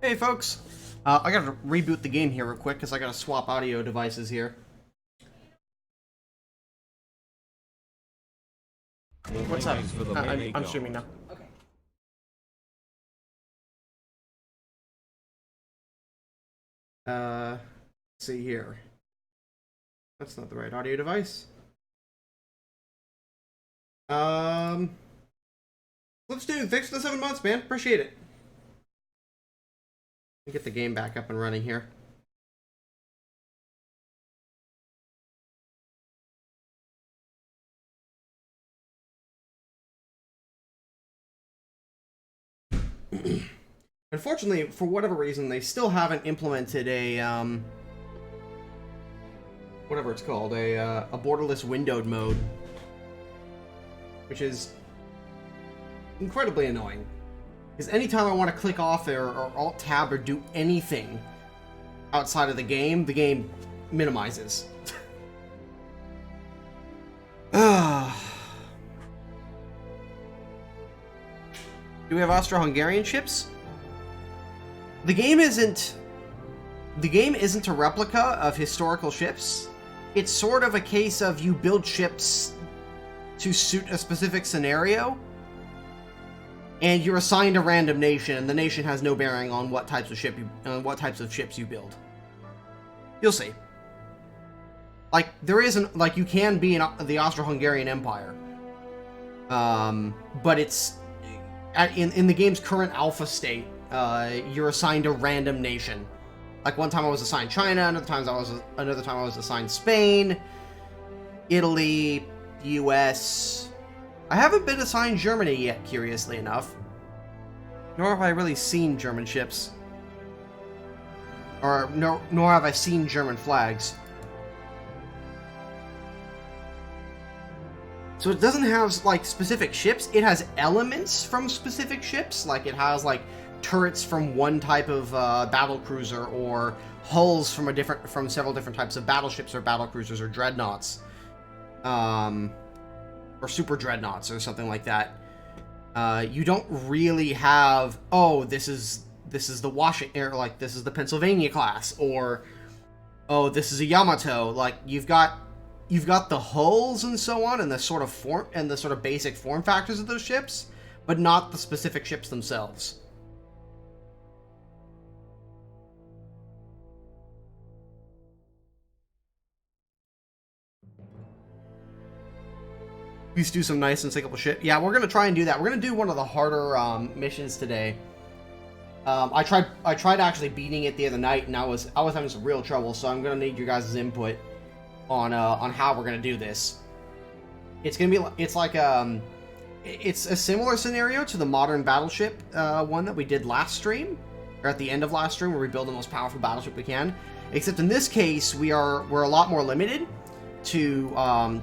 Hey folks, I gotta reboot the game here real quick because I gotta swap audio devices here. What's up? I'm streaming now. Okay. Let's see here. That's not the right audio device. Let's do. Thanks for the 7 months, man. Appreciate it. Let me get the game back up and running here. Unfortunately, for whatever reason, they still haven't implemented a whatever it's called, a borderless windowed mode, which is incredibly annoying. Because anytime I want to click off or Alt-Tab or do anything outside of the game minimizes. Do we have Austro-Hungarian ships? The game isn't a replica of historical ships. It's sort of a case of you build ships to suit a specific scenario, and you're assigned a random nation, and the nation has no bearing on what types of ships you build. You'll see. Like, there isn't, like, you can be in the Austro-Hungarian Empire, but it's in the game's current alpha state. You're assigned a random nation. Like, one time I was assigned China, another time I was assigned Spain, Italy, US. I haven't been assigned Germany yet, curiously enough. Nor have I really seen German ships. Nor have I seen German flags. So it doesn't have, like, specific ships. It has elements from specific ships. Like, it has, like, turrets from one type of battle cruiser, or hulls from several different types of battleships or battle cruisers or dreadnoughts, or super dreadnoughts or something like that. You don't really have, oh, this is the Washington, like, this is the Pennsylvania class, or oh, this is a Yamato. Like, you've got the hulls and so on, and the sort of basic form factors of those ships, but not the specific ships themselves. Please do some nice and sinkable shit. Yeah, we're gonna try and do that. We're gonna do one of the harder missions today. I tried actually beating it the other night, and I was having some real trouble. So I'm gonna need your guys' input on how we're gonna do this. It's gonna be it's a similar scenario to the modern battleship one that we did last stream, or at the end of last stream, where we build the most powerful battleship we can. Except in this case, we're a lot more limited to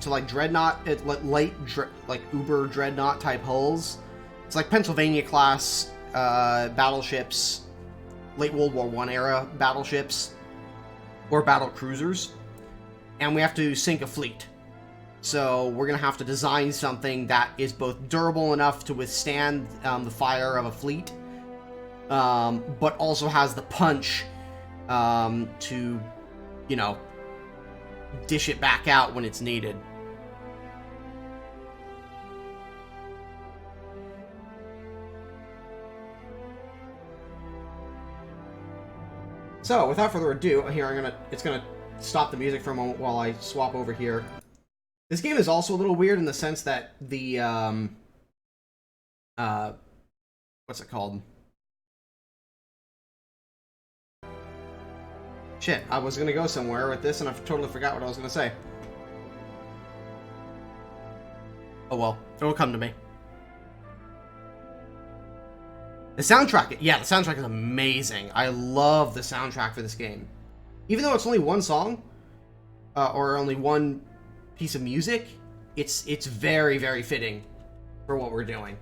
like Dreadnought, like Uber Dreadnought type hulls. It's like Pennsylvania class battleships, late World War I era battleships, or battle cruisers, and we have to sink a fleet. So we're gonna have to design something that is both durable enough to withstand the fire of a fleet, but also has the punch to, you know, dish it back out when it's needed. So, without further ado, here it's gonna stop the music for a moment while I swap over here. This game is also a little weird in the sense that the what's it called? Shit, I was gonna go somewhere with this and I totally forgot what I was gonna say. Oh well, it'll come to me. The soundtrack, yeah, the soundtrack is amazing. I love the soundtrack for this game. Even though it's only one song, or only one piece of music, it's very, very fitting for what we're doing.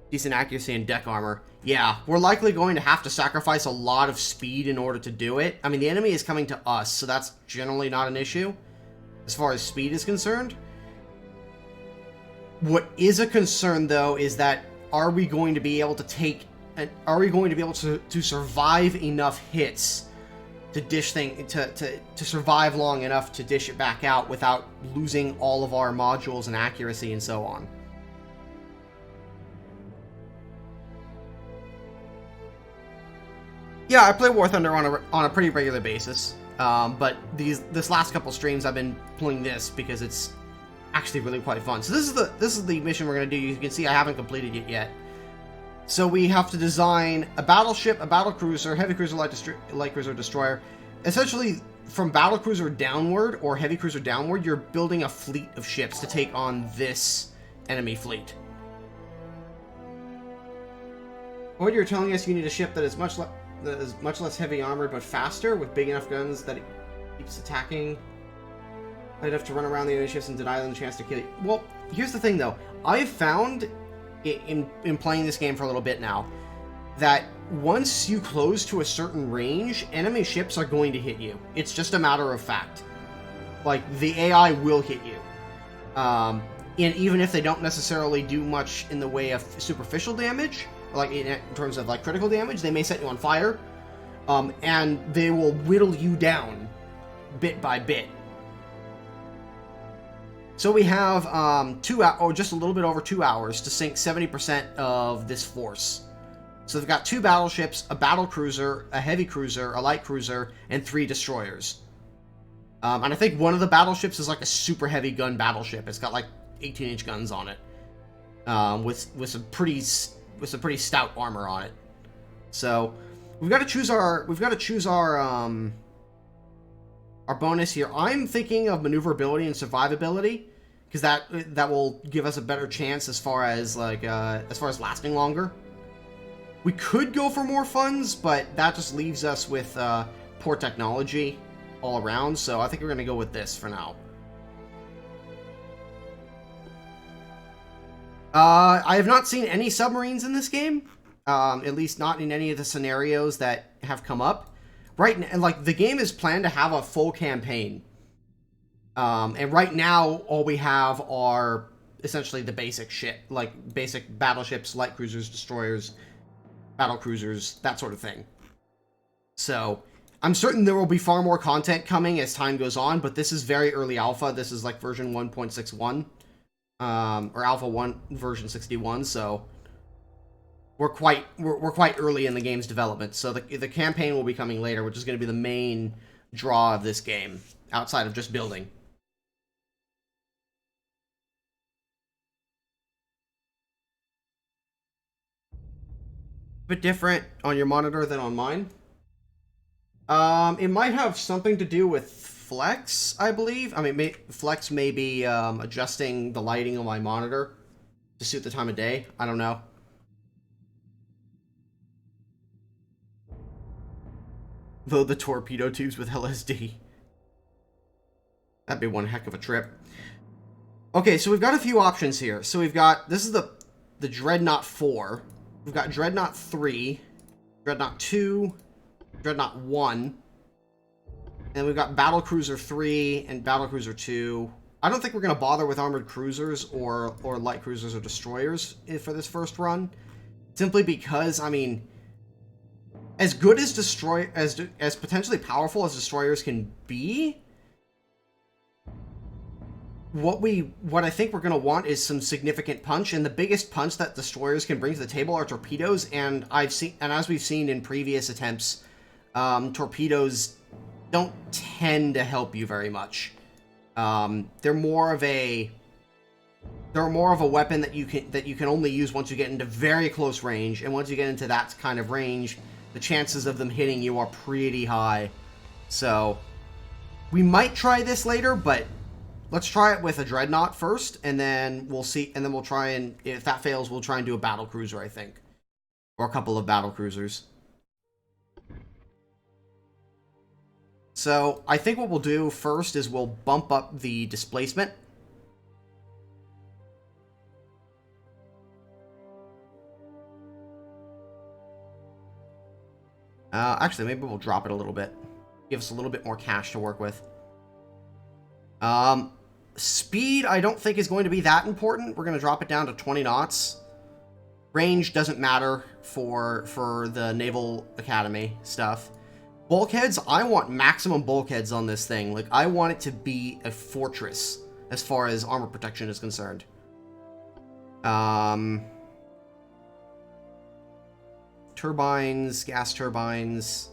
Decent accuracy and deck armor. Yeah, we're likely going to have to sacrifice a lot of speed in order to do it. I mean, the enemy is coming to us, so that's generally not an issue as far as speed is concerned. What is a concern, though, is that are we going to be able to to survive enough hits to survive long enough to dish it back out without losing all of our modules and accuracy and so on? Yeah, I play War Thunder on a pretty regular basis, but this last couple streams I've been playing this because it's actually really quite fun. So this is the mission we're gonna do. You can see I haven't completed it yet. So we have to design a battleship, a battlecruiser, heavy cruiser, light cruiser, destroyer. Essentially, from battlecruiser downward or heavy cruiser downward, you're building a fleet of ships to take on this enemy fleet. What you're telling us, you need a ship that is much less heavy armored but faster, with big enough guns that it keeps attacking. I'd have to run around the enemy ships and deny them the chance to kill you. Well, here's the thing, though. I've found in playing this game for a little bit now that once you close to a certain range, enemy ships are going to hit you. It's just a matter of fact. Like, the AI will hit you. And even if they don't necessarily do much in the way of superficial damage, like in terms of like critical damage, they may set you on fire, and they will whittle you down bit by bit. So we have just a little bit over 2 hours to sink 70% of this force. So they've got 2 battleships, a battle cruiser, a heavy cruiser, a light cruiser, and 3 destroyers. And I think one of the battleships is like a super heavy gun battleship. It's got like 18-inch guns on it, with some pretty stout armor on it. So we've got to choose our bonus here. I'm thinking of maneuverability and survivability, because that will give us a better chance as far as lasting longer. We could go for more funds, but that just leaves us with poor technology all around, so I think we're going to go with this for now. I have not seen any submarines in this game, at least not in any of the scenarios that have come up. Right now, like, the game is planned to have a full campaign. And right now, all we have are essentially the basic shit, like basic battleships, light cruisers, destroyers, battle cruisers, that sort of thing. So I'm certain there will be far more content coming as time goes on, but this is very early alpha. This is like version 1.61, or alpha 1 version 61. So we're quite early in the game's development. So the campaign will be coming later, which is going to be the main draw of this game outside of just building. Bit different on your monitor than on mine. It might have something to do with flex, I believe. I mean, flex may be adjusting the lighting on my monitor to suit the time of day. I don't know. Though the torpedo tubes with LSD. That'd be one heck of a trip. Okay, so we've got a few options here. So we've got, this is the Dreadnought 4. We've got Dreadnought 3, Dreadnought 2, Dreadnought 1, and we've got Battlecruiser 3 and Battlecruiser 2. I don't think we're going to bother with armored cruisers or light cruisers or destroyers for this first run, simply because, I mean, as good as as potentially powerful as destroyers can be, what I think we're going to want is some significant punch, and the biggest punch that destroyers can bring to the table are torpedoes, and as we've seen in previous attempts, torpedoes don't tend to help you very much. They're more of a weapon that you can only use once you get into very close range, and once you get into that kind of range, the chances of them hitting you are pretty high. So we might try this later, but let's try it with a Dreadnought first, and then we'll see, and then we'll try and, if that fails, we'll try and do a battle cruiser, I think. Or a couple of battle cruisers. So, I think what we'll do first is we'll bump up the displacement. Actually, maybe we'll drop it a little bit. Give us a little bit more cash to work with. Speed, I don't think is going to be that important. We're going to drop it down to 20 knots. Range doesn't matter for the Naval Academy stuff. Bulkheads, I want maximum bulkheads on this thing. Like, I want it to be a fortress as far as armor protection is concerned. Turbines, gas turbines.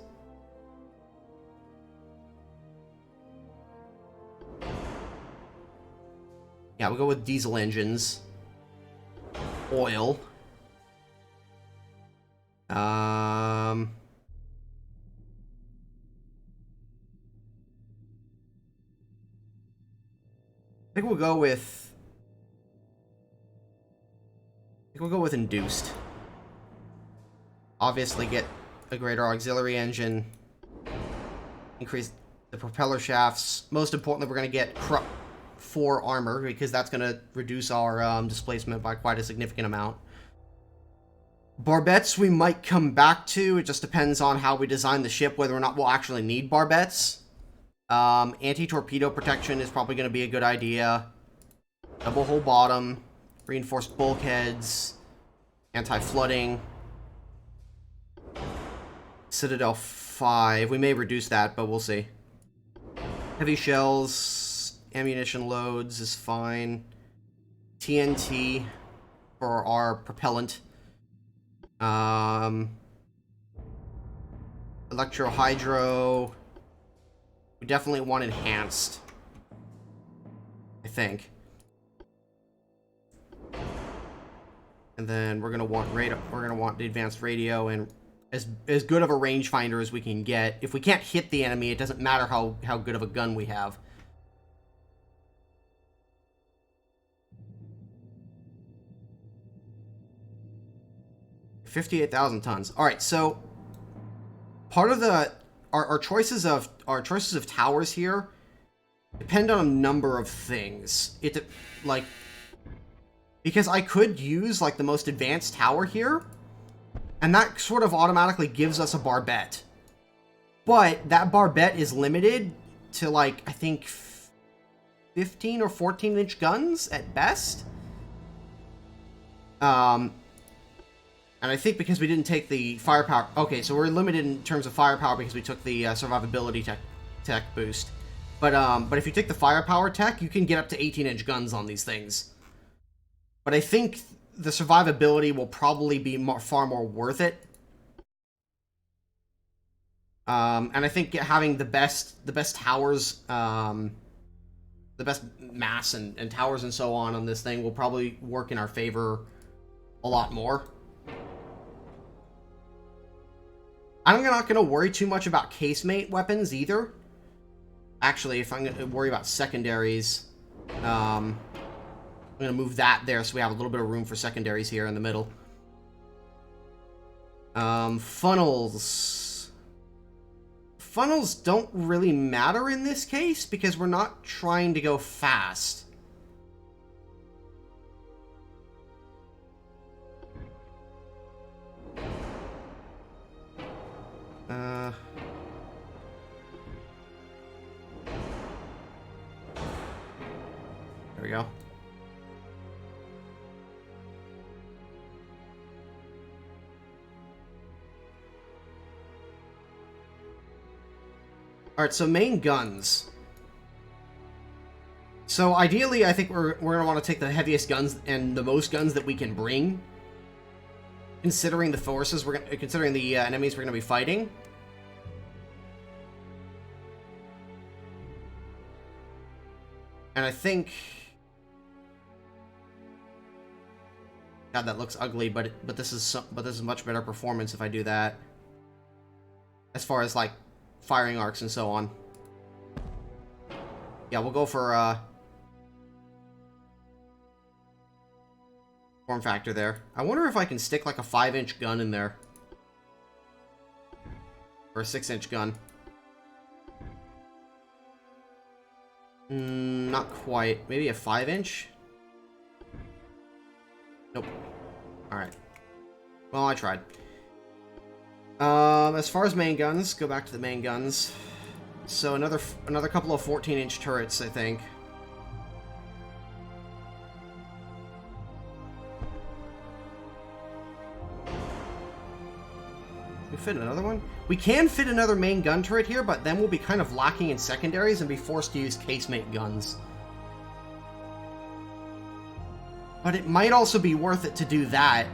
Yeah, we'll go with diesel engines. Oil. I think we'll go with... induced. Obviously get a greater auxiliary engine. Increase the propeller shafts. Most importantly, we're going to get 4 armor, because that's going to reduce our displacement by quite a significant amount. Barbettes we might come back to. It just depends on how we design the ship, whether or not we'll actually need barbettes. Anti-torpedo protection is probably going to be a good idea. Double hull bottom. Reinforced bulkheads. Anti-flooding. Citadel 5. We may reduce that, but we'll see. Heavy shells. Ammunition loads is fine. TNT for our propellant. Electro-hydro. We definitely want enhanced, I think. And then we're gonna want radar. We're gonna want the advanced radio and as good of a rangefinder as we can get. If we can't hit the enemy, it doesn't matter how good of a gun we have. $58,000 tons. All right, so part of our choices of towers here depend on a number of things. Because I could use like the most advanced tower here, and that sort of automatically gives us a barbette. But that barbette is limited to like I think 15 or 14-inch guns at best. And I think because we didn't take the firepower... Okay, so we're limited in terms of firepower because we took the survivability tech boost. But if you take the firepower tech, you can get up to 18-inch guns on these things. But I think the survivability will probably be far more worth it. And I think having the best towers, the best mass and towers and so on this thing will probably work in our favor a lot more. I'm not going to worry too much about casemate weapons either. Actually, if I'm going to worry about secondaries, I'm going to move that there so we have a little bit of room for secondaries here in the middle. Funnels. Funnels don't really matter in this case because we're not trying to go fast. There we go. Alright, so main guns. So ideally, I think we're going to want to take the heaviest guns and the most guns that we can bring. Considering the forces, considering the enemies we're going to be fighting. And I think... God, that looks ugly, but this is much better performance if I do that. As far as like firing arcs and so on. Yeah, we'll go for form factor there. I wonder if I can stick like a 5-inch gun in there. Or a 6-inch gun. Not quite. Maybe a 5-inch? Nope. Alright. Well, I tried. As far as main guns, go back to the main guns. So another couple of 14-inch turrets, I think. We fit another one? We can fit another main gun turret here, but then we'll be kind of lacking in secondaries and be forced to use casemate guns. But it might also be worth it to do that,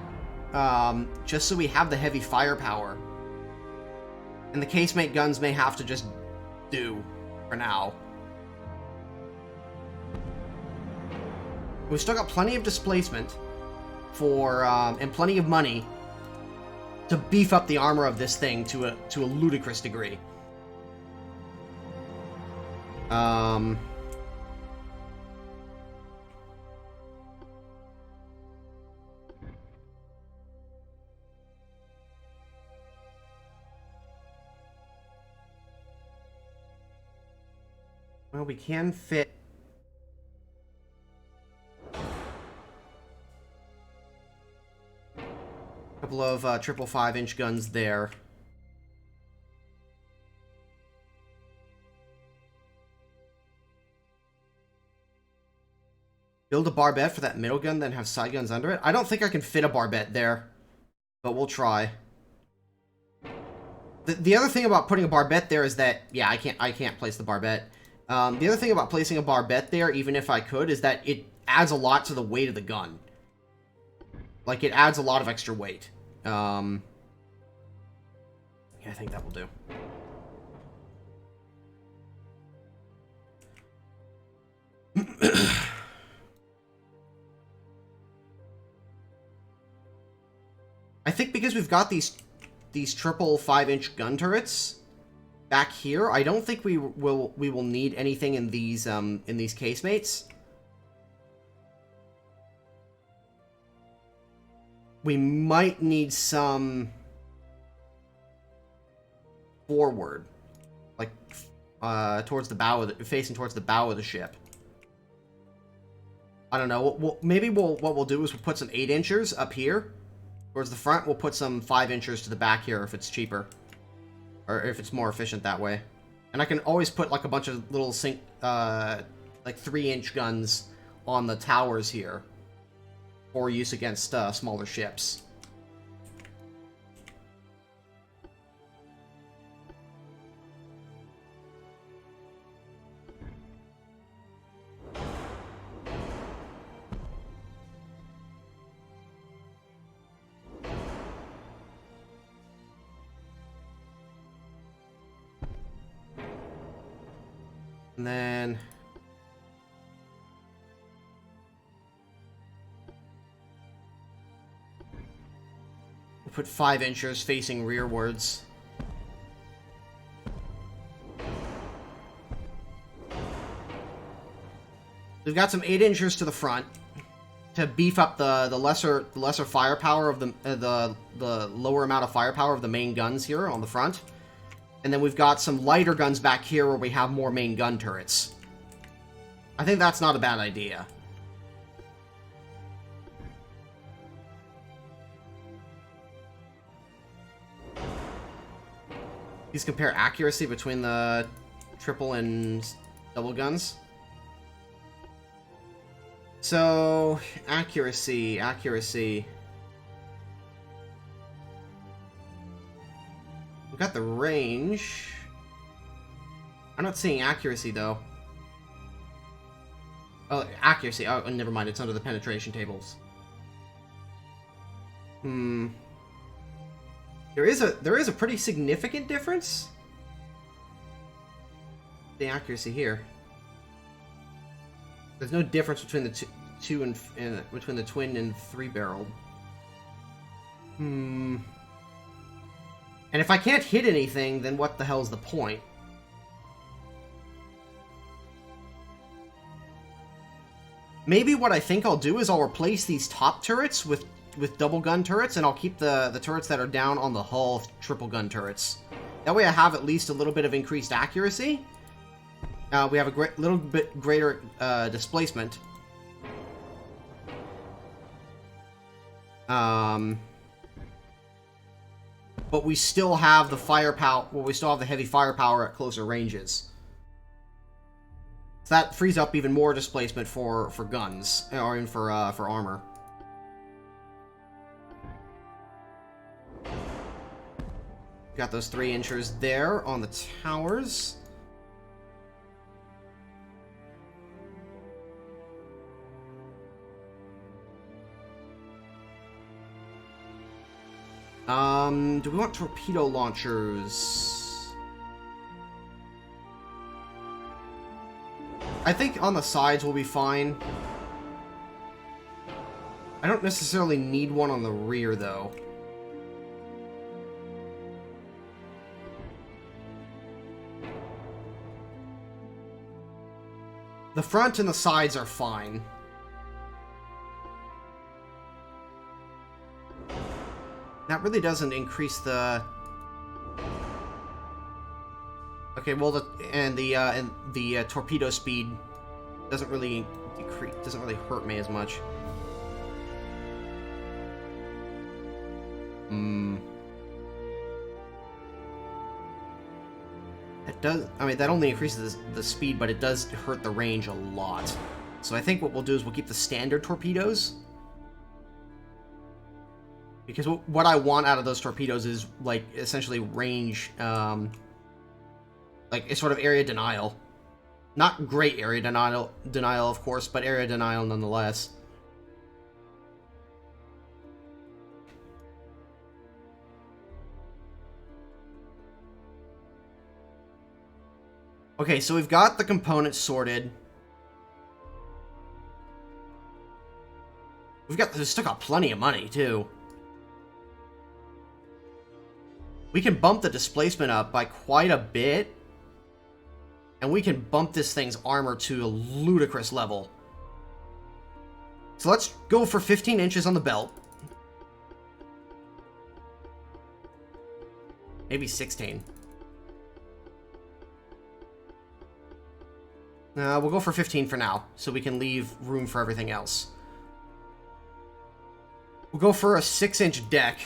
just so we have the heavy firepower. And the casemate guns may have to just do for now. We've still got plenty of displacement for, and plenty of money to beef up the armor of this thing to a ludicrous degree. Well, we can fit a couple of triple 5-inch guns there. Build a barbette for that middle gun, then have side guns under it. I don't think I can fit a barbette there, but we'll try. The other thing about putting a barbette there is that, yeah, I can't place the barbette. The other thing about placing a barbette there, even if I could, is that it adds a lot to the weight of the gun. Like, it adds a lot of extra weight. Yeah, I think that will do. I think because we've got these triple 5-inch gun turrets back here, I don't think we will need anything in these casemates. We might need some forward, like towards the bow of the, facing towards the bow of the ship. I don't know. Maybe what we'll do is we'll put some 8-inchers up here towards the front. We'll put some 5-inchers to the back here if it's cheaper, or if it's more efficient that way. And I can always put like a bunch of little like 3-inch guns on the towers here for use against smaller ships. And then we'll put 5-inchers facing rearwards. We've got some 8-inchers to the front to beef up the lesser firepower of the lower amount of firepower of the main guns here on the front. And then we've got some lighter guns back here where we have more main gun turrets. I think that's not a bad idea. These compare accuracy between the triple and double guns. So, accuracy. We've got the range. I'm not seeing accuracy, though. Oh, accuracy. Oh, never mind. It's under the penetration tables. There is a pretty significant difference. The accuracy here. There's no difference between the between the twin and 3-barreled. And if I can't hit anything, then what the hell's the point? Maybe what I think I'll do is I'll replace these top turrets with double gun turrets, and I'll keep the turrets that are down on the hull triple gun turrets. That way I have at least a little bit of increased accuracy. We have a little bit greater displacement. But we still have the firepower. Well, we still have the heavy firepower at closer ranges. So that frees up even more displacement for guns, or even for armor. Got those 3-inchers there on the towers. Do we want torpedo launchers? I think on the sides will be fine. I don't necessarily need one on the rear, though. The front and the sides are fine. That really doesn't increase the... Okay, well, the torpedo speed doesn't really decrease, doesn't really hurt me as much. It does, I mean, that only increases the speed, but it does hurt the range a lot. So I think what we'll do is we'll keep the standard torpedoes. Because what I want out of those torpedoes is, like, essentially range, like, a sort of area denial. Not great area denial, of course, but area denial nonetheless. Okay, so we've got the components sorted. We've still got plenty of money, too. We can bump the displacement up by quite a bit. And we can bump this thing's armor to a ludicrous level. So let's go for 15 inches on the belt. Maybe 16. We'll go for 15 for now, so we can leave room for everything else. We'll go for a 6-inch deck.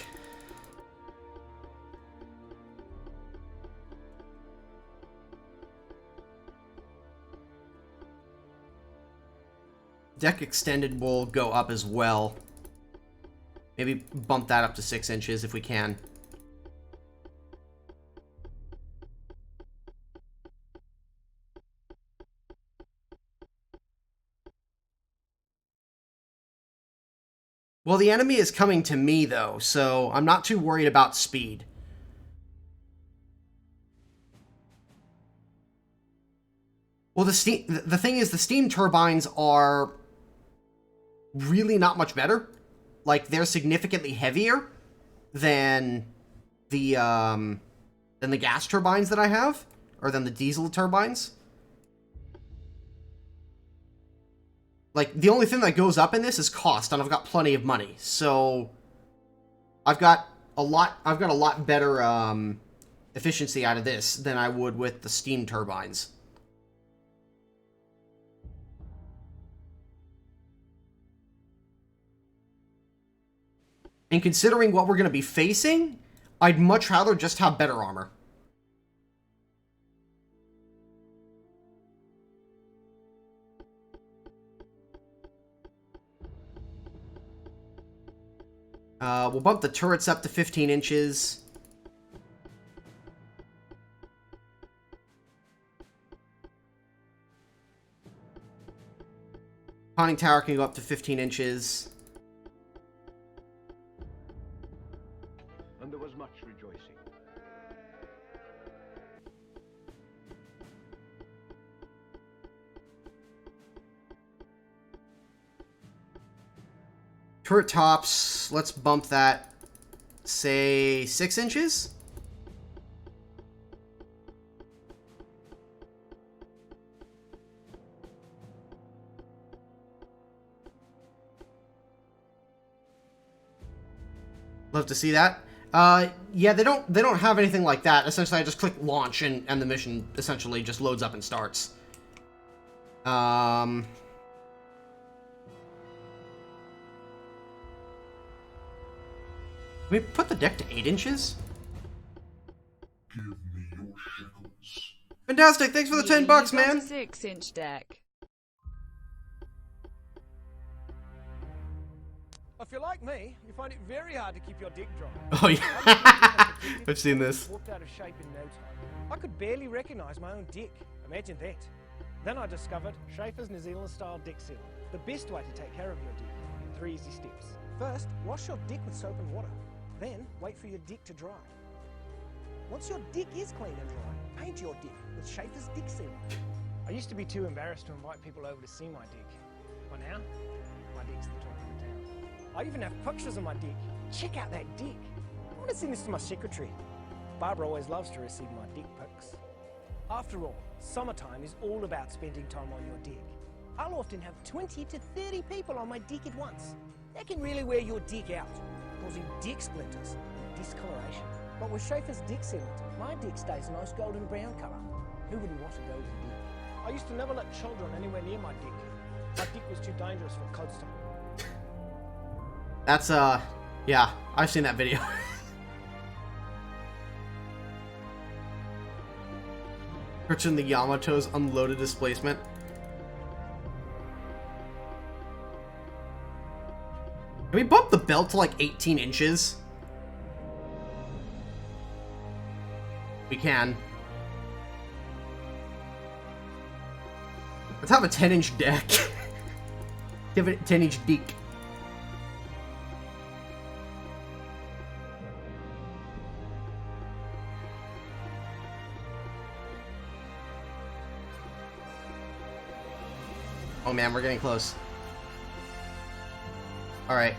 Deck extended will go up as well. Maybe bump that up to 6 inches if we can. Well, the enemy is coming to me, though, so I'm not too worried about speed. Well, the thing is, the steam turbines are really not much better. Like, they're significantly heavier than the gas turbines that I have, or than the diesel turbines. Like, the only thing that goes up in this is cost, and I've got plenty of money. So I've got a lot better efficiency out of this than I would with the steam turbines. And considering what we're going to be facing, I'd much rather just have better armor. We'll bump the turrets up to 15 inches. Conning tower can go up to 15 inches. And there was much rejoicing. Turret tops, let's bump that, say, 6 inches? Love to see that. Yeah, they don't have anything like that. Essentially, I just click launch and the mission essentially just loads up and starts. Can we put the deck to 8 inches? Give me your shekels. Fantastic! Thanks for the $10, man. A 6-inch deck. A if you're like me, you find it very hard to keep your dick dry. Oh yeah, I've seen this. Walked out of shape in no time. I could barely recognise my own dick. Imagine that. Then I discovered Schaefer's New Zealand style dick sealer. The best way to take care of your dick in 3 easy steps. First, wash your dick with soap and water. Then, wait for your dick to dry. Once your dick is clean and dry, paint your dick with Schaefer's dick sealer. I used to be too embarrassed to invite people over to see my dick. But now, my dick's the talk of the town. I even have pictures of my dick. Check out that dick. I want to send this to my secretary. Barbara always loves to receive my dick pics. After all, summertime is all about spending time on your dick. I'll often have 20 to 30 people on my dick at once. That can really wear your dick out, causing dick splinters and discoloration. But with Schaefer's dick sealant, my dick stays a nice golden brown colour. Who wouldn't want a golden dick? I used to never let children anywhere near my dick. My dick was too dangerous for codestone. That's, yeah, I've seen that video. Searching the Yamato's unloaded displacement. Can we bump the belt to like 18 inches? We can. Let's have a 10-inch deck. Give it a 10-inch deck. Oh man, we're getting close. Alright.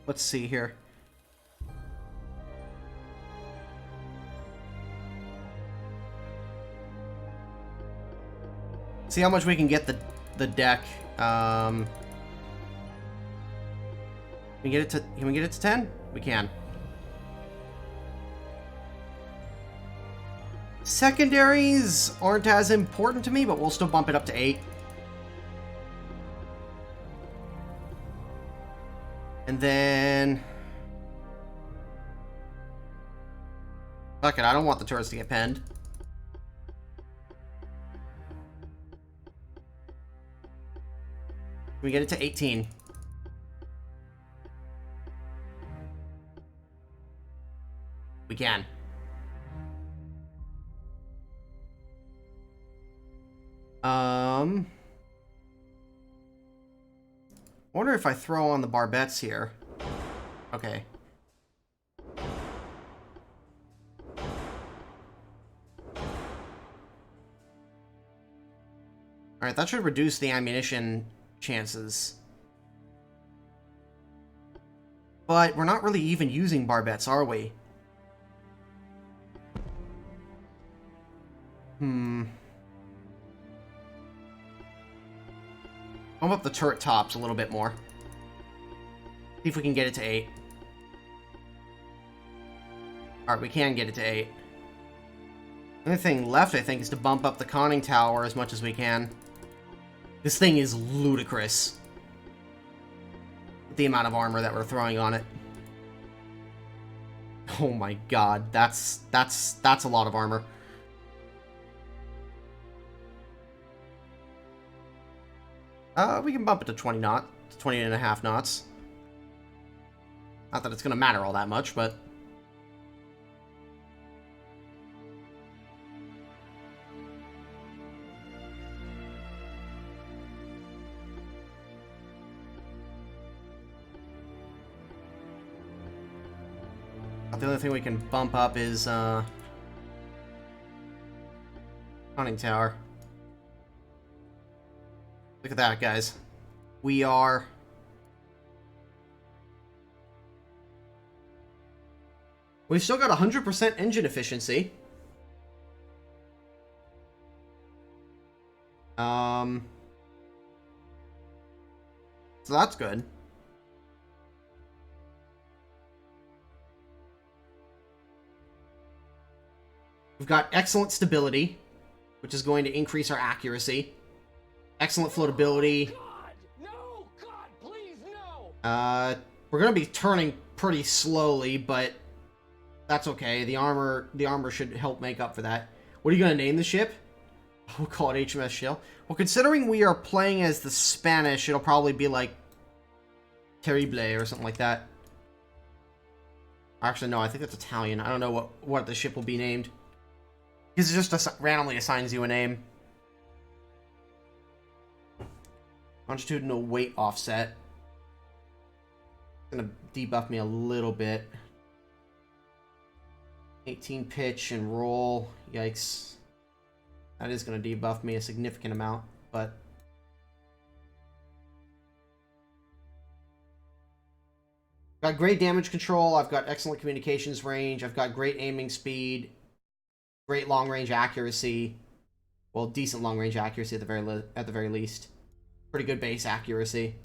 Let's see here. See how much we can get the deck. Can we get it to 10? We can. Secondaries aren't as important to me, but we'll still bump it up to 8. And then... fuck it, I don't want the turrets to get penned. Can we get it to 18? We can. I wonder if I throw on the barbettes here. Okay. Alright, that should reduce the ammunition chances. But we're not really even using barbettes, are we? Bump up the turret tops a little bit more. See if we can get it to 8. Alright, we can get it to 8. The only thing left, I think, is to bump up the conning tower as much as we can. This thing is ludicrous. The amount of armor that we're throwing on it. Oh my god, that's a lot of armor. We can bump it to 20 knots, 20 and a half knots. Not that it's gonna matter all that much, but... the only thing we can bump up is, conning tower. Look at that, guys. We are... we've still got 100% engine efficiency. So that's good. We've got excellent stability, which is going to increase our accuracy. Excellent floatability. God, no! God, please, no! We're gonna be turning pretty slowly, but that's okay. The armor should help make up for that. What are you gonna name the ship? We'll call it HMS Shell. Well, considering we are playing as the Spanish, it'll probably be like Terrible or something like that. Actually, no, I think that's Italian. I don't know what the ship will be named. Because it just randomly assigns you a name. Longitudinal weight offset. It's gonna debuff me a little bit. 18 pitch and roll. Yikes. That is gonna debuff me a significant amount, but got great damage control, I've got excellent communications range, I've got great aiming speed, great long-range accuracy. Well, decent long-range accuracy at the very least. Pretty good base accuracy.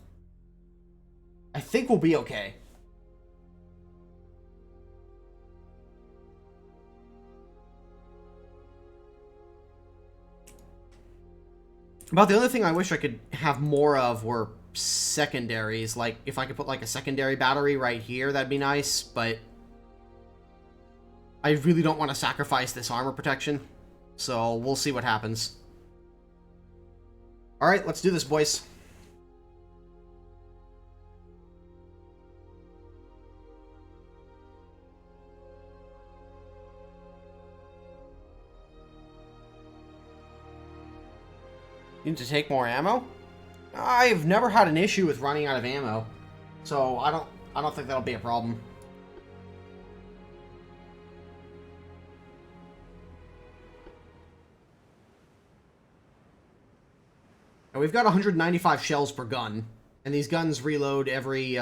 I think we'll be okay. About the only thing I wish I could have more of were secondaries. Like, if I could put, like, a secondary battery right here, that'd be nice, but I really don't want to sacrifice this armor protection, so we'll see what happens. Alright, let's do this, boys. Need to take more ammo? I've never had an issue with running out of ammo, so I don't think that'll be a problem. And we've got 195 shells per gun, and these guns reload every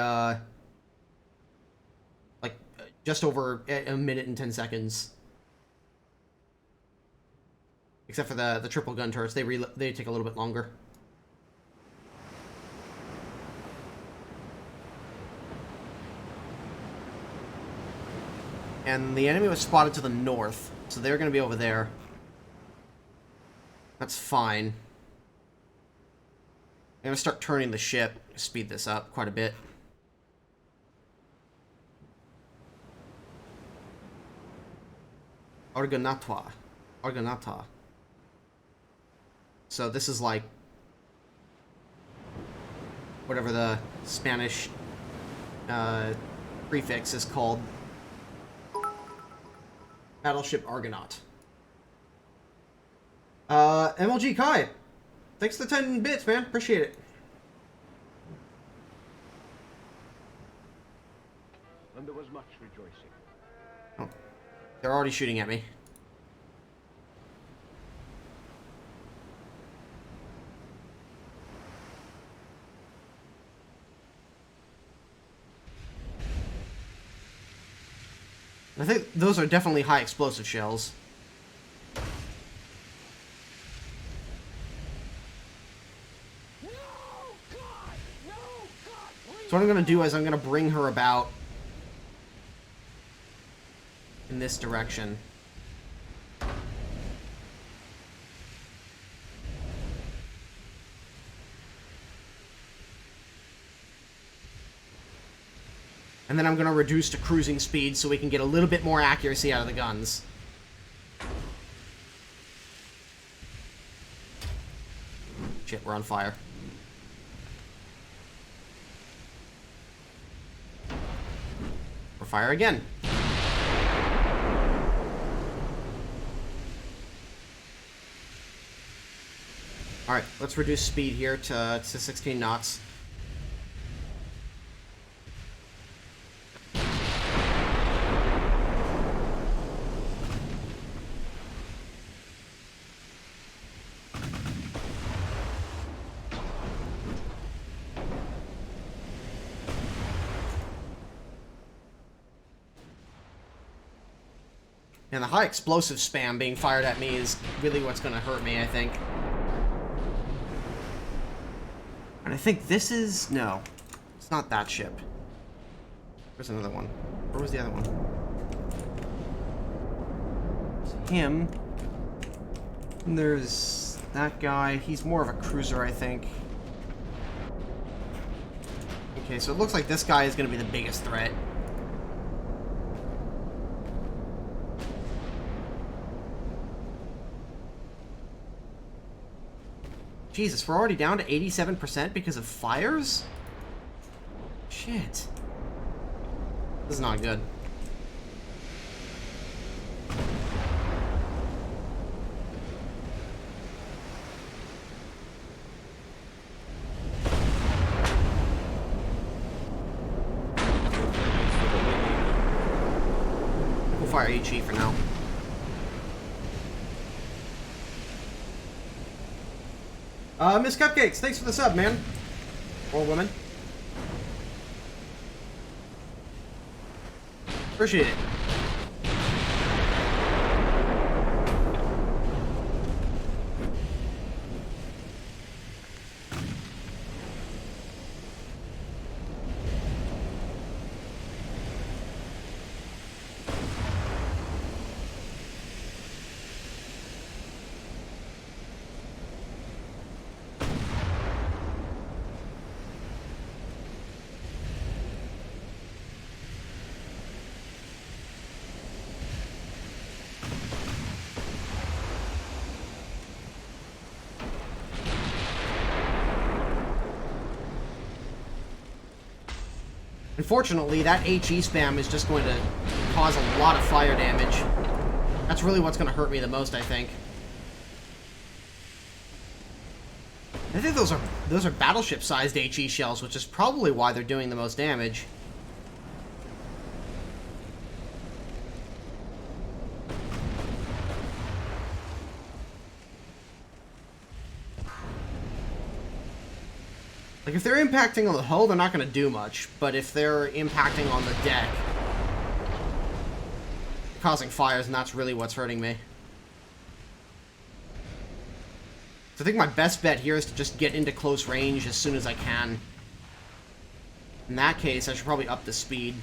like just over a minute and 10 seconds. Except for the triple gun turrets, they take a little bit longer. And the enemy was spotted to the north, so they're going to be over there. That's fine. I'm going to start turning the ship, speed this up quite a bit. Organata. So this is like whatever the Spanish prefix is called. Battleship Argonaut. MLG Kai, thanks for the 10 bits, man. Appreciate it. And there was much rejoicing. Oh, they're already shooting at me. I think those are definitely high explosive shells. No, God! No, God! So what I'm going to do is I'm going to bring her about in this direction. And then I'm going to reduce to cruising speed so we can get a little bit more accuracy out of the guns. Shit, we're on fire. We're fire again. Alright, let's reduce speed here to 16 knots. And the high explosive spam being fired at me is really what's going to hurt me, I think. And I think this is... No. It's not that ship. There's another one. Where was the other one? It's him. And there's that guy. He's more of a cruiser, I think. Okay, so it looks like this guy is going to be the biggest threat. Jesus, we're already down to 87% because of fires? Shit. This is not good. We'll fire HE for now. Miss Cupcakes, thanks for the sub, man. Or woman. Appreciate it. Unfortunately, that HE spam is just going to cause a lot of fire damage. That's really what's going to hurt me the most, I think. I think those are battleship-sized HE shells, which is probably why they're doing the most damage. Like, if they're impacting on the hull, they're not going to do much. But if they're impacting on the deck, causing fires, and that's really what's hurting me. So I think my best bet here is to just get into close range as soon as I can. In that case, I should probably up the speed.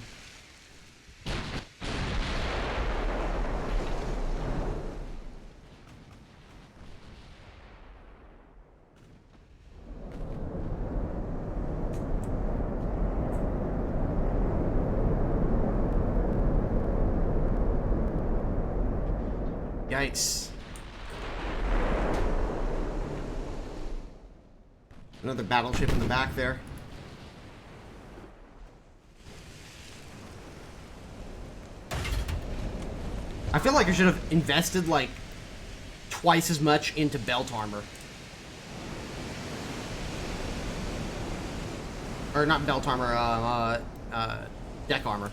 Yikes. Another battleship in the back there. I feel like I should have invested, like, twice as much into belt armor. Or not belt armor, deck armor.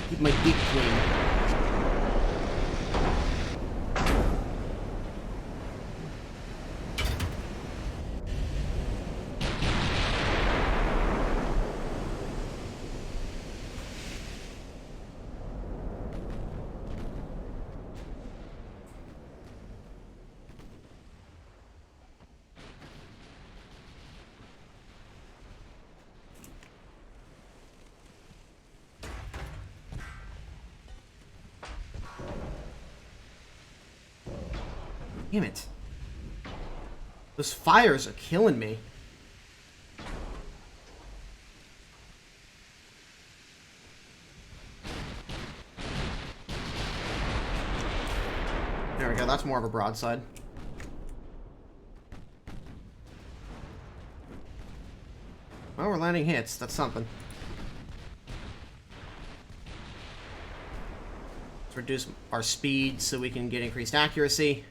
Keep my dick clean. Damn it. Those fires are killing me. There we go, that's more of a broadside. Well, we're landing hits, that's something. Let's reduce our speed so we can get increased accuracy.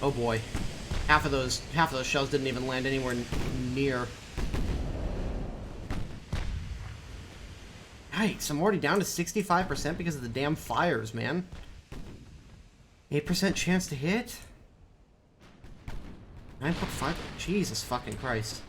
Oh boy. Half of those shells didn't even land anywhere near. Yikes, I'm already down to 65% because of the damn fires, man. 8% chance to hit? 9.5? Jesus fucking Christ.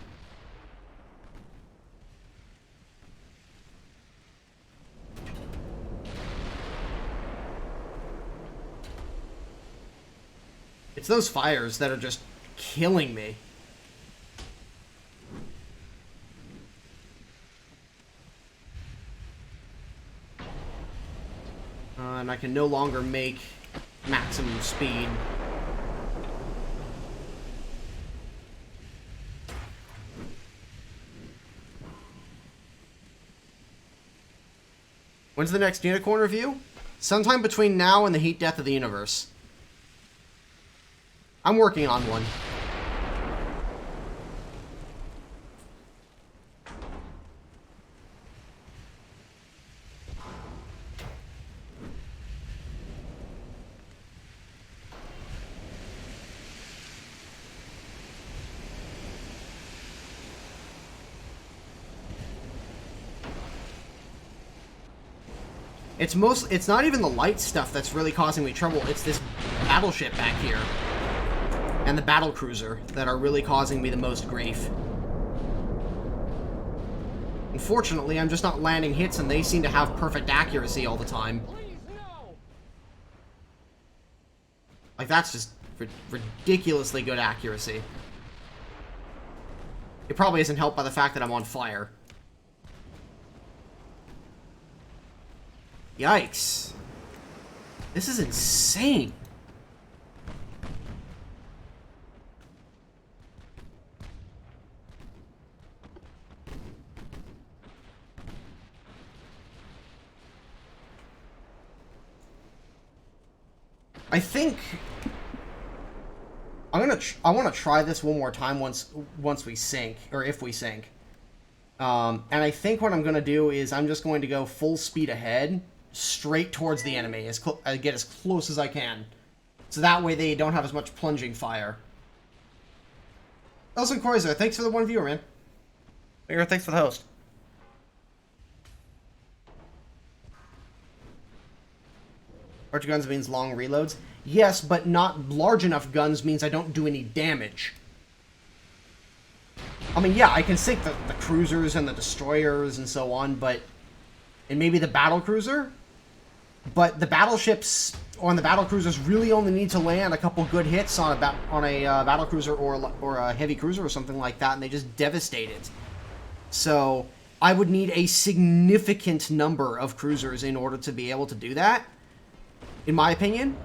It's those fires that are just killing me. And I can no longer make maximum speed. When's the next Unicorn review? Sometime between now and the heat death of the universe. I'm working on one. It's not even the light stuff that's really causing me trouble. It's this battleship back here and the battle cruiser that are really causing me the most grief. Unfortunately, I'm just not landing hits, and they seem to have perfect accuracy all the time. Like, that's just ridiculously good accuracy. It probably isn't helped by the fact that I'm on fire. Yikes. This is insane. I think I want to try this one more time once we sync, or if we sync. And I think what I'm going to do is I'm just going to go full speed ahead, straight towards the enemy, get as close as I can. So that way they don't have as much plunging fire. Elson Corsair, thanks for the one viewer, man. Thanks for the host. Large guns means long reloads. Yes, but not large enough guns means I don't do any damage. I mean, yeah, I can sink the cruisers and the destroyers and so on, but... And maybe the battle cruiser? But the battleships on the battle cruisers really only need to land a couple good hits on a battle cruiser or a heavy cruiser or something like that, and they just devastate it. So, I would need a significant number of cruisers in order to be able to do that, in my opinion.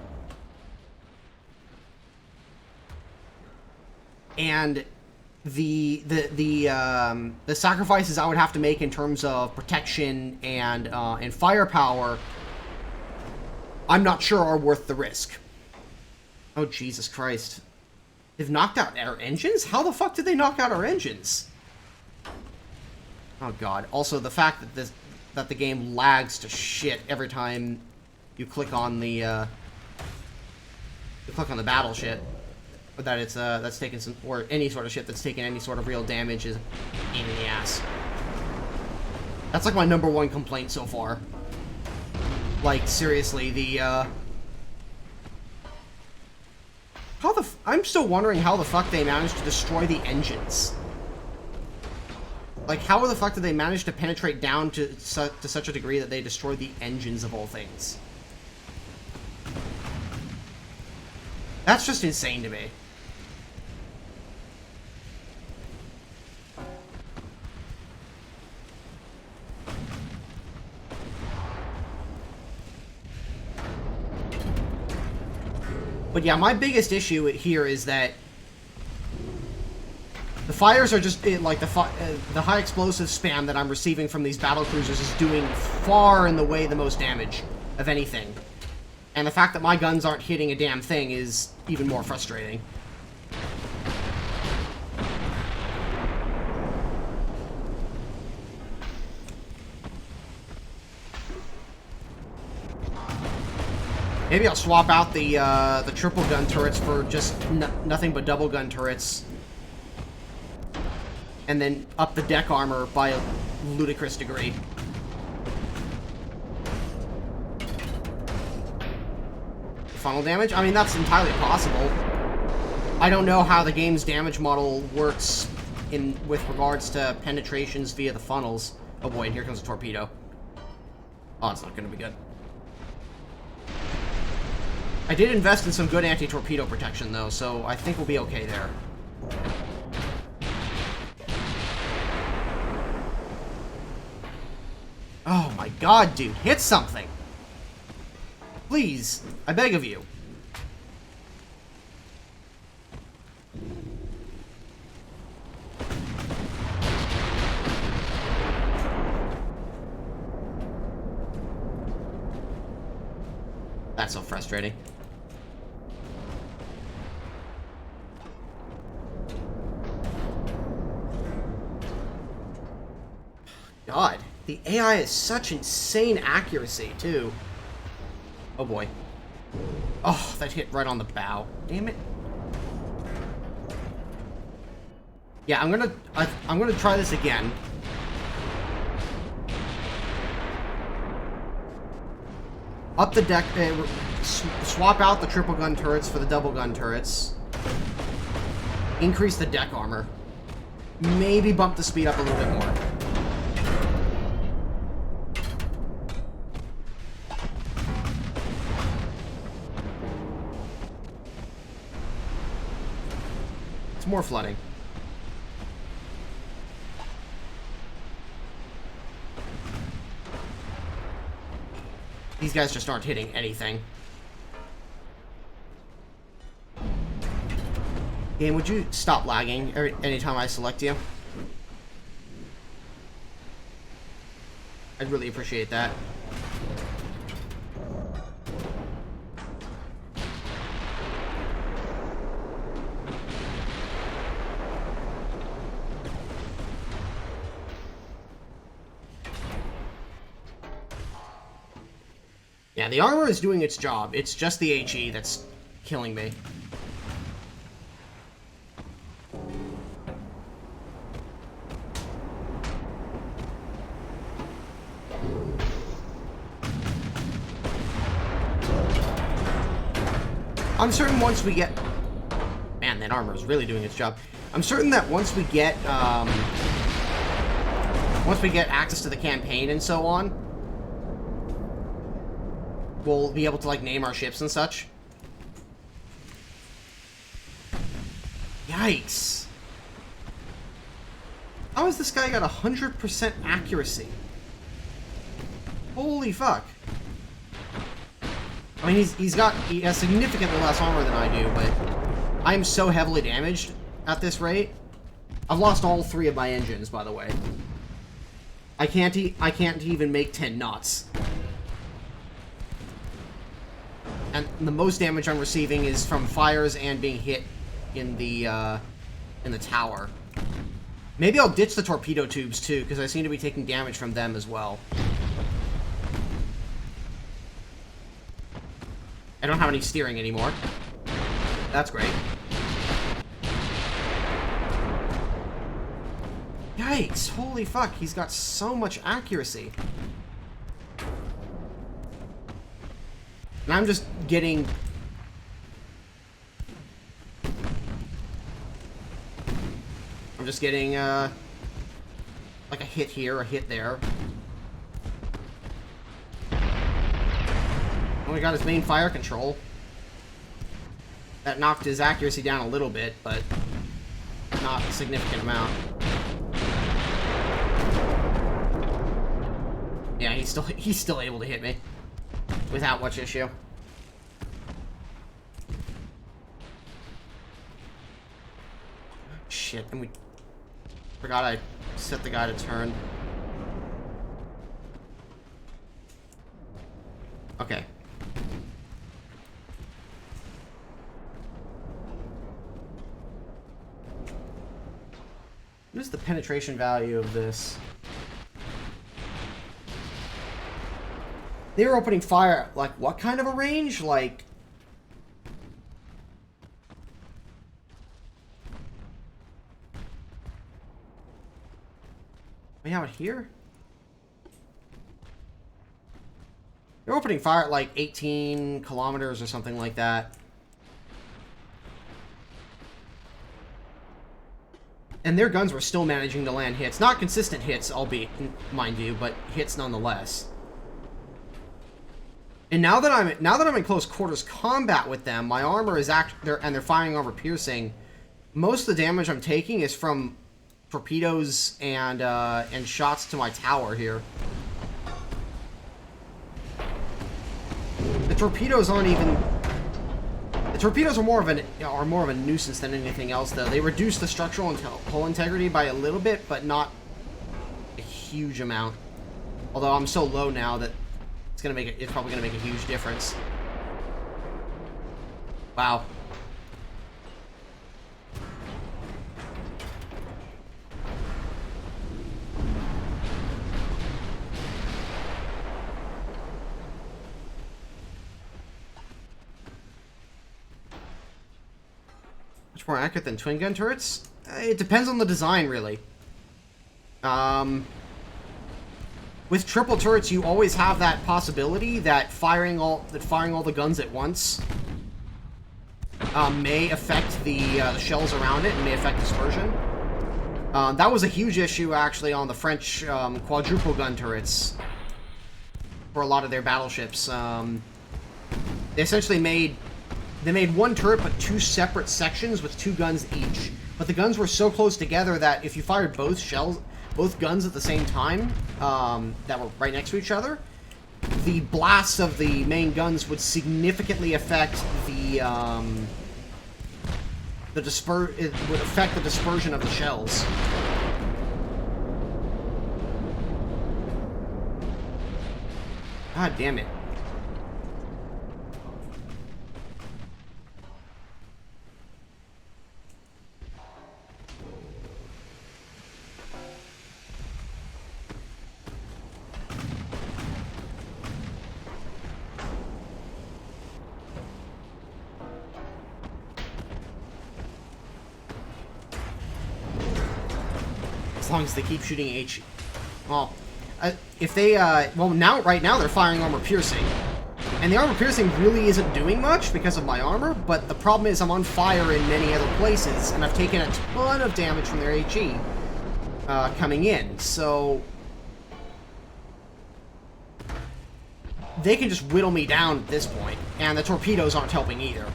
And the sacrifices I would have to make in terms of protection and firepower, I'm not sure are worth the risk. Oh, Jesus Christ. They've knocked out our engines? How the fuck did they knock out our engines? Oh, God. Also, the fact that the game lags to shit every time you click on the battleship. Or that it's that's taken some, or any sort of ship that's taken any sort of real damage is a pain in the ass. That's like my #1 complaint so far. Like, seriously, I'm still wondering how the fuck they managed to destroy the engines. Like, how the fuck did they manage to penetrate down to such a degree that they destroyed the engines of all things? That's just insane to me. But yeah, my biggest issue here is that the fires are just, like, the high explosive spam that I'm receiving from these battle cruisers is doing far and away the most damage of anything. And the fact that my guns aren't hitting a damn thing is even more frustrating. Maybe I'll swap out the triple gun turrets for just nothing but double gun turrets. And then up the deck armor by a ludicrous degree. Funnel damage? I mean, that's entirely possible. I don't know how the game's damage model works with regards to penetrations via the funnels. Oh boy, and here comes a torpedo. Oh, it's not gonna be good. I did invest in some good anti-torpedo protection, though, so I think we'll be okay there. Oh my god, dude. Hit something! Please, I beg of you. That's so frustrating. God, the AI is such insane accuracy, too. Oh boy. Oh, that hit right on the bow. Damn it. Yeah, I'm gonna try this again. Up the deck, swap out the triple gun turrets for the double gun turrets. Increase the deck armor. Maybe bump the speed up a little bit more. It's more flooding. These guys just aren't hitting anything. Game, would you stop lagging anytime I select you? I'd really appreciate that. Yeah, the armor is doing its job. It's just the HE that's killing me. I'm certain once we get... Man, that armor is really doing its job. I'm certain that once we get access to the campaign and so on, we'll be able to, like, name our ships and such. Yikes. How has this guy got 100% accuracy? Holy fuck. I mean, he has significantly less armor than I do, but I'm so heavily damaged at this rate. I've lost all 3 of my engines, by the way. I can't even make 10 knots. And the most damage I'm receiving is from fires and being hit in the tower. Maybe I'll ditch the torpedo tubes too, because I seem to be taking damage from them as well. I don't have any steering anymore. That's great. Yikes! Holy fuck! He's got so much accuracy. And I'm just getting... like a hit here, a hit there. Only got his main fire control. That knocked his accuracy down a little bit, but not a significant amount. Yeah, he's still able to hit me without much issue. Shit, and we forgot I set the guy to turn. Okay. What is the penetration value of this? They were opening fire, like, what kind of a range? Like... Way out here? They're opening fire at, like, 18 kilometers or something like that. And their guns were still managing to land hits. Not consistent hits, albeit, mind you, but hits nonetheless. And now that I'm in close quarters combat with them, my armor is they're firing armor piercing. Most of the damage I'm taking is from torpedoes and shots to my tower here. The torpedoes aren't even. The torpedoes are more of a nuisance than anything else, though. They reduce the structural and hull integrity by a little bit, but not a huge amount. Although I'm so low now that it's probably gonna make a huge difference. Wow. Much more accurate than twin gun turrets? It depends on the design, really. With triple turrets, you always have that possibility that firing all the guns at once may affect the shells around it and may affect dispersion. That was a huge issue, actually, on the French quadruple gun turrets for a lot of their battleships. They essentially made one turret but two separate sections with two guns each. But the guns were so close together that if you fired both guns at the same time, that were right next to each other, the blasts of the main guns would significantly affect it would affect the dispersion of the shells. God damn it. As long as they keep shooting H. Well, if they, right now they're firing armor piercing. And the armor piercing really isn't doing much because of my armor, but the problem is I'm on fire in many other places, and I've taken a ton of damage from their HE coming in, so they can just whittle me down at this point, and the torpedoes aren't helping either.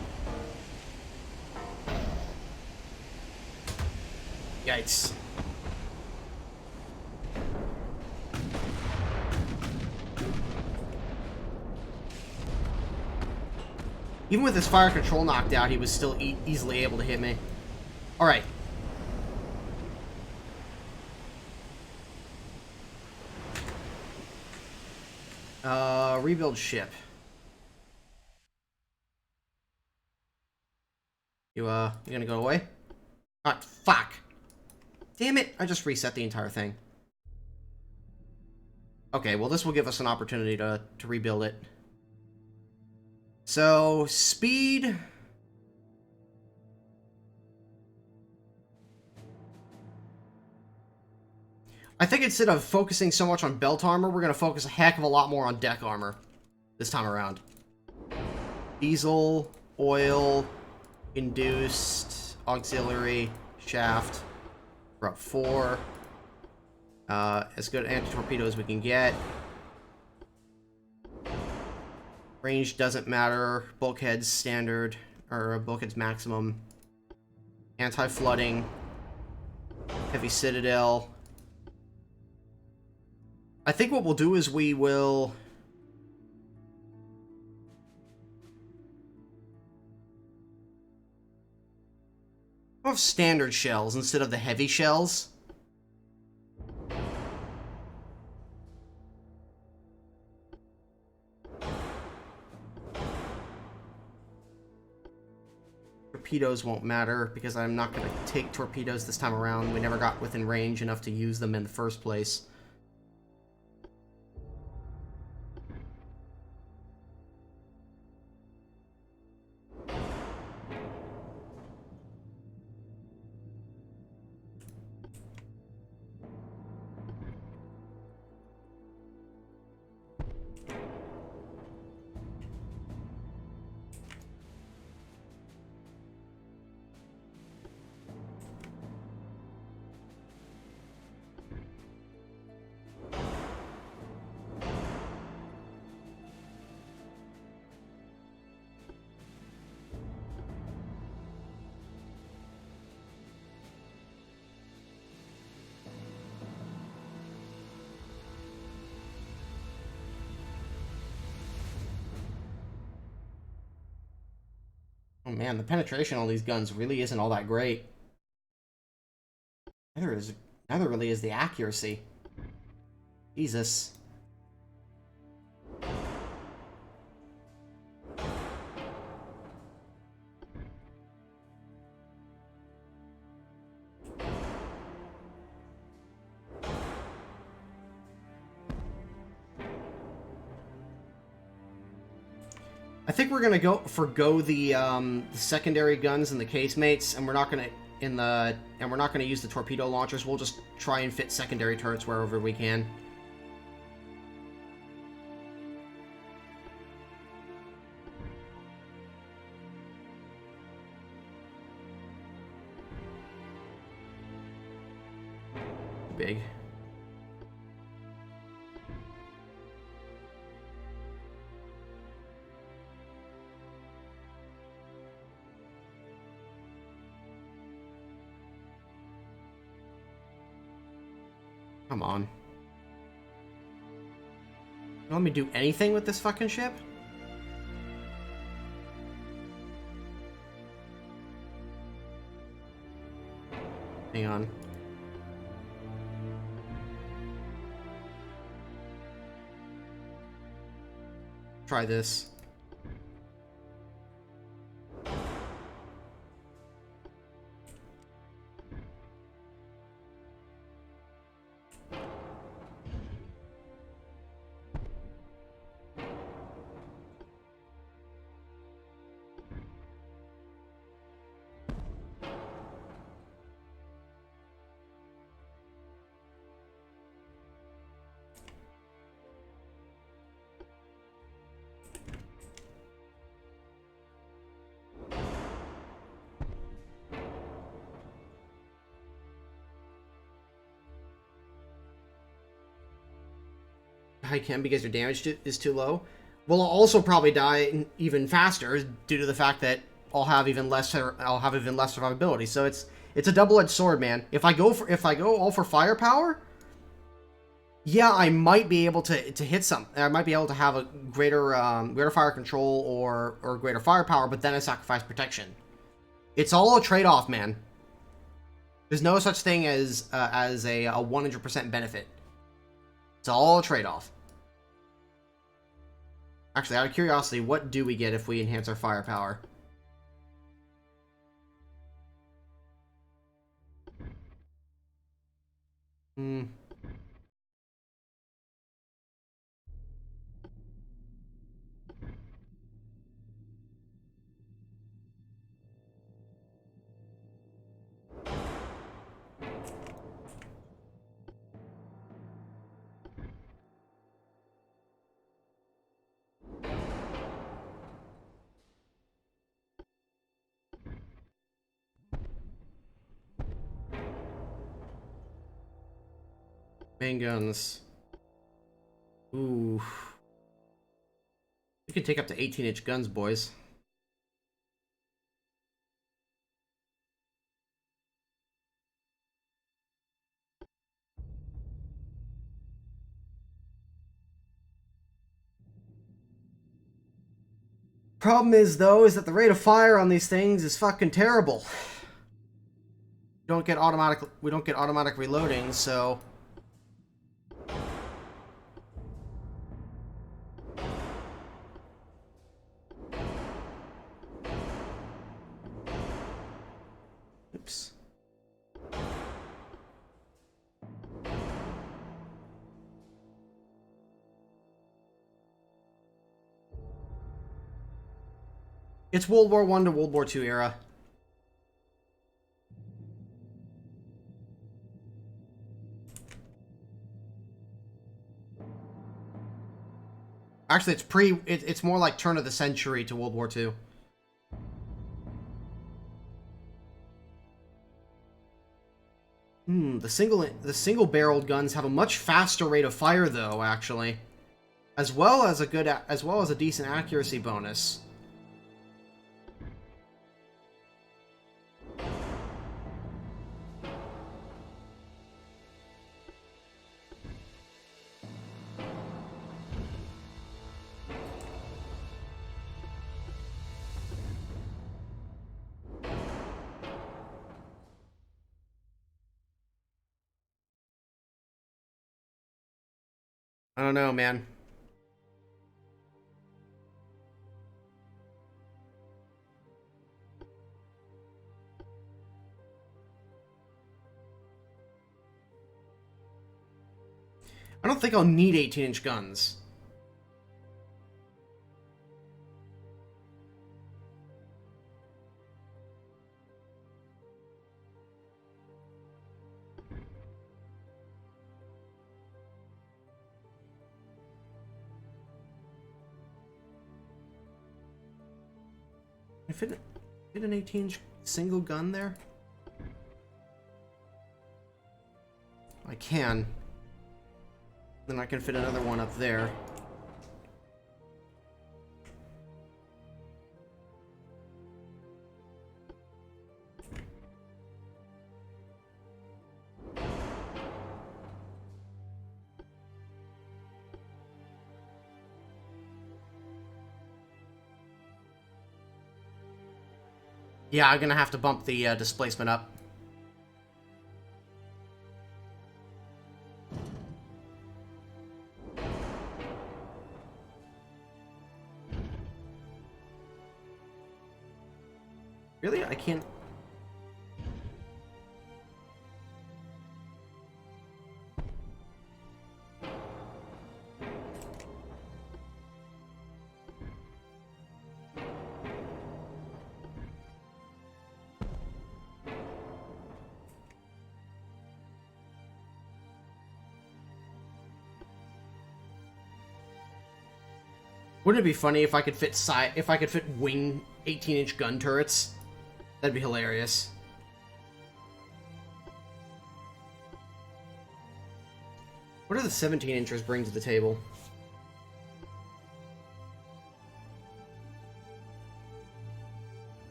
Yikes. Even with his fire control knocked out, he was still easily able to hit me. Alright. Rebuild ship. You gonna go away? Ah, fuck! Damn it! I just reset the entire thing. Okay, well this will give us an opportunity to rebuild it. So, speed. I think instead of focusing so much on belt armor, we're going to focus a heck of a lot more on deck armor this time around. Diesel, oil, induced, auxiliary, shaft. We're up 4. As good anti-torpedo as we can get. Range doesn't matter. Bulkheads standard, or bulkheads maximum. Anti-flooding. Heavy citadel. I think what we'll do is we will... we'll have standard shells instead of the heavy shells. Torpedoes won't matter because I'm not going to take torpedoes this time around. We never got within range enough to use them in the first place. Oh man, the penetration on these guns really isn't all that great. Neither really is the accuracy. Jesus. I think we're gonna forgo the secondary guns and the casemates, and we're not gonna use the torpedo launchers. We'll just try and fit secondary turrets wherever we can. Big. Come on. You let me do anything with this fucking ship? Hang on. Try this. I can because your damage is too low. Well, I'll also probably die even faster due to the fact that I'll have even less survivability. So it's a double-edged sword, man. If I go all for firepower, yeah, I might be able to hit some. I might be able to have a greater fire control or greater firepower, but then I sacrifice protection. It's all a trade-off, man. There's no such thing as a 100% benefit. It's all a trade-off. Actually, out of curiosity, what do we get if we enhance our firepower? Main guns. Ooh. We can take up to 18-inch guns, boys. Problem is, though, is that the rate of fire on these things is fucking terrible. We don't get automatic reloading, so oops. It's World War I to World War II era. Actually, it's more like turn of the century to World War II. The single-barreled guns have a much faster rate of fire, though, actually, as well as a decent accuracy bonus. I don't know, man. I don't think I'll need 18-inch guns. Fit an 18-inch single gun there? I can. Then I can fit another one up there. Yeah, I'm gonna have to bump the displacement up. Really? I can't... Wouldn't it be funny if I could fit wing 18-inch gun turrets? That'd be hilarious. What do the 17-inchers bring to the table?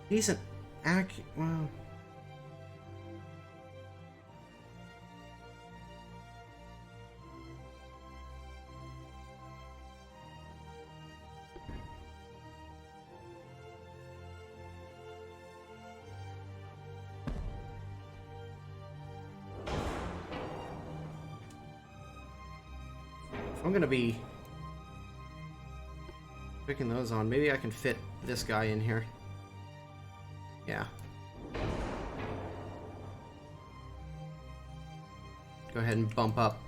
Decent wow. I'm gonna be picking those on. Maybe I can fit this guy in here. Yeah. Go ahead and bump up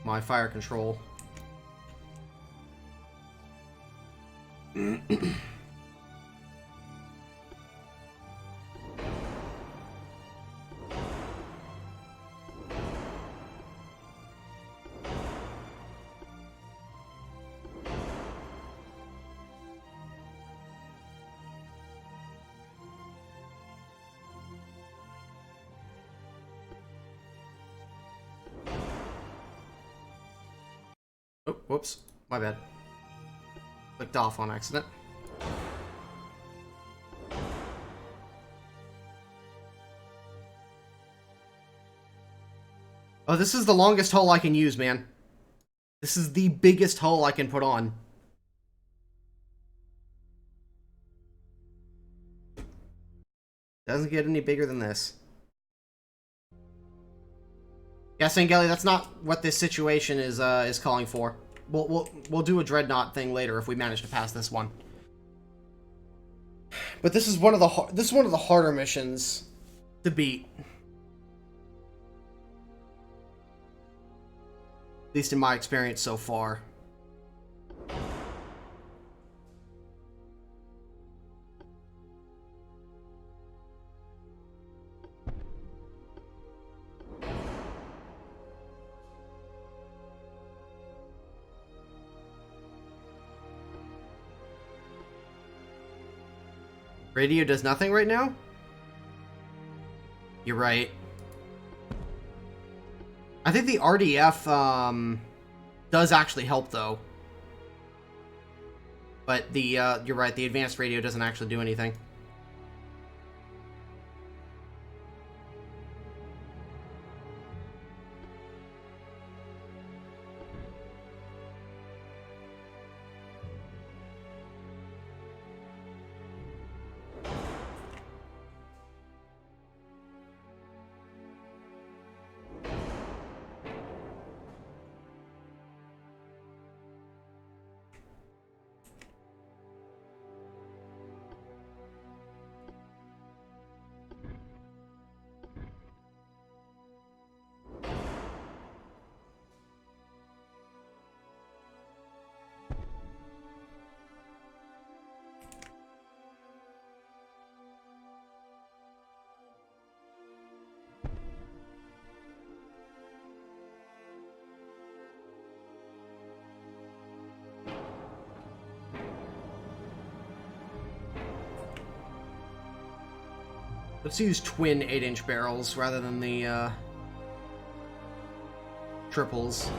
my fire control. Oh, whoops. My bad. Clicked off on accident. Oh, this is the longest hull I can use, man. This is the biggest hull I can put on. Doesn't get any bigger than this. Yeah, Sangeli, that's not what this situation is calling for. We'll do a Dreadnought thing later if we manage to pass this one. But this is one of the harder missions to beat. At least in my experience so far. Radio does nothing right now? You're right. I think the RDF does actually help though. But the you're right, the advanced radio doesn't actually do anything. Let's use twin 8-inch barrels rather than the triples.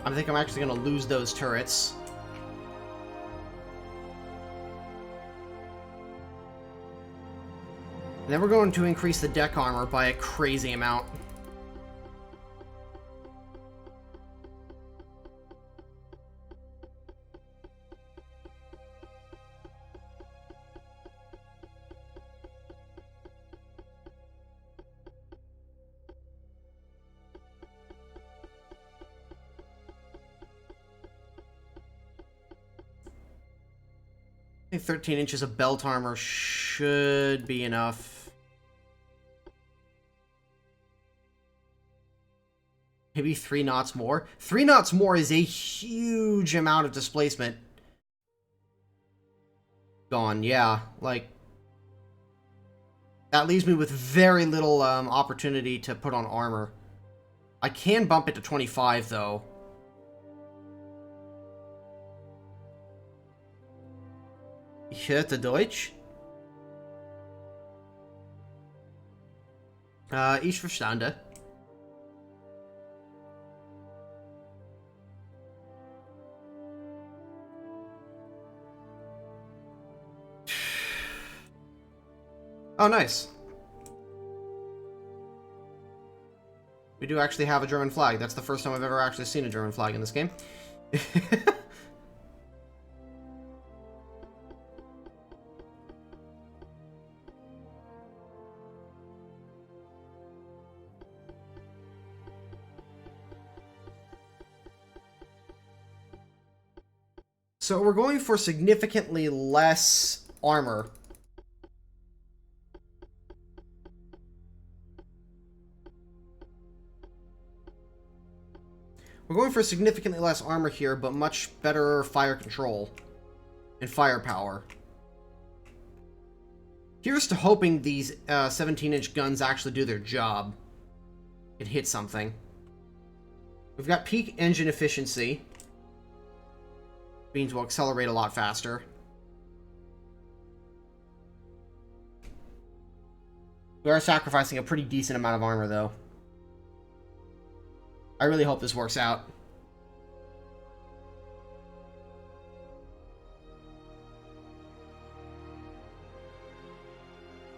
I think I'm actually going to lose those turrets. And then we're going to increase the deck armor by a crazy amount. I think 13 inches of belt armor should be enough. Maybe 3 knots more. 3 knots more is a huge amount of displacement. Gone, yeah. Like, that leaves me with very little opportunity to put on armor. I can bump it to 25, though. Ich hörte Deutsch. Ich verstande. Oh, nice. We do actually have a German flag. That's the first time I've ever actually seen a German flag in this game. So we're going for significantly less armor. We're going for significantly less armor here, but much better fire control and firepower. Here's to hoping these 17-inch guns actually do their job and hit something. We've got peak engine efficiency. Means we'll accelerate a lot faster. We are sacrificing a pretty decent amount of armor, though. I really hope this works out.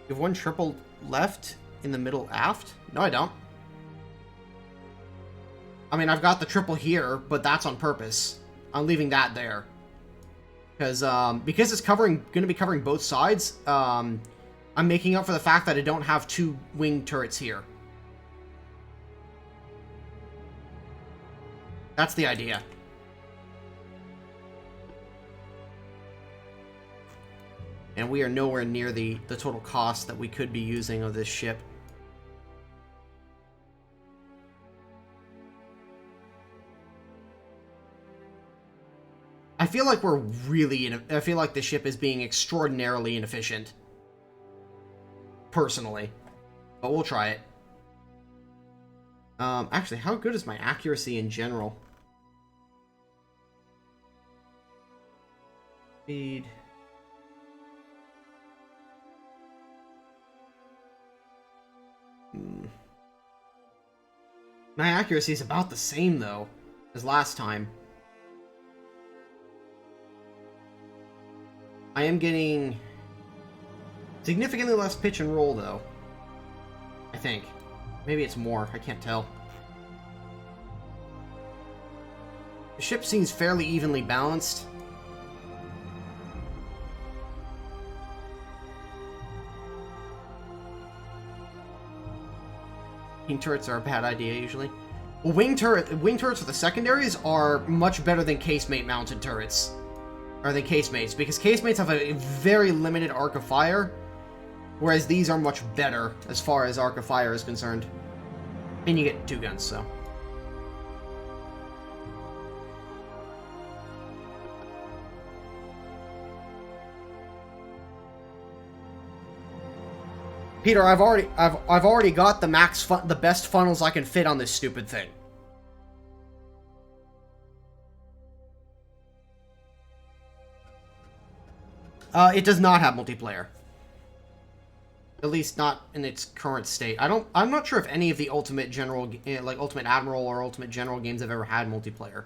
You have one triple left in the middle aft? No, I don't. I mean, I've got the triple here, but that's on purpose. I'm leaving that there. Because it's going to be covering both sides, I'm making up for the fact that I don't have 2 wing turrets here. That's the idea. And we are nowhere near the total cost that we could be using of this ship. I feel like we're really... I feel like the ship is being extraordinarily inefficient. Personally. But we'll try it. Actually, how good is my accuracy in general? Speed. My accuracy is about the same, though, as last time. I am getting significantly less pitch and roll, though. I think. Maybe it's more. I can't tell. The ship seems fairly evenly balanced. Wing turrets are a bad idea, usually. Well, wing turrets for the secondaries are much better than casemate mounted turrets. Or than casemates, because casemates have a very limited arc of fire, whereas these are much better as far as arc of fire is concerned. And you get 2 guns, so. Peter, I've already got the the best funnels I can fit on this stupid thing. It does not have multiplayer. At least not in its current state. I'm not sure if any of the Ultimate General, like Ultimate Admiral or Ultimate General games have ever had multiplayer.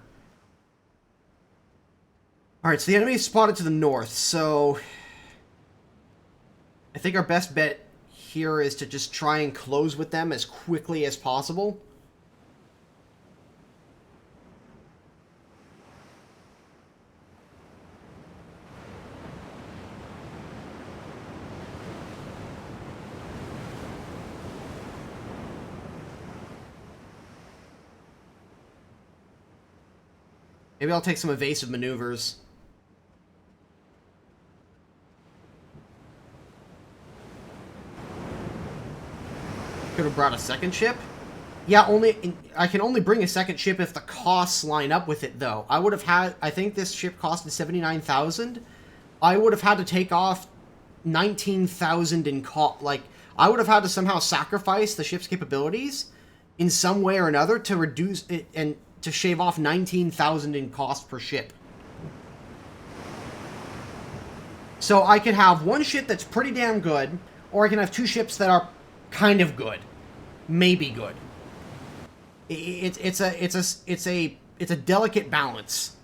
Alright, so the enemy is spotted to the north, so I think our best bet here is to just try and close with them as quickly as possible. Maybe I'll take some evasive maneuvers. Could have brought a second ship. Yeah, I can only bring a second ship if the costs line up with it, though. I would have had... I think this ship costed 79,000. I would have had to take off 19,000 in cost. Like, I would have had to somehow sacrifice the ship's capabilities in some way or another to reduce it and to shave off 19,000 in cost per ship. So I could have one ship that's pretty damn good, or I can have 2 ships that are kind of good, maybe good. It's a delicate balance.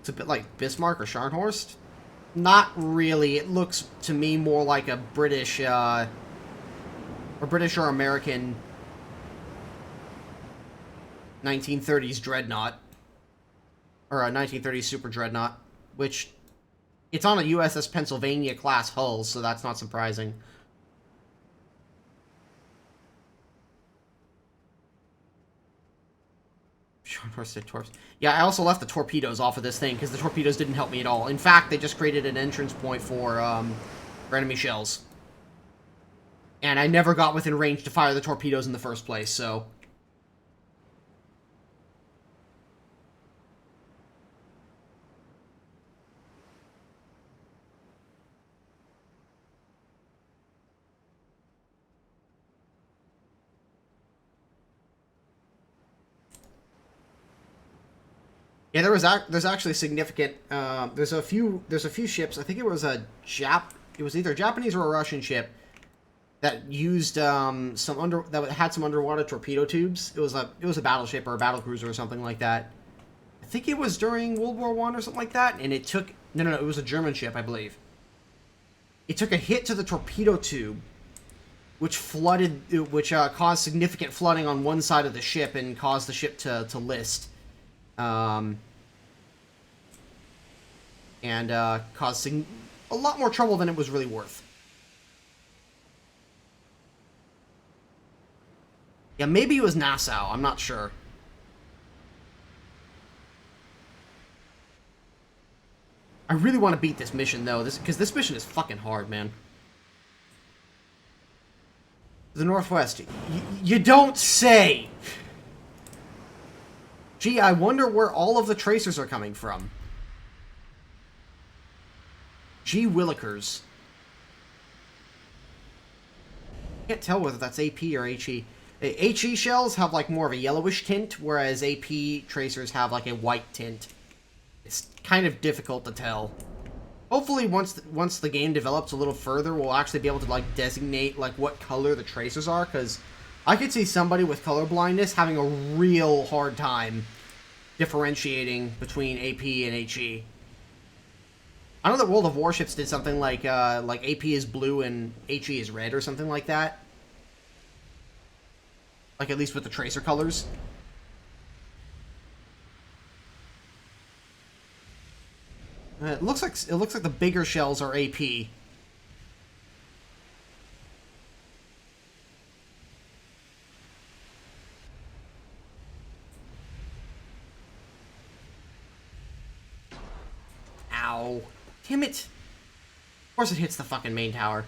It's a bit like Bismarck or Scharnhorst. Not really. It looks to me more like a British or American 1930s Dreadnought, or a 1930s Super Dreadnought, which it's on a USS Pennsylvania class hull, so that's not surprising. Yeah, I also left the torpedoes off of this thing, because the torpedoes didn't help me at all. In fact, they just created an entrance point for enemy shells. And I never got within range to fire the torpedoes in the first place, so... Yeah, there's actually significant. There's a few ships. I think it was it was either a Japanese or a Russian ship that used that had some underwater torpedo tubes. It was a battleship or a battlecruiser or something like that. I think it was during World War I or something like that, and it took no, it was a German ship, I believe. It took a hit to the torpedo tube, which caused significant flooding on one side of the ship and caused the ship to list. And causing a lot more trouble than it was really worth. Yeah, maybe it was Nassau, I'm not sure. I really want to beat this mission, though, because this mission is fucking hard, man. The Northwest. You don't say! Gee, I wonder where all of the tracers are coming from. Gee Willikers. Can't tell whether that's AP or HE. HE shells have like more of a yellowish tint, whereas AP tracers have like a white tint. It's kind of difficult to tell. Hopefully once the game develops a little further, we'll actually be able to like designate like what color the tracers are, because I could see somebody with color blindness having a real hard time differentiating between AP and HE. I know that World of Warships did something like AP is blue and HE is red or something like that. Like at least with the tracer colors. It looks like the bigger shells are AP. Ow. Damn it. Of course it hits the fucking main tower.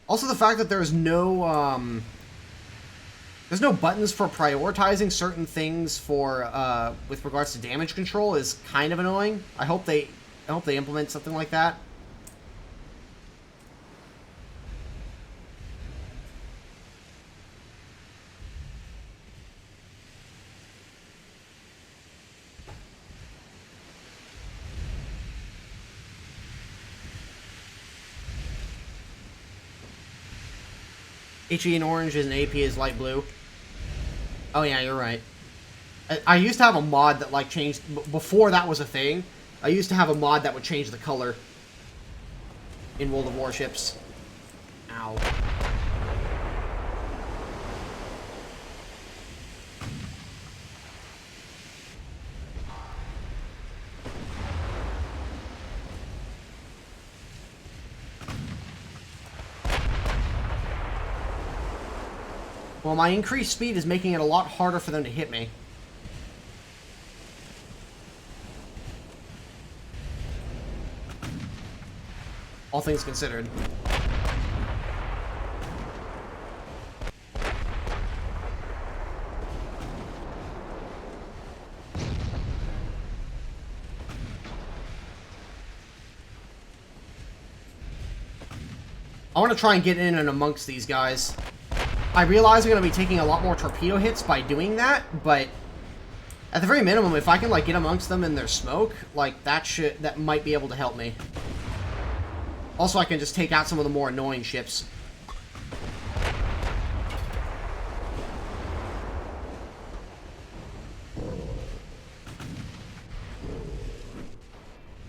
Also, the fact that there's no buttons for prioritizing certain things for with regards to damage control is kind of annoying. I hope they implement something like that. HE in orange and AP is light blue. Oh yeah, you're right. I used to have a mod that like changed before that was a thing. I used to have a mod that would change the color in World of Warships. Ow. Well, my increased speed is making it a lot harder for them to hit me. All things considered. I want to try and get in and amongst these guys. I realize I'm going to be taking a lot more torpedo hits by doing that, but at the very minimum, if I can like get amongst them in their smoke, like that might be able to help me. Also, I can just take out some of the more annoying ships.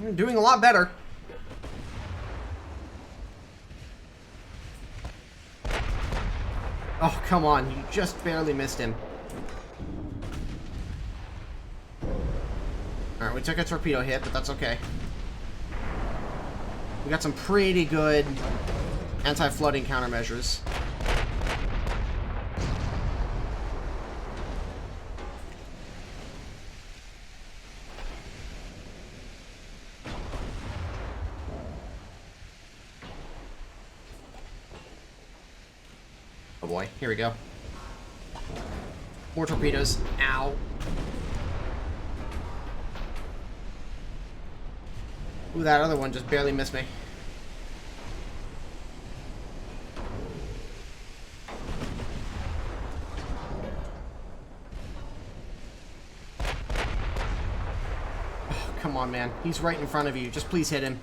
I'm doing a lot better. Oh, come on. You just barely missed him. Alright, we took a torpedo hit, but that's okay. We got some pretty good anti-flooding countermeasures. Oh boy, here we go. More torpedoes. Ow. Ooh, that other one just barely missed me. Oh, come on, man. He's right in front of you. Just please hit him.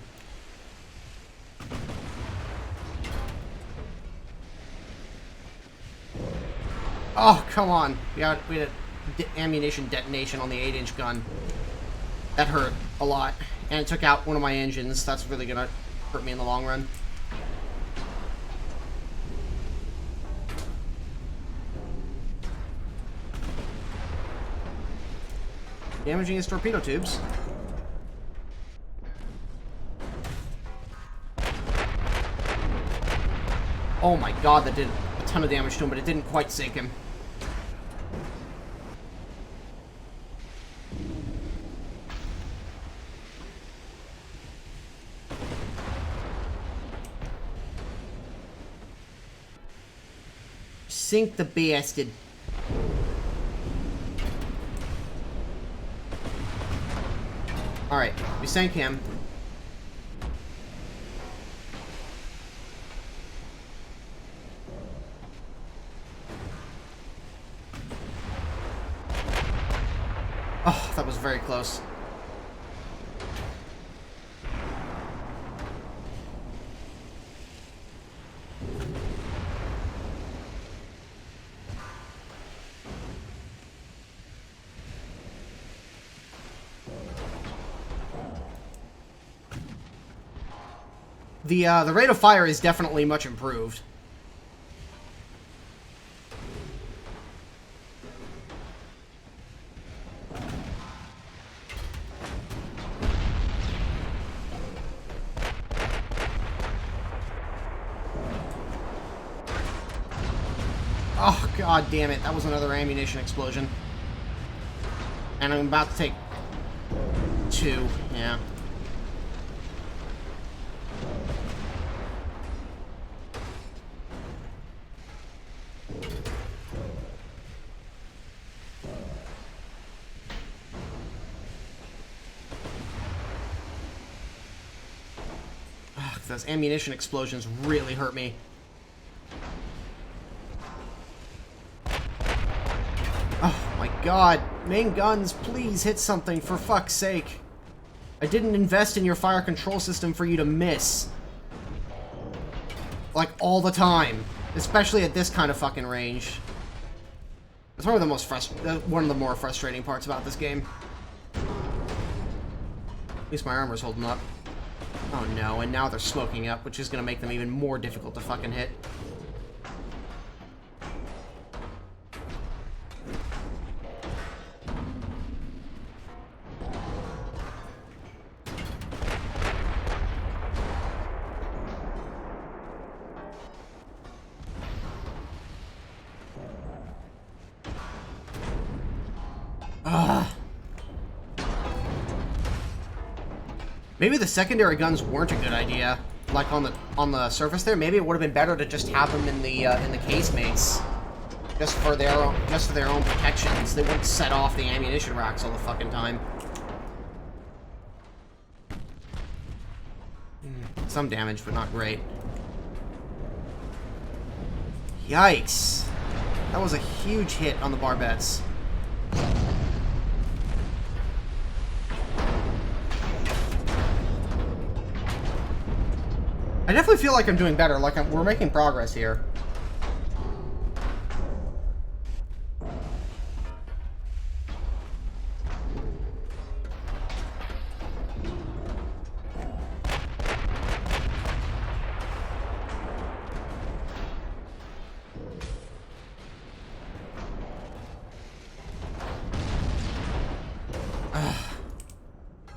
Oh, come on. We had a ammunition detonation on the 8-inch gun. That hurt a lot. And it took out one of my engines. That's really gonna hurt me in the long run. Damaging his torpedo tubes. Oh my god, that did a ton of damage to him, but it didn't quite sink him. Sink the bastard. Alright, we sank him. Oh, that was very close. The rate of fire is definitely much improved. Oh, god damn it. That was another ammunition explosion. And I'm about to take 2, yeah. Those ammunition explosions really hurt me. Oh my god. Main guns, please hit something for fuck's sake. I didn't invest in your fire control system for you to miss. Like, all the time. Especially at this kind of fucking range. It's one of the one of the more frustrating parts about this game. At least my armor's holding up. Oh no, and now they're smoking up, which is gonna make them even more difficult to fucking hit. Maybe the secondary guns weren't a good idea. Like on the surface there, maybe it would have been better to just have them in the casemates, just for their own protections. They wouldn't set off the ammunition racks all the fucking time. Some damage, but not great. Yikes! That was a huge hit on the barbettes. I definitely feel like I'm doing better, like we're making progress here.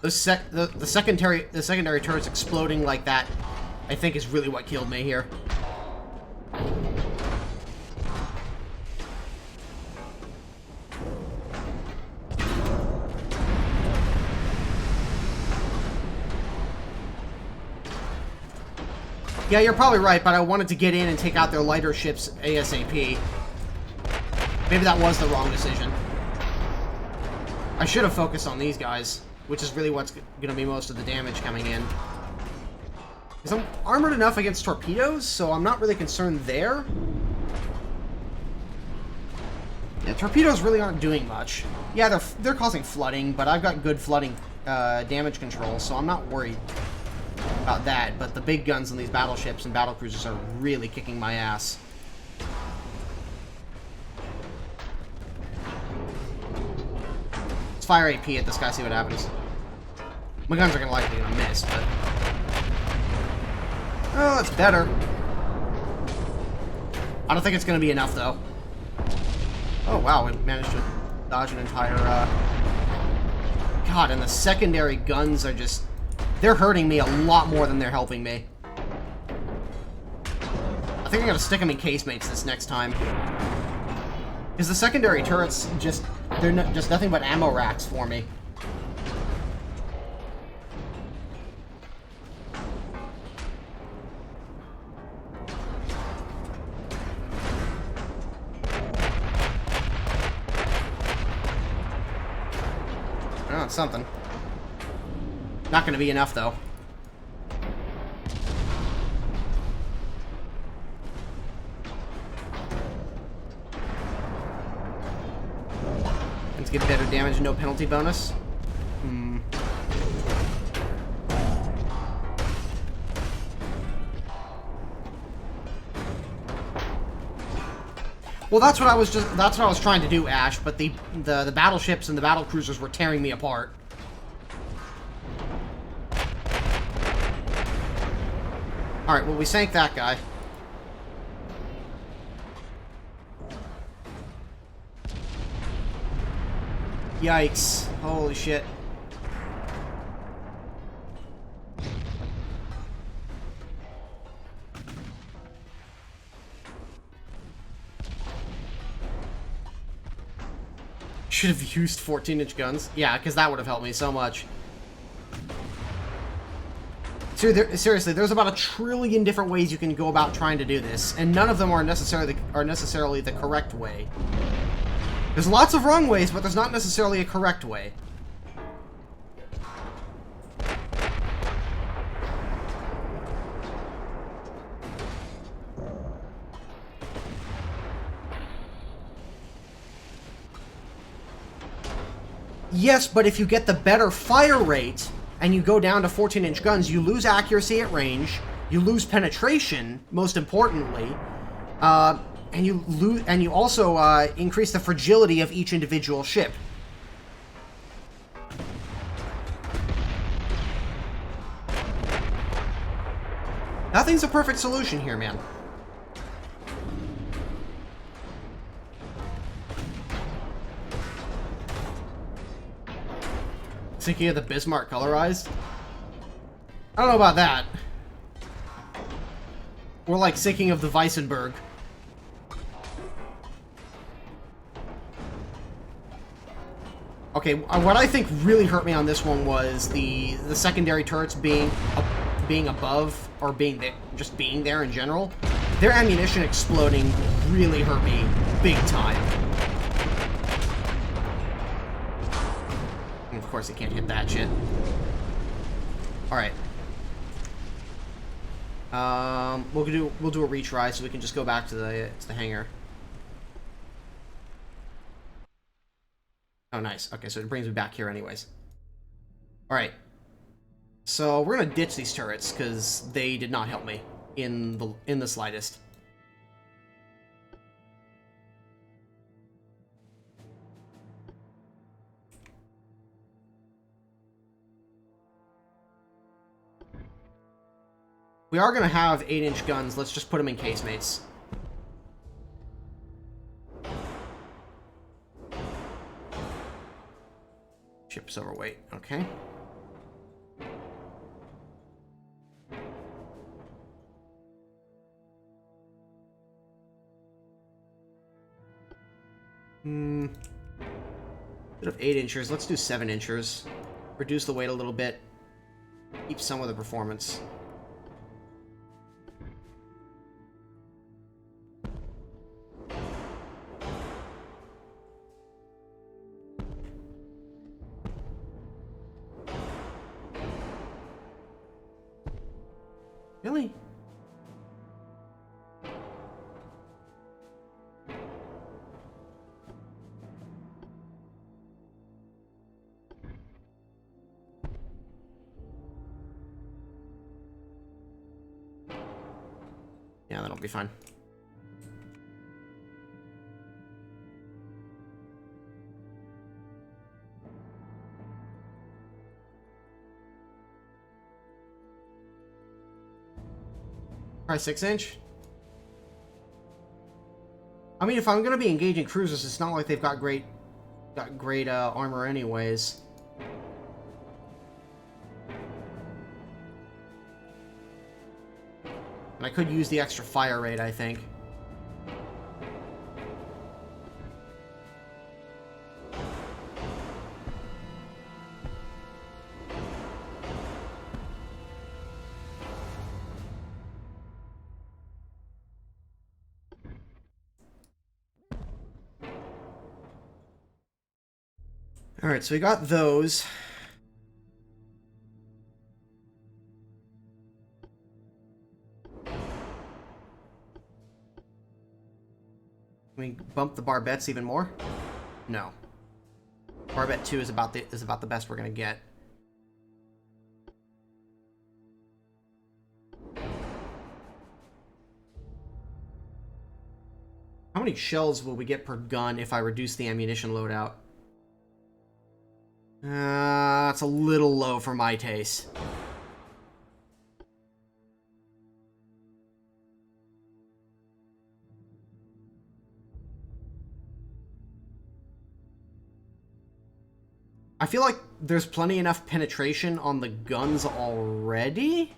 The secondary turrets exploding like that, I think, is really what killed me here. Yeah, you're probably right, but I wanted to get in and take out their lighter ships ASAP. Maybe that was the wrong decision. I should have focused on these guys, which is really what's going to be most of the damage coming in. Because I'm armored enough against torpedoes, so I'm not really concerned there. Yeah, torpedoes really aren't doing much. Yeah, they're causing flooding, but I've got good flooding damage control, so I'm not worried about that. But the big guns on these battleships and battlecruisers are really kicking my ass. Let's fire AP at this guy, see what happens. My guns are likely gonna miss, but... Oh, that's better. I don't think it's gonna be enough, though. Oh, wow, we managed to dodge an entire, God, and the secondary guns are just... They're hurting me a lot more than they're helping me. I think I'm gonna stick them in casemates this next time. Because the secondary turrets just... They're just nothing but ammo racks for me. Oh, it's something. Not going to be enough, though. Let's get better damage and no penalty bonus. Well, that's what I was trying to do, Ash, but the battleships and the battlecruisers were tearing me apart. Alright, well, we sank that guy. Yikes. Holy shit. Should have used 14-inch guns. Yeah, because that would have helped me so much. Seriously, there's about 1 trillion different ways you can go about trying to do this, and none of them are necessarily the correct way. There's lots of wrong ways, but there's not necessarily a correct way. Yes, but if you get the better fire rate and you go down to 14-inch guns, you lose accuracy at range, you lose penetration, most importantly, and you also increase the fragility of each individual ship. Nothing's a perfect solution here, man. Thinking of the Bismarck colorized? I don't know about that. We're like thinking of the Weissenberg. Okay, what I think really hurt me on this one was the secondary turrets being above, or just being there in general. Their ammunition exploding really hurt me big time. And of course, you can't hit that shit. Alright. We'll do a retry so we can just go back to the hangar. Oh, nice. Okay, so it brings me back here anyways. Alright. So we're gonna ditch these turrets because they did not help me in the slightest. We are gonna have 8-inch guns. Let's just put them in casemates. Ship's overweight. Okay. Bit of 8-inchers. Let's do 7-inchers. Reduce the weight a little bit. Keep some of the performance. Really? Yeah, that'll be fine. Try 6-inch. I mean, if I'm going to be engaging cruisers, it's not like they've got great armor anyways. And I could use the extra fire rate, I think. Alright, so we got those. Can we bump the barbettes even more? No. Barbette 2 is about the best we're gonna get. How many shells will we get per gun if I reduce the ammunition loadout? That's a little low for my taste. I feel like there's plenty enough penetration on the guns already.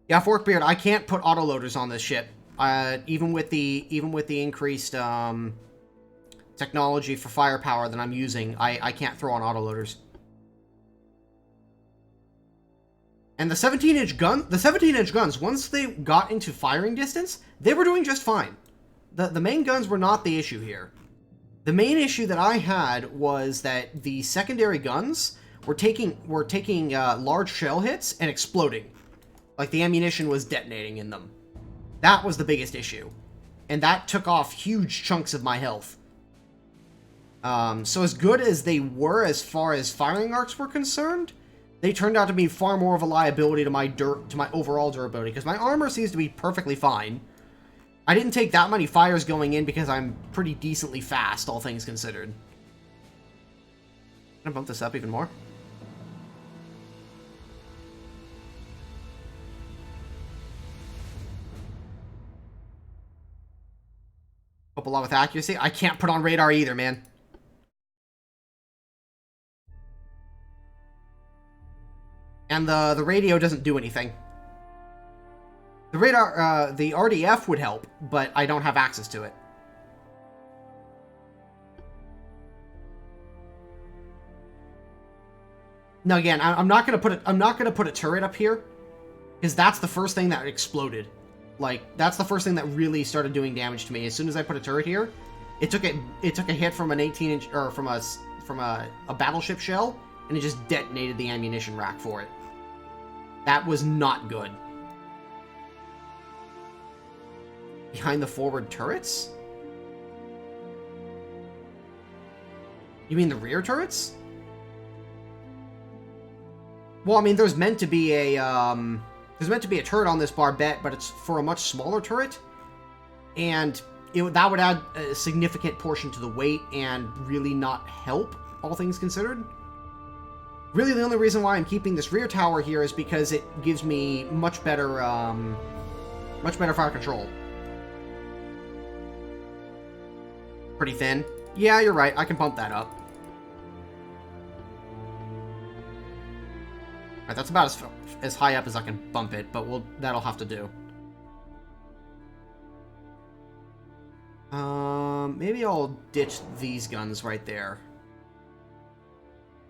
Yeah, Forkbeard, I can't put autoloaders on this ship. Even with the increased technology for firepower that I'm using, I can't throw on autoloaders. And the 17-inch guns, once they got into firing distance, they were doing just fine. The main guns were not the issue here. The main issue that I had was that the secondary guns were taking large shell hits and exploding. Like the ammunition was detonating in them. That was the biggest issue. And that took off huge chunks of my health. So as good as they were as far as firing arcs were concerned, they turned out to be far more of a liability to my overall durability, because my armor seems to be perfectly fine. I didn't take that many fires going in because I'm pretty decently fast, all things considered. Can I bump this up even more? Hope a lot with accuracy. I can't put on radar either, man. And the radio doesn't do anything. The radar, the RDF would help, but I don't have access to it. Now again, I'm not gonna put a turret up here, because that's the first thing that exploded. Like, that's the first thing that really started doing damage to me. As soon as I put a turret here, it took a hit from an 18-inch, or from a battleship shell, and it just detonated the ammunition rack for it. That was not good. Behind the forward turrets? You mean the rear turrets? Well, I mean, there's meant to be a turret on this barbette, but it's for a much smaller turret, and that would add a significant portion to the weight and really not help, all things considered. Really, the only reason why I'm keeping this rear tower here is because it gives me much better fire control. Pretty thin. Yeah, you're right. I can pump that up. Alright, that's about as high up as I can bump it, but that'll have to do. Maybe I'll ditch these guns right there.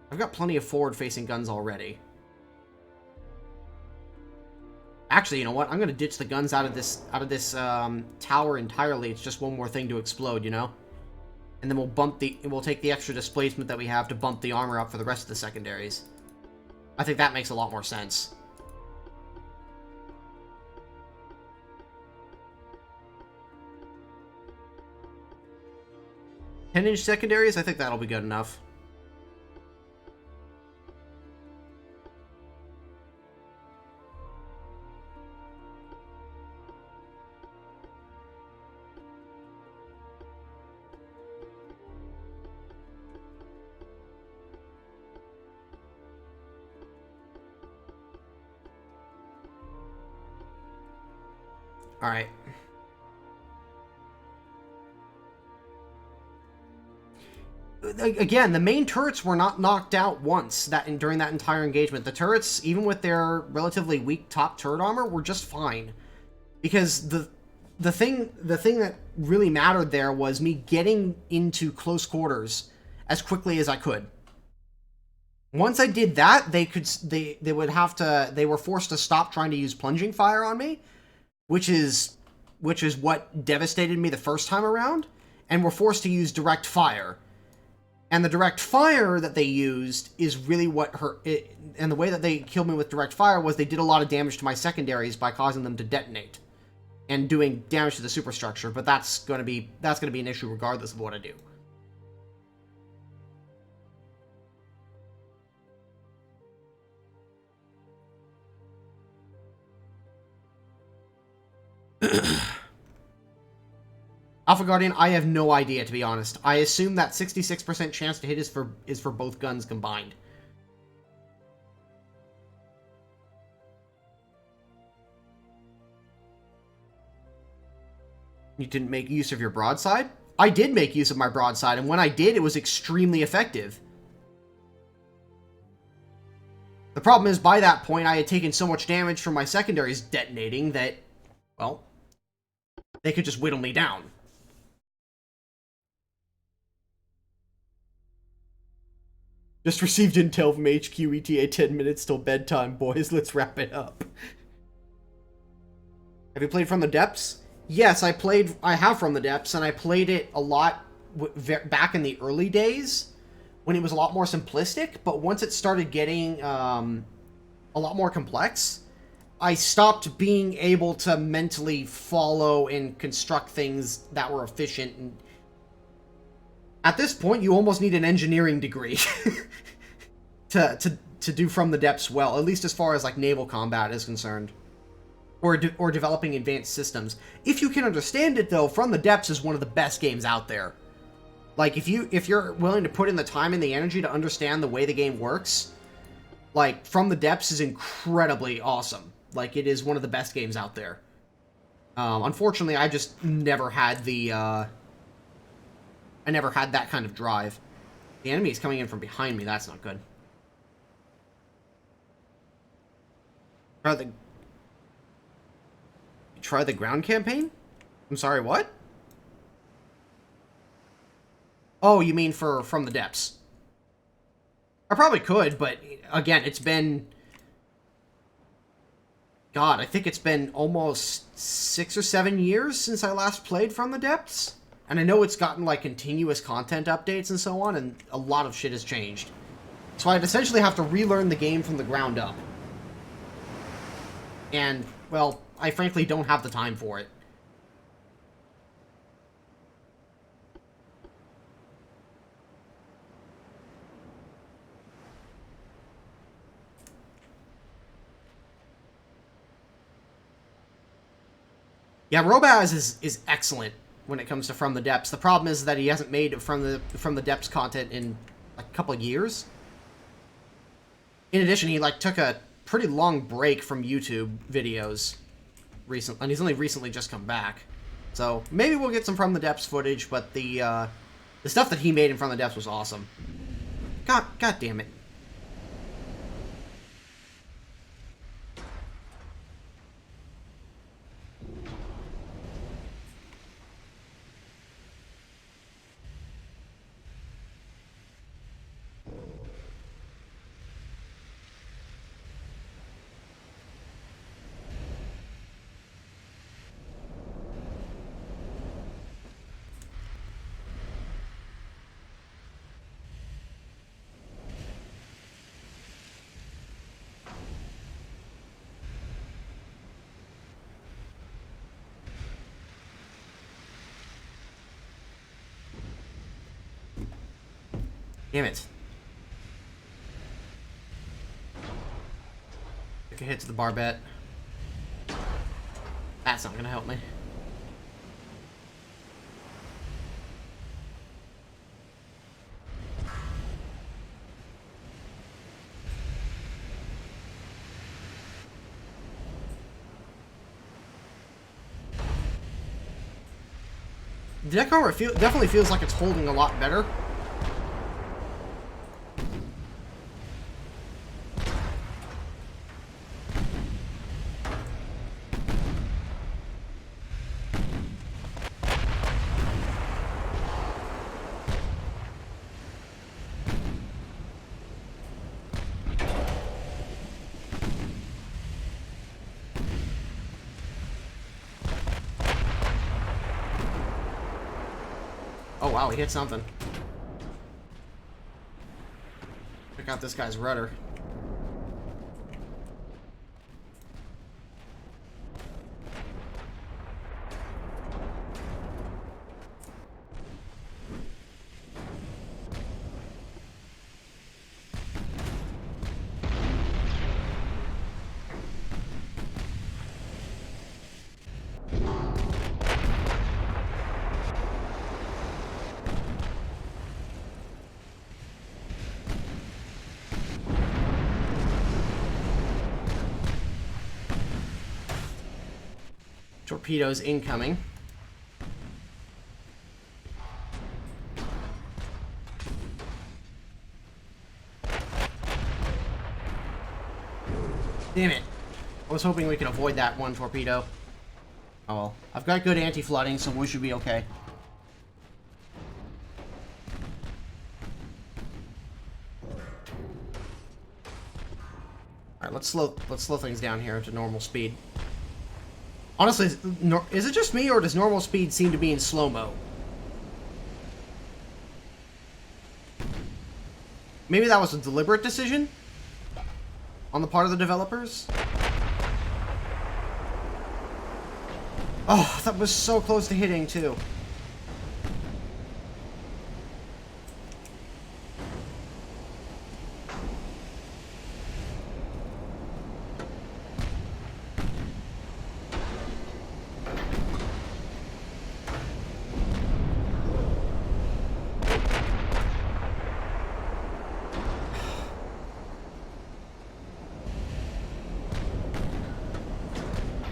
I've got plenty of forward-facing guns already. Actually, you know what? I'm gonna ditch the guns out of this tower entirely. It's just one more thing to explode, you know? And then we'll take the extra displacement that we have to bump the armor up for the rest of the secondaries. I think that makes a lot more sense. "10-inch secondaries? I think that'll be good enough. Alright. Again, the main turrets were not knocked out once during that entire engagement. The turrets, even with their relatively weak top turret armor, were just fine. Because the thing that really mattered there was me getting into close quarters as quickly as I could. Once I did that, they were forced to stop trying to use plunging fire on me, which is what devastated me the first time around, and were forced to use direct fire. And the direct fire that they used is really what hurt it, and the way that they killed me with direct fire was they did a lot of damage to my secondaries by causing them to detonate and doing damage to the superstructure, but that's going to be an issue regardless of what I do. Alpha Guardian, I have no idea, to be honest. I assume that 66% chance to hit is for both guns combined. You didn't make use of your broadside? I did make use of my broadside, and when I did, it was extremely effective. The problem is, by that point, I had taken so much damage from my secondaries detonating that, well, they could just whittle me down. Just received intel from HQ ETA 10 minutes till bedtime, boys. Let's wrap it up. Have you played From the Depths? Yes, I have From the Depths, and I played it a lot back in the early days when it was a lot more simplistic, but once it started getting a lot more complex, I stopped being able to mentally follow and construct things that were efficient. And at this point, you almost need an engineering degree to do From the Depths well, at least as far as like naval combat is concerned, or developing advanced systems. If you can understand it, though, From the Depths is one of the best games out there. Like, if you're willing to put in the time and the energy to understand the way the game works, like, From the Depths is incredibly awesome. Like, it is one of the best games out there. Unfortunately, I just never had the, I never had that kind of drive. The enemy is coming in from behind me. That's not good. Try the ground campaign? I'm sorry, what? Oh, you mean for From the Depths? I probably could, but again, it's been... God, I think it's been almost 6 or 7 years since I last played From the Depths. And I know it's gotten, like, continuous content updates and so on, and a lot of shit has changed. So I'd essentially have to relearn the game from the ground up. And, well, I frankly don't have the time for it. Yeah, Robaz is excellent when it comes to From the Depths. The problem is that he hasn't made From the Depths content in like a couple of years. In addition, he like took a pretty long break from YouTube videos recently, and he's only recently just come back. So maybe we'll get some From the Depths footage, but the stuff that he made in From the Depths was awesome. God damn it. Damn it. Take a hit to the barbette. That's not gonna help me. The deck armor definitely feels like it's holding a lot better. Oh wow, he hit something. Check out this guy's rudder. Torpedoes incoming. Damn it. I was hoping we could avoid that one torpedo. Oh well. I've got good anti-flooding, so we should be okay. Alright, let's slow things down here to normal speed. Honestly, is it just me, or does normal speed seem to be in slow-mo? Maybe that was a deliberate decision on the part of the developers. Oh, that was so close to hitting, too.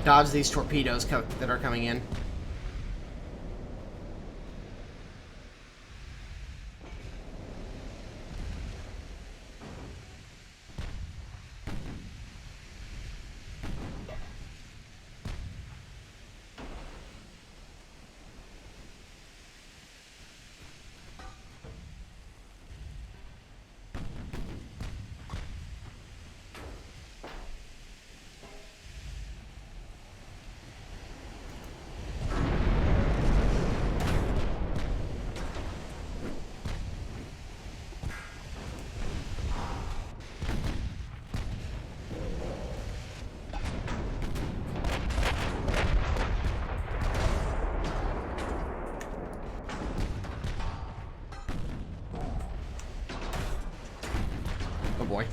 Dodge these torpedoes that are coming in. Oh boy.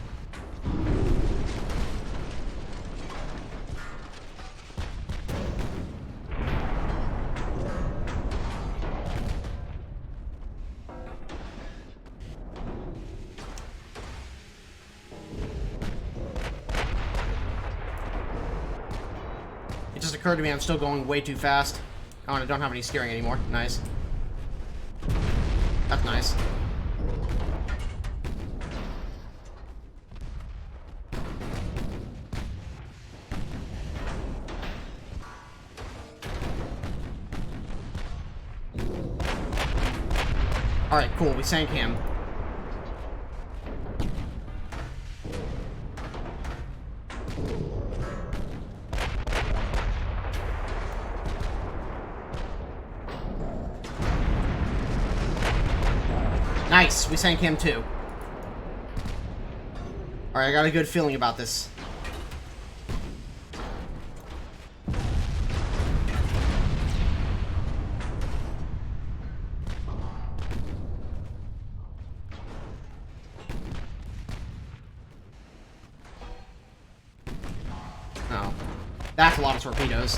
It just occurred to me I'm still going way too fast. Oh, and I don't have any steering anymore. Nice. That's nice. Alright, cool. We sank him. Nice! We sank him too. Alright, I got a good feeling about this. Oh. That's a lot of torpedoes.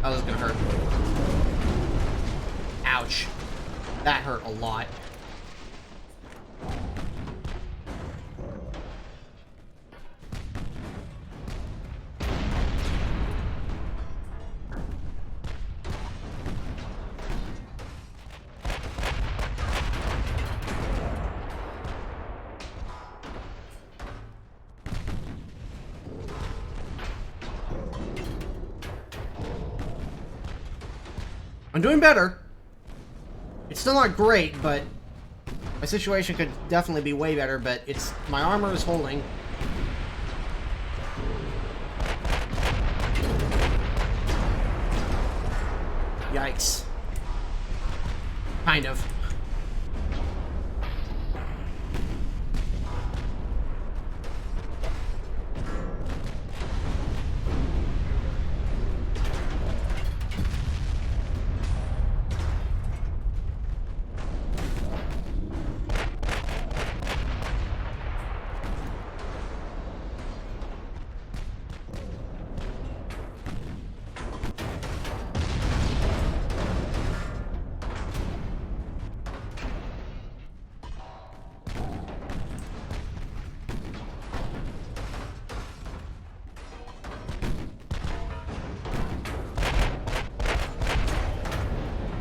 Oh, this is gonna hurt. Ouch. That hurt a lot. I'm doing better. It's still not great, but my situation could definitely be way better, but it's my armor is holding. Yikes. Kind of.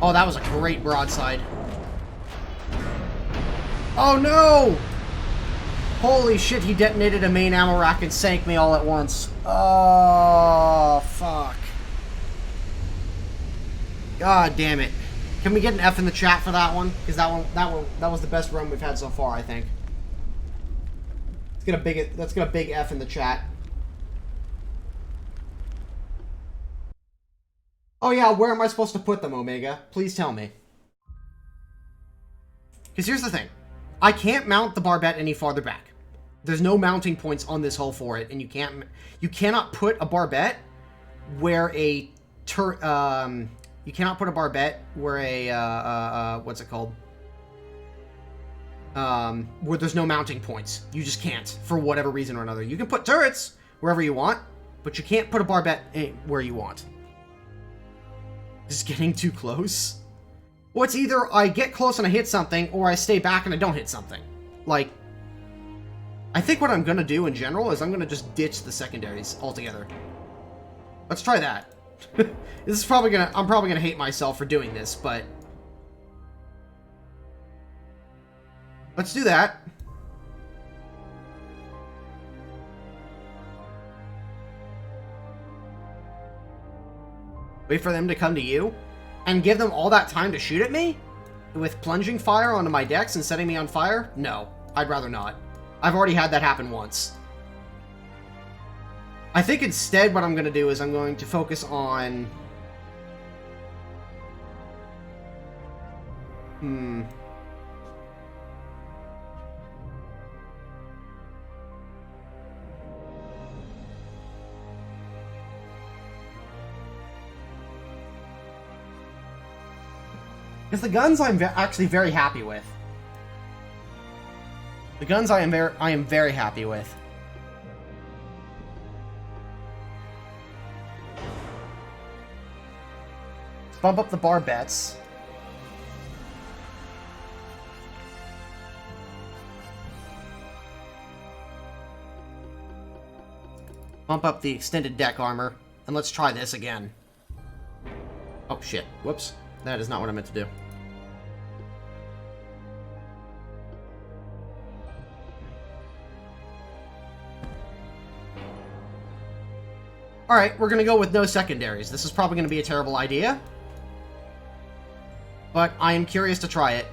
Oh, that was a great broadside. Oh no! Holy shit, he detonated a main ammo rack and sank me all at once. Oh, fuck. God damn it. Can we get an F in the chat for that one? Because that was the best run we've had so far, I think. Let's get a big F in the chat. Oh yeah, where am I supposed to put them, Omega? Please tell me. Because here's the thing. I can't mount the barbette any farther back. There's no mounting points on this hull for it, and you cannot put a barbette where a you cannot put a barbette where a what's it called? Where there's no mounting points. You just can't, for whatever reason or another. You can put turrets wherever you want, but you can't put a barbette where you want. Just getting too close. Well, it's either I get close and I hit something, or I stay back and I don't hit something. Like, I think what I'm gonna do in general is I'm gonna just ditch the secondaries altogether. Let's try that. This is probably I'm probably gonna hate myself for doing this, but let's do that. Wait for them to come to you? And give them all that time to shoot at me? With plunging fire onto my decks and setting me on fire? No, I'd rather not. I've already had that happen once. I think instead what I'm going to do is I'm going to focus on... Because the guns I'm actually very happy with. The guns I am very happy with. Let's bump up the barbettes. Bump up the extended deck armor, and let's try this again. Oh shit, whoops. That is not what I meant to do. Alright, we're going to go with no secondaries. This is probably going to be a terrible idea. But I am curious to try it.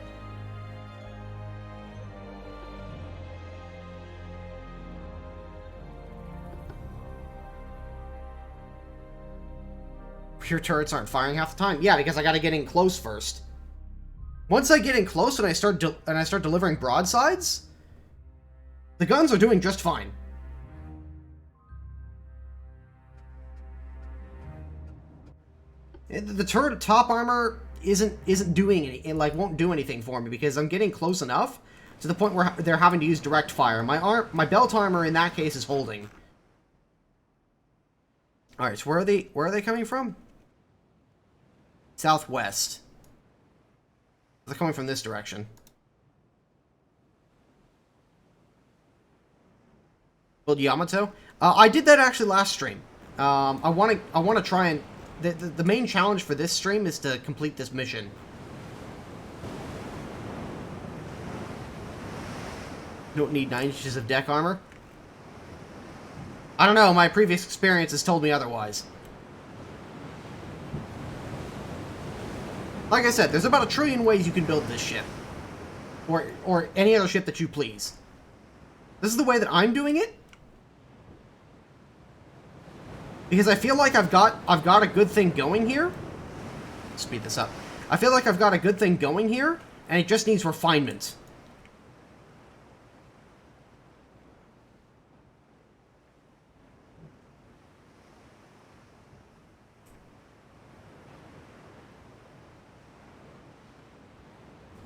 Your turrets aren't firing half the time. Yeah, because I gotta get in close first. Once I get in close and I start delivering broadsides, the guns are doing just fine. The turret top armor isn't doing anything. Like, won't do anything for me because I'm getting close enough to the point where they're having to use direct fire. My belt armor in that case is holding. All right, so where are they coming from? Southwest. They're coming from this direction. Build Yamato. I did that actually last stream. I want to try and the main challenge for this stream is to complete this mission. You don't need 9 inches of deck armor. I don't know. My previous experience has told me otherwise. Like I said, there's about 1 trillion ways you can build this ship. Or any other ship that you please. This is the way that I'm doing it. Because I feel like I've got a good thing going here. Speed this up. I feel like I've got a good thing going here, and it just needs refinement.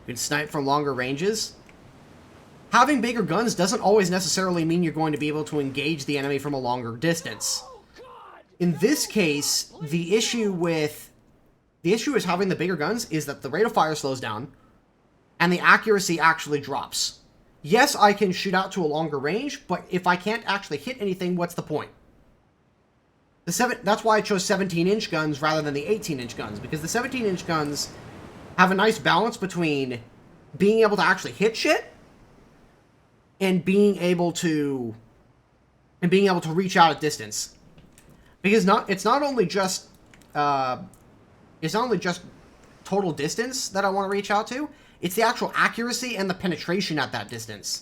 You can snipe from longer ranges. Having bigger guns doesn't always necessarily mean you're going to be able to engage the enemy from a longer distance. In this case, the issue with having the bigger guns is that the rate of fire slows down, and the accuracy actually drops. Yes, I can shoot out to a longer range, but if I can't actually hit anything, what's the point? That's why I chose 17-inch guns rather than the 18-inch guns, because the 17-inch guns have a nice balance between being able to actually hit shit and being able to reach out at distance. Because it's not only just total distance that I want to reach out to, it's the actual accuracy and the penetration at that distance.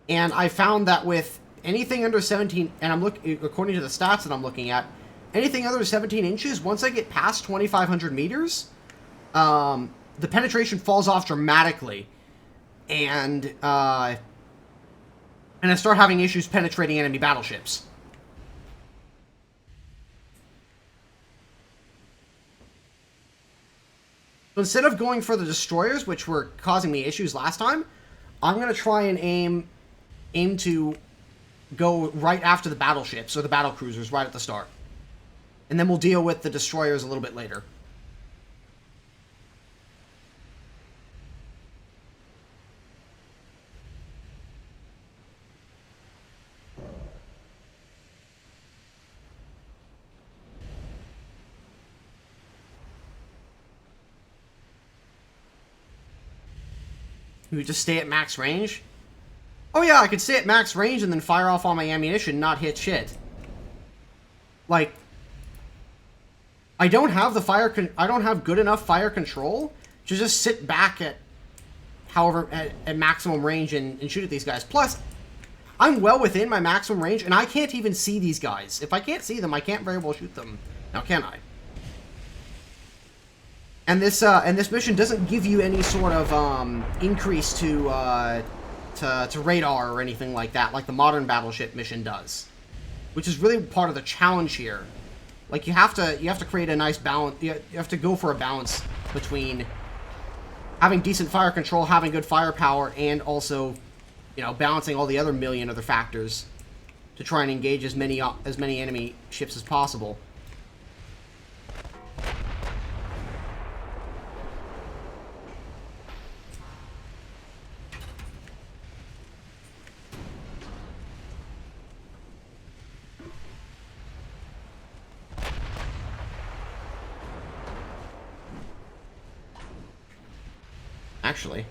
And I found that with anything under 17, and according to the stats that I'm looking at, anything under 17 inches, once I get past 2,500 meters, the penetration falls off dramatically. and I start having issues penetrating enemy battleships. So instead of going for the destroyers, which were causing me issues last time, I'm going to try and aim to go right after the battleships, or the battle cruisers, right at the start. And then we'll deal with the destroyers a little bit later. You just stay at max range? Oh yeah, I could stay at max range and then fire off all my ammunition, not hit shit. Like, I don't have the I don't have good enough fire control to just sit back at at maximum range and shoot at these guys. Plus, I'm well within my maximum range and I can't even see these guys. If I can't see them, I can't very well shoot them. Now, can I? And this mission doesn't give you any sort of increase to radar or anything like that, like the modern Battleship mission does, which is really part of the challenge here. Like you have to create a nice balance. You have to go for a balance between having decent fire control, having good firepower, and also, you know, balancing all the other million other factors to try and engage as many enemy ships as possible. Actually.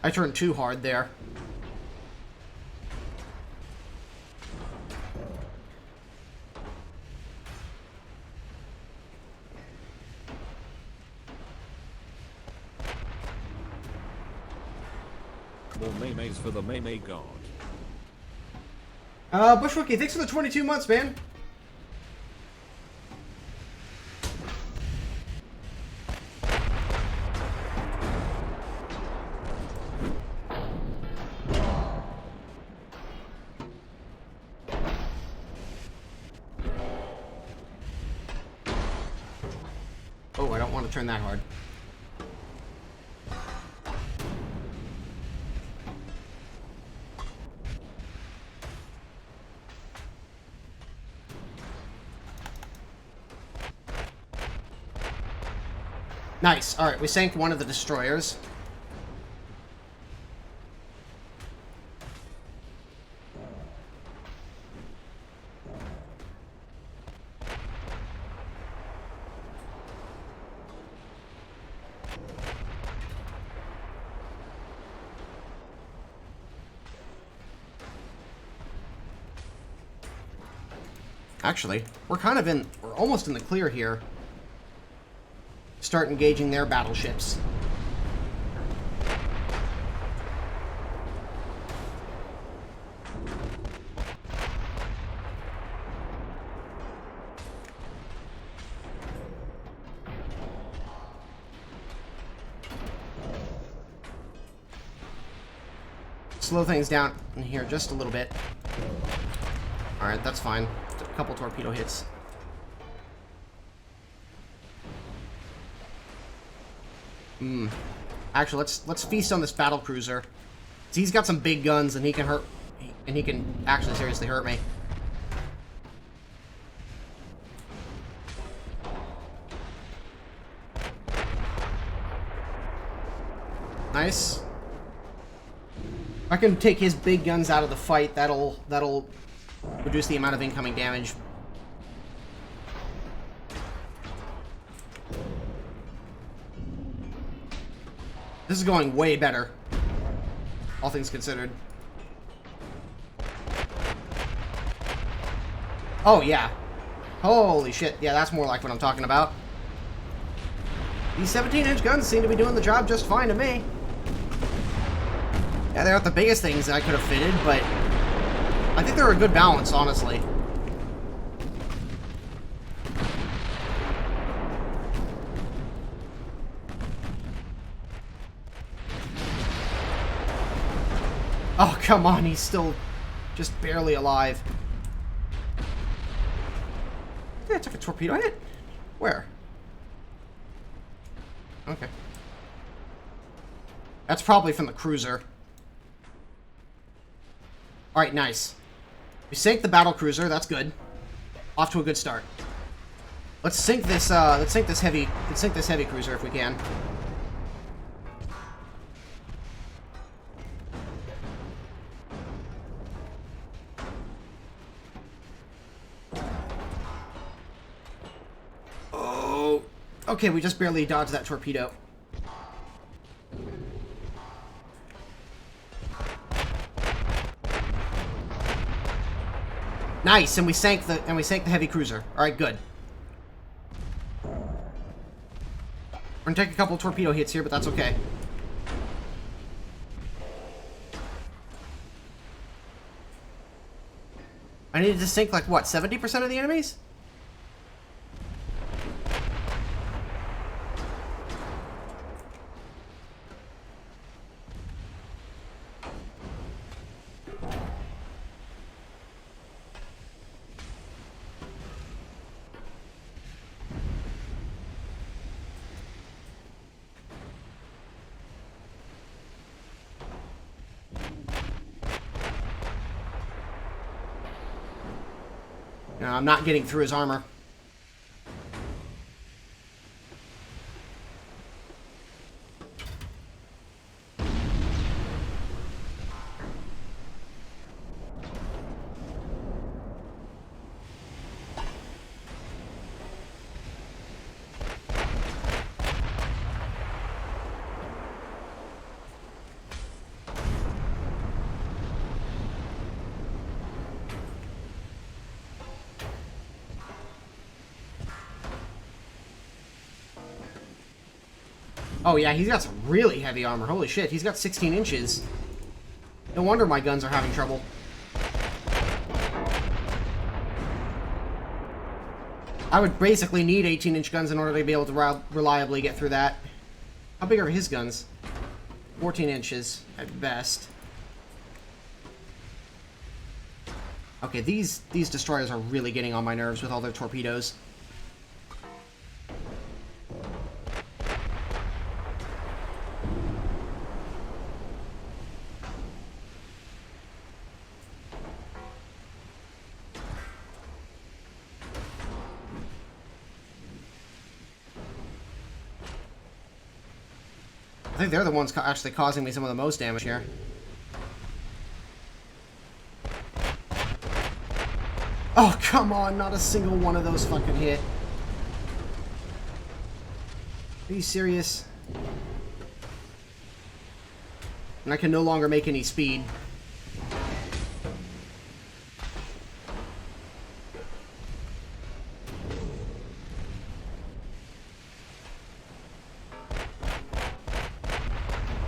I turned too hard there. More maymays for the maymay god. Bushwookie, thanks for the 22 months, man. Oh, I don't want to turn that hard. Nice. Alright, we sank one of the destroyers. Actually, we're almost in the clear here. Start engaging their battleships. Slow things down in here just a little bit. Alright, that's fine. A couple torpedo hits. Actually, let's feast on this battle cruiser. He's got some big guns, and he can actually seriously hurt me. Nice. If I can take his big guns out of the fight, that'll reduce the amount of incoming damage. This is going way better. All things considered. Oh, yeah. Holy shit. Yeah, that's more like what I'm talking about. These 17-inch guns seem to be doing the job just fine to me. Yeah, they're not the biggest things that I could have fitted, but I think they're a good balance, honestly. Oh, come on, he's still just barely alive. Yeah, I took a torpedo hit. Where? Okay. That's probably from the cruiser. Alright, nice. We sank the battle cruiser, that's good. Off to a good start. Let's sink this heavy cruiser if we can. Oh, okay, we just barely dodged that torpedo. Nice, and we sank the heavy cruiser. All right, good. We're gonna take a couple torpedo hits here, but that's okay. I needed to sink like what, 70% of the enemies? No, I'm not getting through his armor. Oh yeah, he's got some really heavy armor. Holy shit, he's got 16 inches. No wonder my guns are having trouble. I would basically need 18-inch guns in order to be able to reliably get through that. How big are his guns? 14 inches at best. Okay, these destroyers are really getting on my nerves with all their torpedoes. I think they're the ones actually causing me some of the most damage here. Oh, come on, not a single one of those fucking hit. Are you serious? And I can no longer make any speed.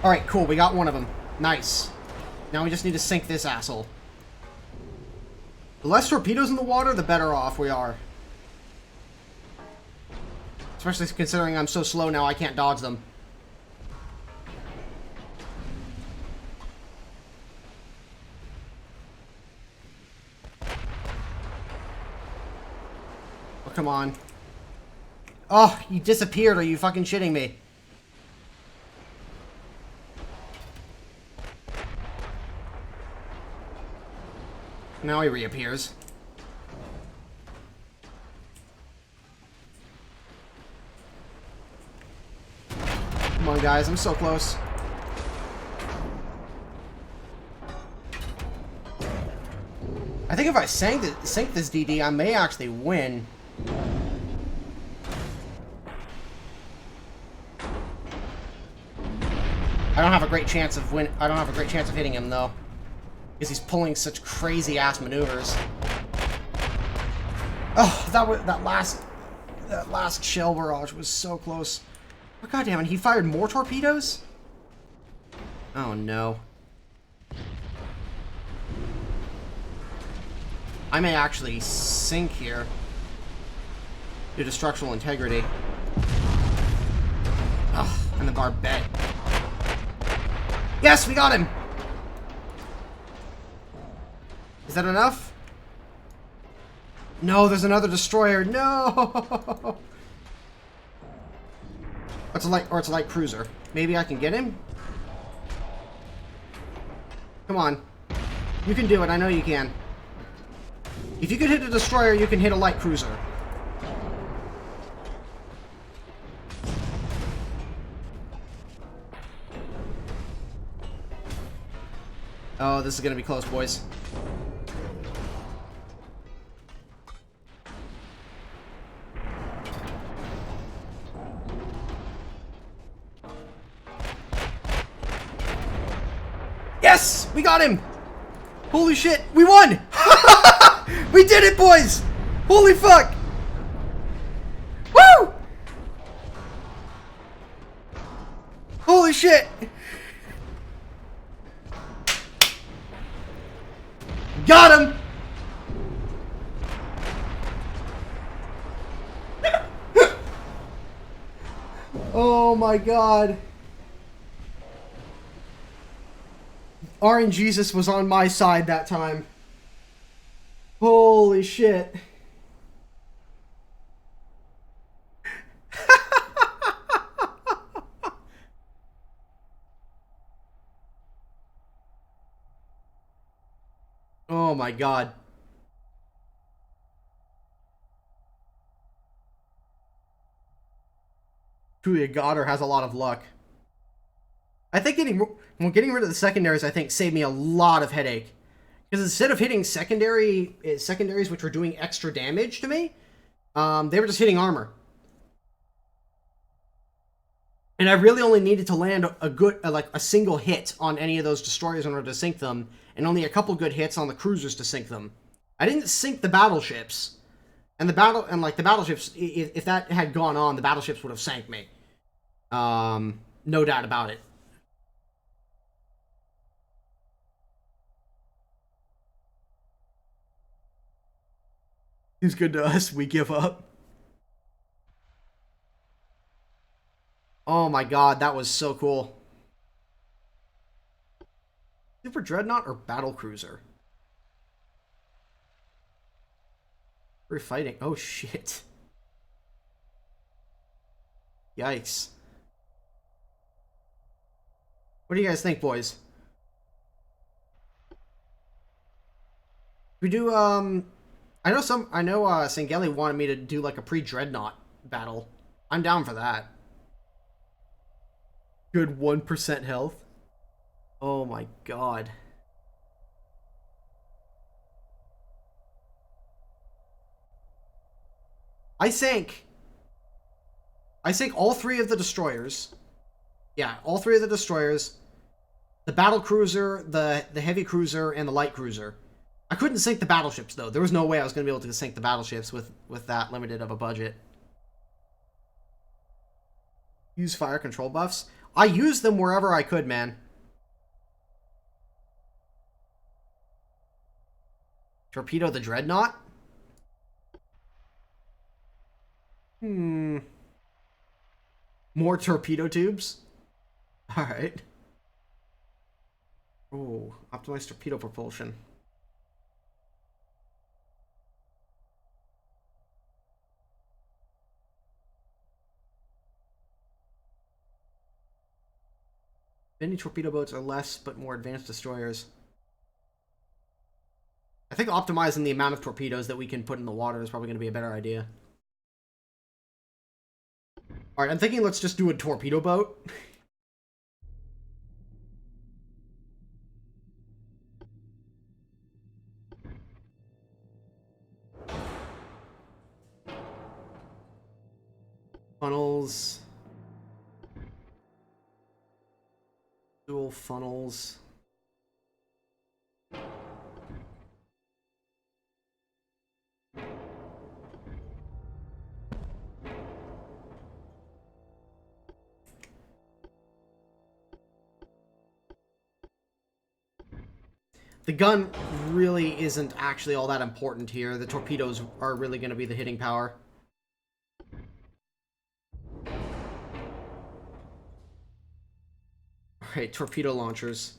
Alright, cool, we got one of them. Nice. Now we just need to sink this asshole. The less torpedoes in the water, the better off we are. Especially considering I'm so slow now I can't dodge them. Oh, come on. Oh, you disappeared. Are you fucking shitting me? Now he reappears. Come on, guys. I'm so close. I think if I sink this DD, I may actually win. I don't have a great chance of hitting him though, because he's pulling such crazy ass maneuvers. Oh, that last shell barrage was so close. Oh, God damn it, he fired more torpedoes? Oh no. I may actually sink here due to structural integrity. Ugh, and the barbette. Yes, we got him! Is that enough? No, there's another destroyer. No! It's a light cruiser. Maybe I can get him? Come on. You can do it. I know you can. If you can hit a destroyer, you can hit a light cruiser. Oh, this is gonna be close, boys. Yes! We got him! Holy shit! We won! We did it, boys! Holy fuck! Woo! Holy shit! Got him! Oh my god. RNGesus was on my side that time. Holy shit. Oh my god. Truly, a godder has a lot of luck. I think getting rid of the secondaries, I think, saved me a lot of headache. Because instead of hitting secondaries which were doing extra damage to me, they were just hitting armor. And I really only needed to land a single hit on any of those destroyers in order to sink them, and only a couple good hits on the cruisers to sink them. I didn't sink the battleships, and the battleships, if that had gone on, the battleships would have sank me. No doubt about it. Seems good to us. We give up. Oh my god, that was so cool. Super Dreadnought or Battle Cruiser? We're fighting. Oh shit. Yikes. What do you guys think, boys? We do, I know Sangeli wanted me to do like a pre-Dreadnought battle. I'm down for that. Good 1% health. Oh my god. I sank all three of the destroyers. Yeah, all three of the destroyers. The battle cruiser, the heavy cruiser, and the light cruiser. I couldn't sink the battleships, though. There was no way I was going to be able to sink the battleships with that limited of a budget. Use fire control buffs. I used them wherever I could, man. Torpedo the Dreadnought? More torpedo tubes? Alright. Oh, optimized torpedo propulsion. Many torpedo boats are less but more advanced destroyers. I think optimizing the amount of torpedoes that we can put in the water is probably going to be a better idea. Alright, I'm thinking let's just do a torpedo boat. Funnels. Dual funnels. The gun really isn't actually all that important here. The torpedoes are really going to be the hitting power. Alright, torpedo launchers.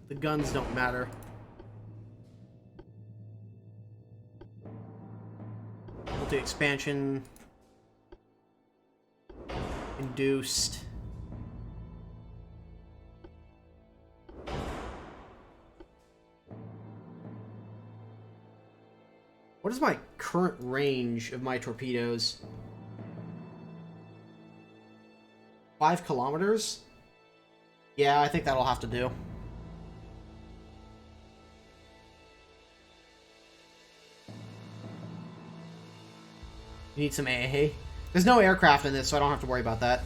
The guns don't matter. Multi-expansion. Induced. What is my current range of my torpedoes? 5 kilometers? Yeah, I think that'll have to do. You need some AA. There's no aircraft in this, so I don't have to worry about that.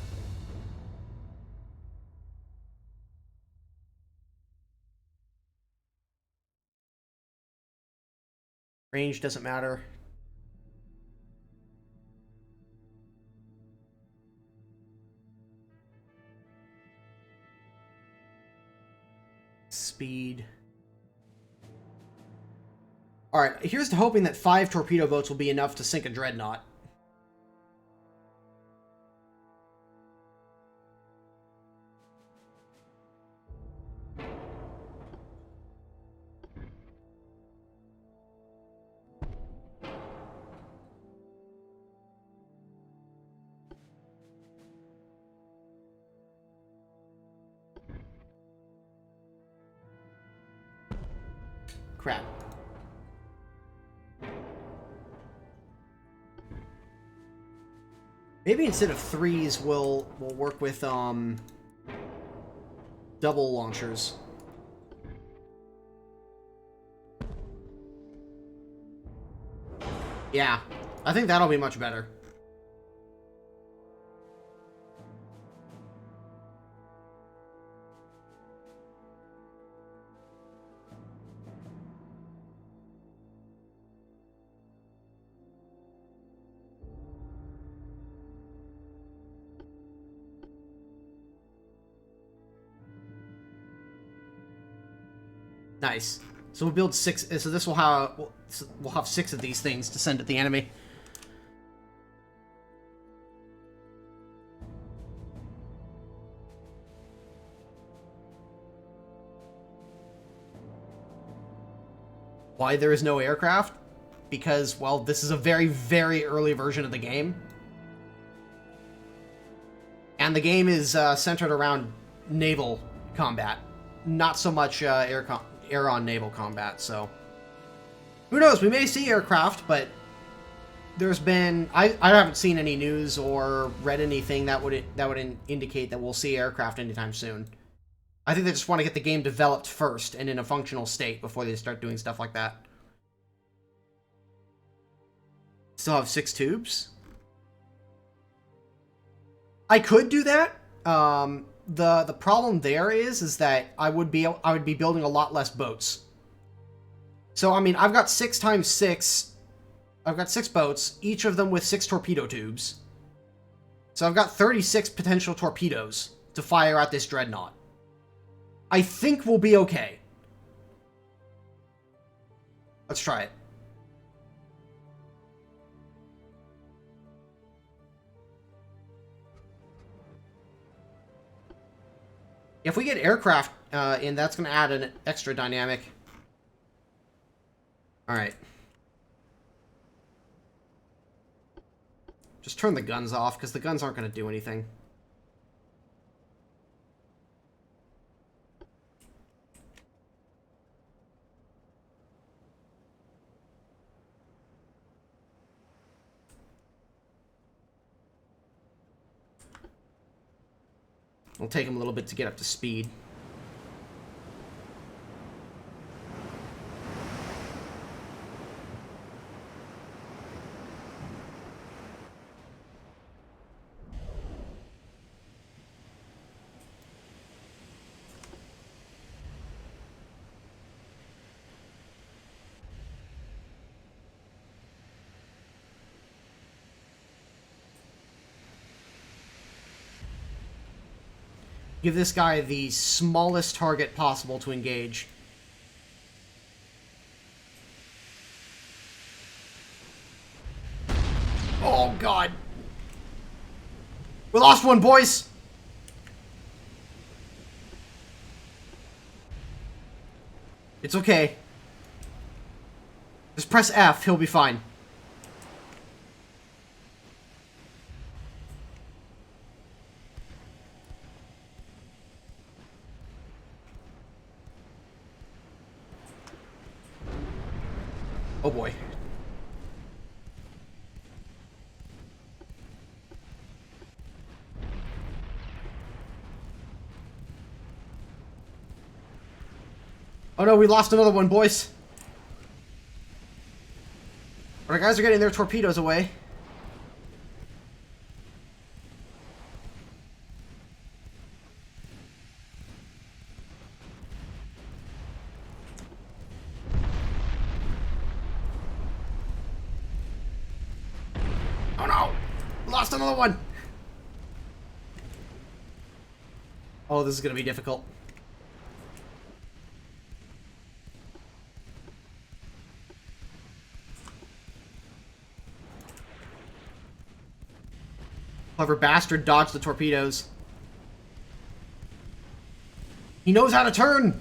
Range doesn't matter. Speed. Alright, here's to hoping that 5 torpedo boats will be enough to sink a Dreadnought. Crap. Maybe instead of 3s, we'll work with double launchers. Yeah, I think that'll be much better. Nice. So we'll build 6. So this will have we'll have 6 of these things to send at the enemy. Why there is no aircraft? Because, well, this is a very, very early version of the game. And the game is centered around naval combat. Not so much air-on naval combat, so... Who knows, we may see aircraft, but... There's been... I haven't seen any news or read anything that would indicate that we'll see aircraft anytime soon. I think they just want to get the game developed first and in a functional state before they start doing stuff like that. Still have 6 tubes? I could do that. The problem there is that I would be building a lot less boats. So I mean, I've got 6 times 6. I've got 6 boats, each of them with 6 torpedo tubes. So I've got 36 potential torpedoes to fire at this Dreadnought. I think we'll be okay. Let's try it. If we get aircraft in, that's going to add an extra dynamic. Alright. Just turn the guns off, because the guns aren't going to do anything. It'll take him a little bit to get up to speed. Give this guy the smallest target possible to engage. Oh, God. We lost one, boys! It's okay. Just press F, he'll be fine. Oh boy. Oh no, we lost another one, boys. Our guys are getting their torpedoes away. Oh no! Lost another one! Oh, this is gonna be difficult. Clever bastard dodged the torpedoes. He knows how to turn!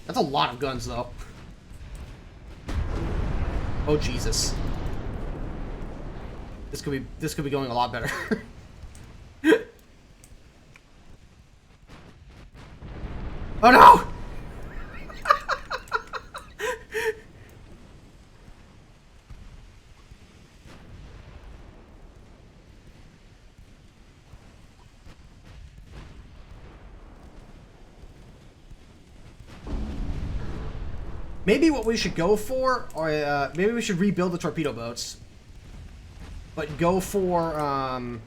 That's a lot of guns, though. Oh, Jesus. This could be going a lot better. Oh no! Maybe what we should go for, or maybe we should rebuild the torpedo boats. But go for,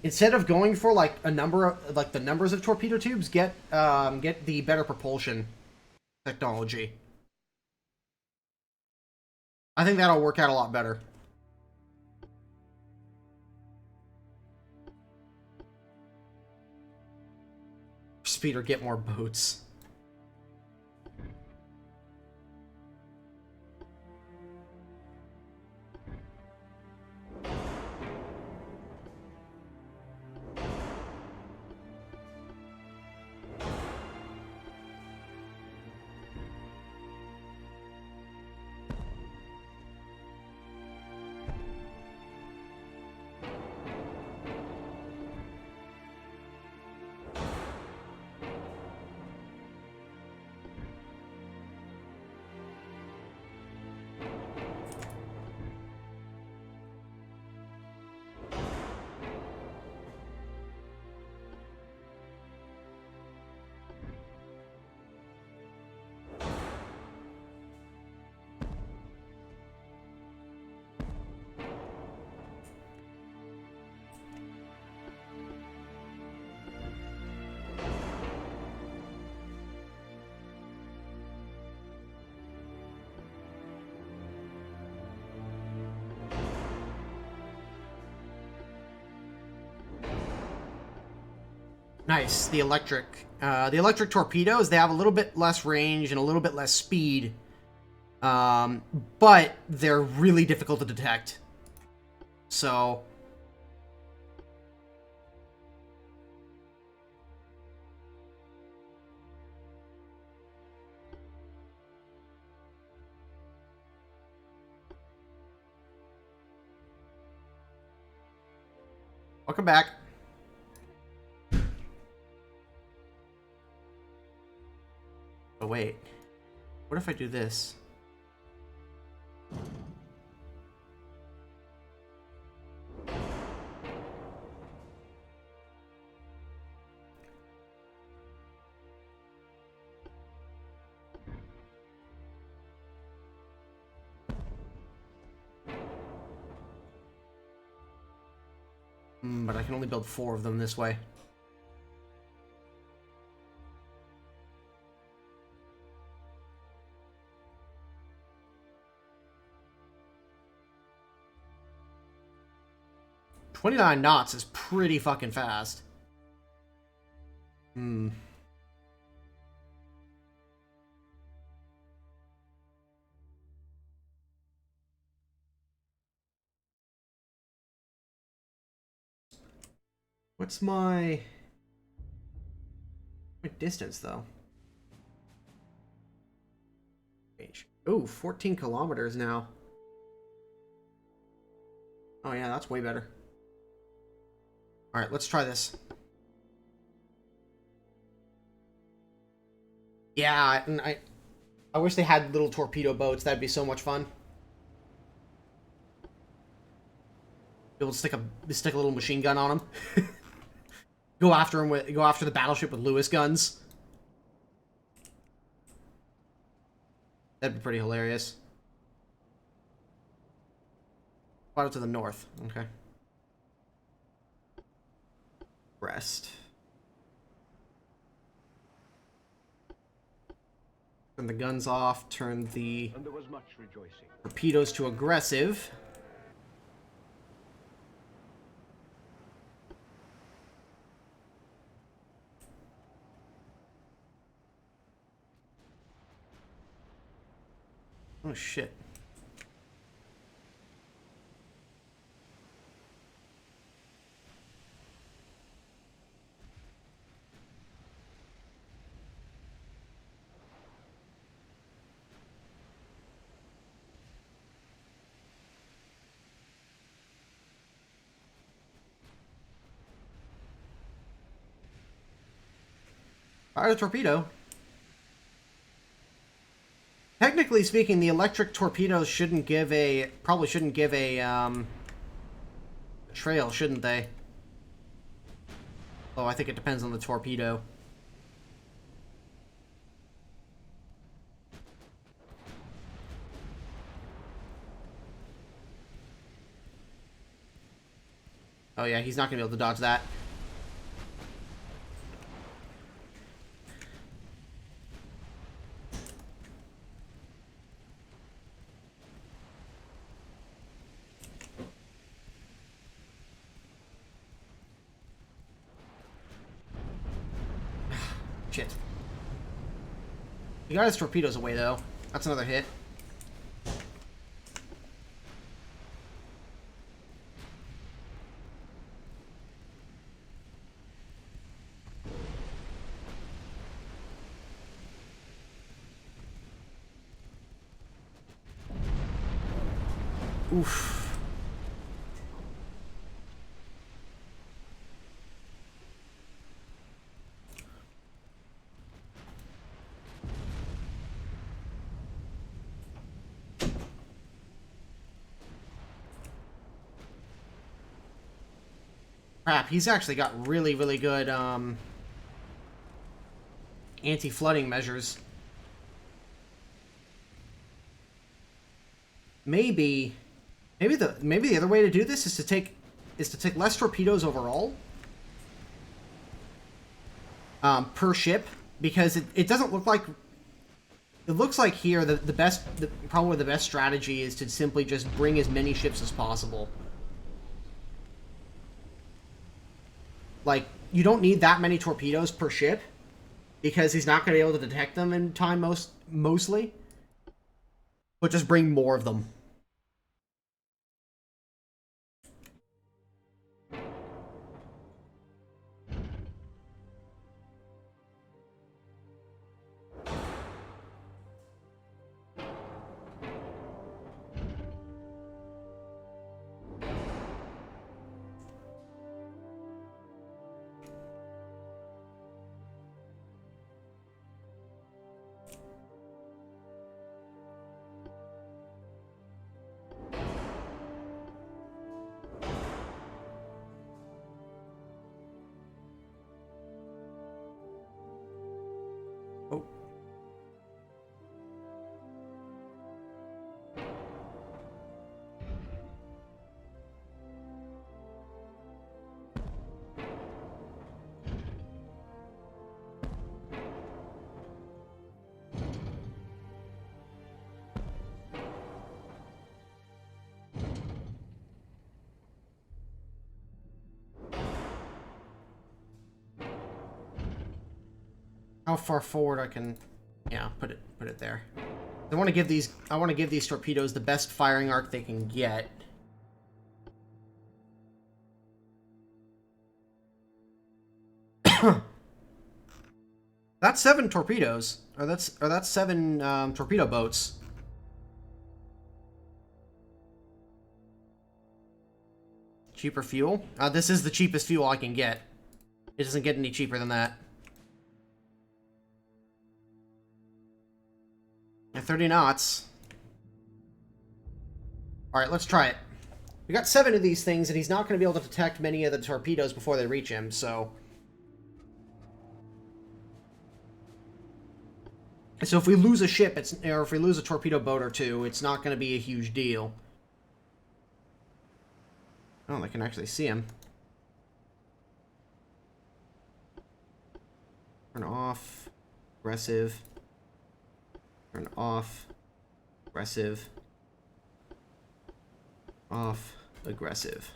instead of going for, like, a number of, like, the numbers of torpedo tubes, get the better propulsion technology. I think that'll work out a lot better. Speed or get more boats. Nice, the electric torpedoes, they have a little bit less range and a little bit less speed, but they're really difficult to detect. So, Welcome back. Oh, wait. What if I do this? But I can only build 4 of them this way. "29 knots is pretty fucking fast. What's my distance, though? Oh, 14 kilometers now. Oh, yeah, that's way better. Alright, let's try this. Yeah, and I wish they had little torpedo boats. That'd be so much fun. Be able to stick a little machine gun on them. Go after the battleship with Lewis guns. That'd be pretty hilarious. Fly to the north. Okay. Rest. Turn the guns off. Turn the And there was much rejoicing. torpedoes to aggressive. Oh shit. Fire the torpedo. Technically speaking, the electric torpedoes probably shouldn't give a trail, shouldn't they? Oh, I think it depends on the torpedo. Oh yeah, he's not gonna be able to dodge that. Shit. He got his torpedoes away, though. That's another hit. Oof. Crap, he's actually got really, really good anti-flooding measures. Maybe the other way to do this is to take less torpedoes overall per ship, because it doesn't look like, it looks like here probably the best strategy is to simply just bring as many ships as possible. Like, you don't need that many torpedoes per ship, because he's not going to be able to detect them in time mostly. But just bring more of them. how far forward I can, yeah, put it there. I want to give these torpedoes the best firing arc they can get. That's 7 torpedoes, or that's 7 torpedo boats. Cheaper fuel. This is the cheapest fuel I can get. It doesn't get any cheaper than that. At 30 knots. Alright, let's try it. We got 7 of these things, and he's not going to be able to detect many of the torpedoes before they reach him, so... So if we lose a ship, or if we lose a torpedo boat or 2, it's not going to be a huge deal. Oh, they can actually see him. Turn off. Aggressive. Turn off. Aggressive. Off. Aggressive.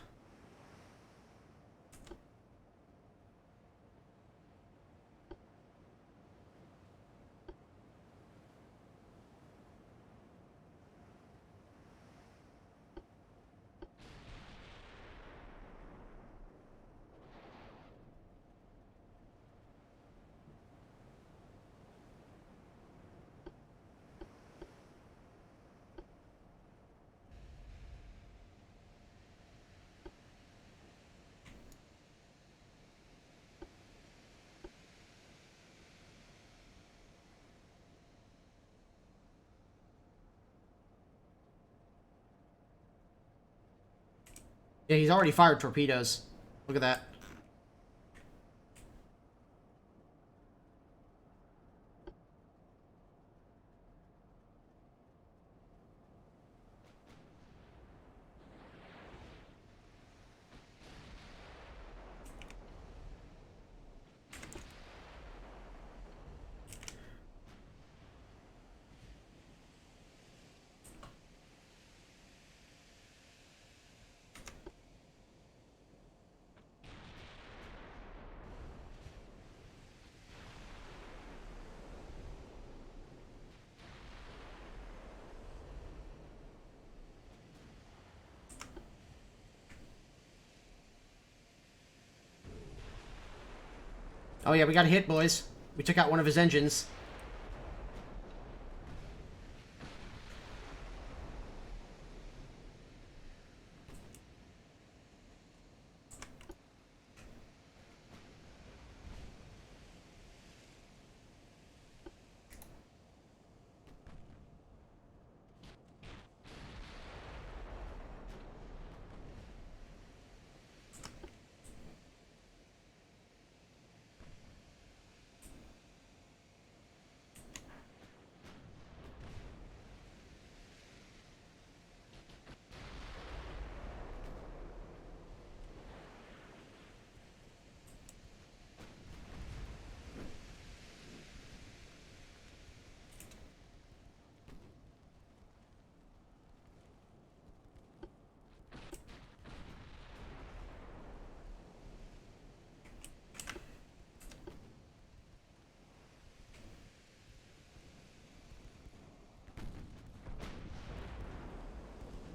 Yeah, he's already fired torpedoes. Look at that. Oh yeah, we got a hit, boys. We took out one of his engines.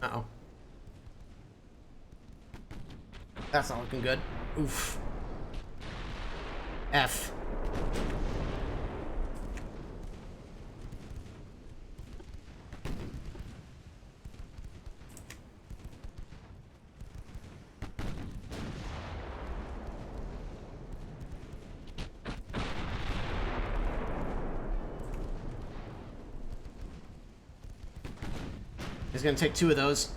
Uh-oh. That's not looking good. Oof. F. He's gonna take 2 of those.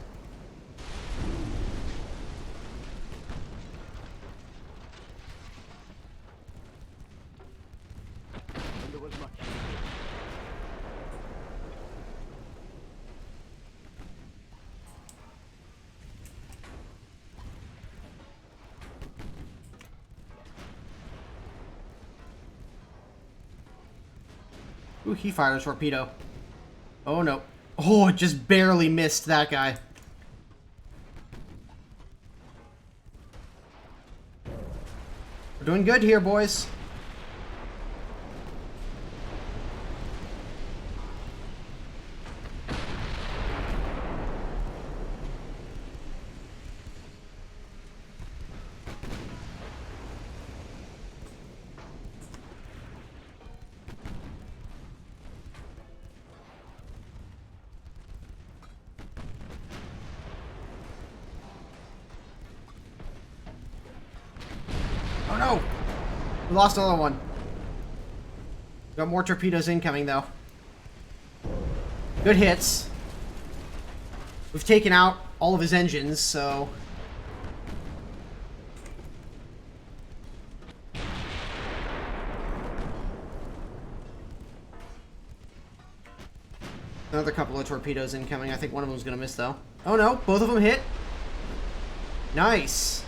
And there was much. Ooh, he fired a torpedo. Oh no. Oh, it just barely missed that guy. We're doing good here, boys. We lost another one. Got more torpedoes incoming, though. Good hits. We've taken out all of his engines, so... Another couple of torpedoes incoming. I think one of them's gonna miss, though. Oh no, both of them hit. Nice.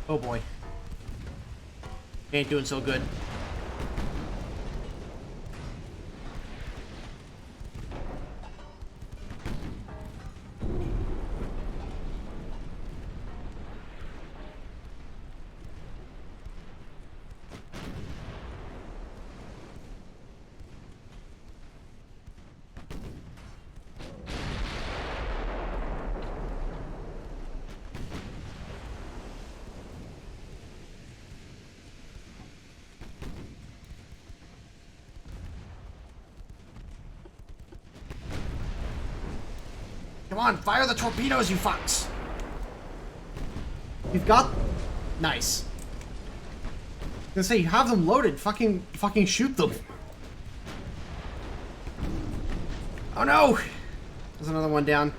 Oh boy. Ain't doing so good. Come on, fire the torpedoes, you fucks! You've got... Nice. I was gonna say, you have them loaded. Fucking shoot them. Oh no! There's another one down.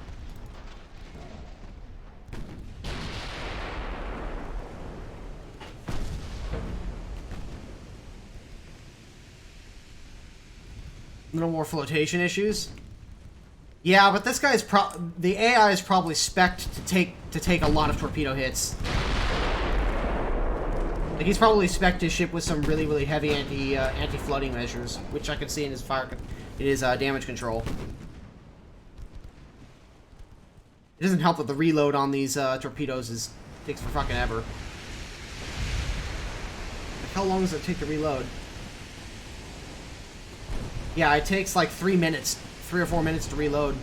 Little more flotation issues. Yeah, but this guy's the AI is probably spec'd to take a lot of torpedo hits. Like he's probably spec'd his ship with some really heavy anti-flooding measures, which I can see in his damage control. It doesn't help that the reload on these torpedoes takes for fucking ever. Like, how long does it take to reload? Yeah, it takes like 3 minutes. 3 or 4 minutes to reload.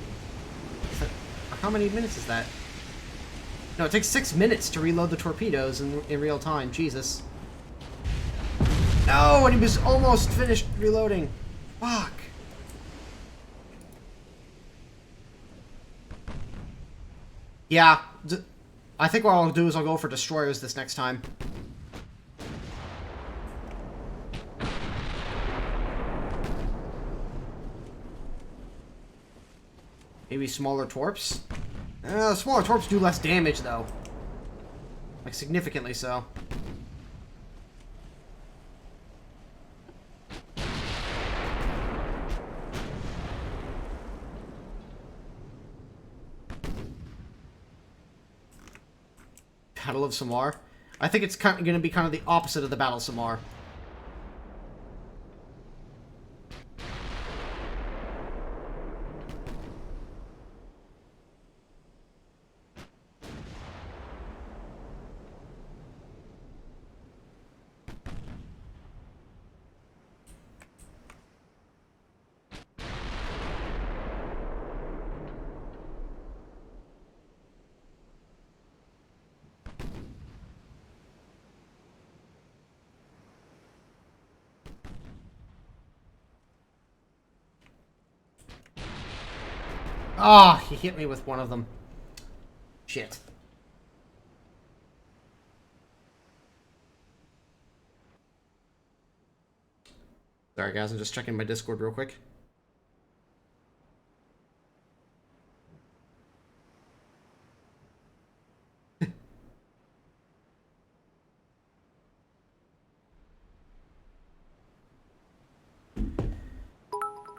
How many minutes is that? No, it takes 6 minutes to reload the torpedoes in real time. Jesus. No, and he was almost finished reloading. Fuck. Yeah. I think what I'll do is I'll go for destroyers this next time. Maybe smaller torps? Smaller torps do less damage, though. Like, significantly so. Battle of Samar? I think it's going to be kind of the opposite of the Battle of Samar. Ah, oh, he hit me with one of them. Shit. Sorry guys, I'm just checking my Discord real quick.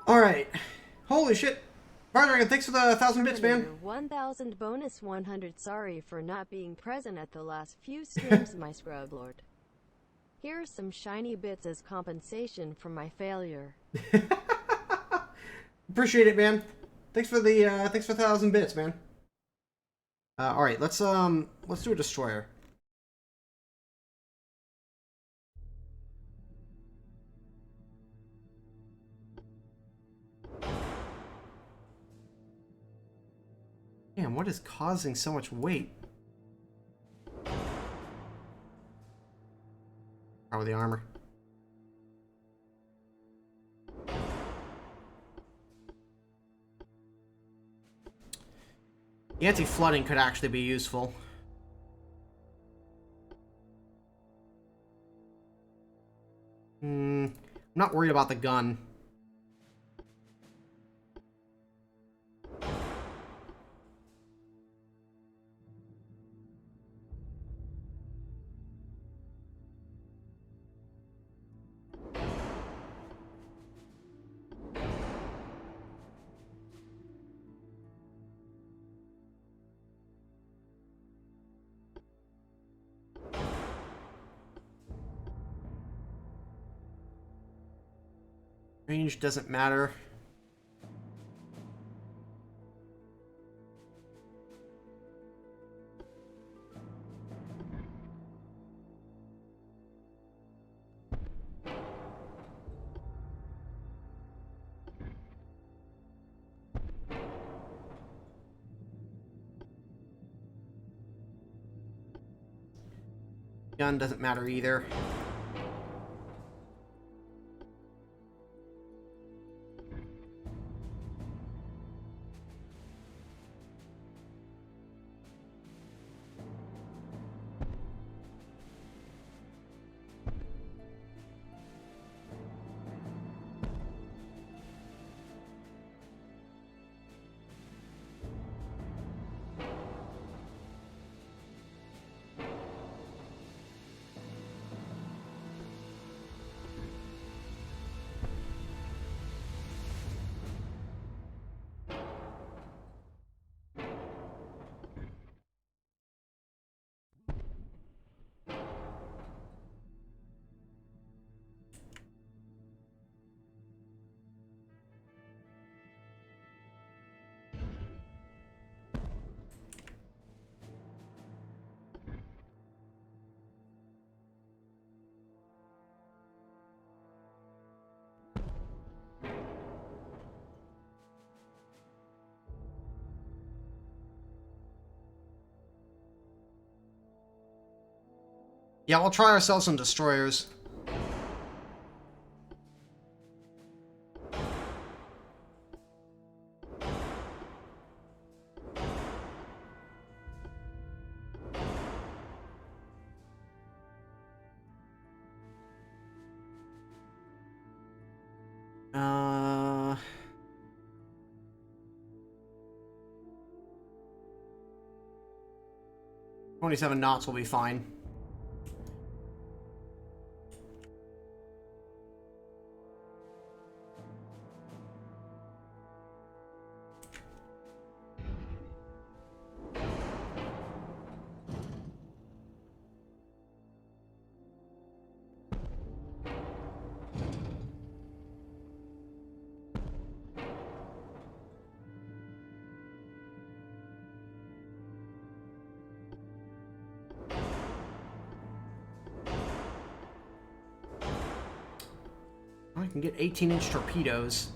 Alright. Holy shit. Dragon, thanks for the 1,000 bits, man. 1,000 bonus 100. Sorry for not being present at the last few streams, my scrub lord. Here are some shiny bits as compensation for my failure. Appreciate it, man. Thanks for the 1,000 bits, man. All right, let's do a destroyer. Damn, Damn, what is causing so much weight? Power the armor. The anti-flooding could actually be useful. I'm not worried about the gun. Range doesn't matter. Gun doesn't matter either. Yeah, we'll try ourselves some destroyers. Uh... 27 knots will be fine. I can get 18-inch torpedoes.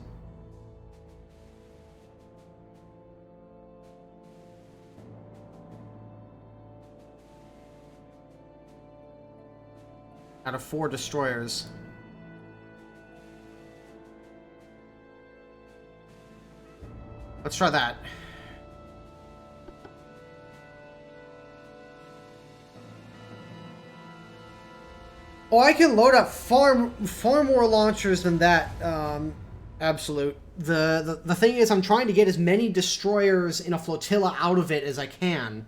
Out of 4 destroyers. Let's try that. Oh, I can load up far more launchers than that. Absolute. The thing is, I'm trying to get as many destroyers in a flotilla out of it as I can.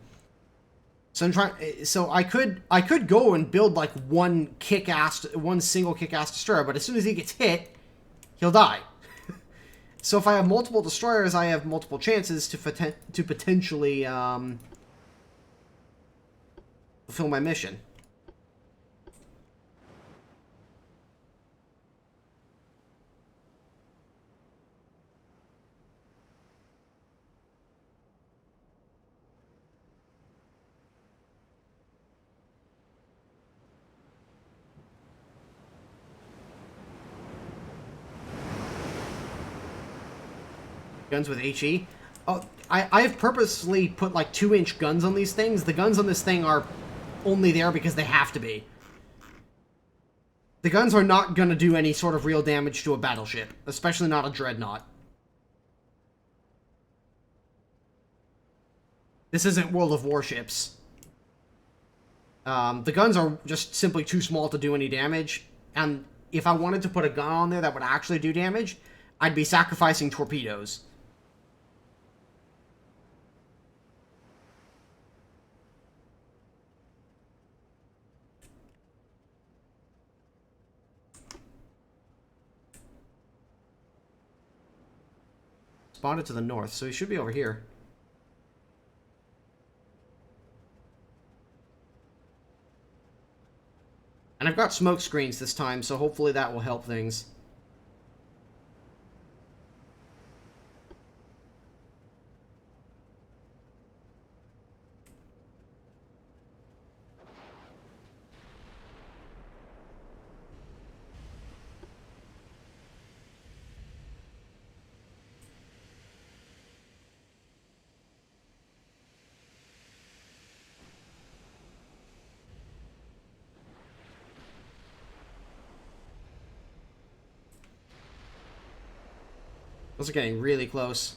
So I'm trying. So I could go and build like one single kick-ass destroyer, but as soon as he gets hit, he'll die. So if I have multiple destroyers, I have multiple chances to potentially fulfill my mission. Guns with HE. Oh, I've purposely put like 2-inch guns on these things. The guns on this thing are only there because they have to be. The guns are not going to do any sort of real damage to a battleship, especially not a Dreadnought. This isn't World of Warships. The guns are just simply too small to do any damage, and if I wanted to put a gun on there that would actually do damage, I'd be sacrificing torpedoes. Spotted to the north, so he should be over here. And I've got smoke screens this time, so hopefully that will help things. Those are getting really close.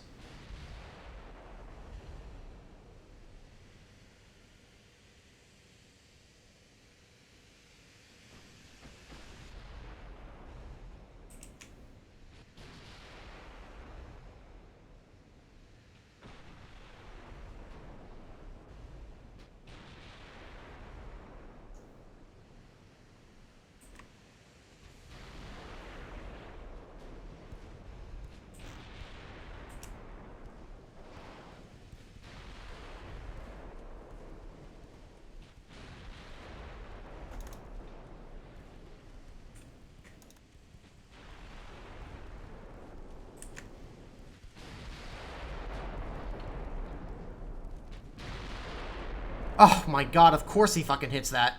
Oh my god, of course he fucking hits that.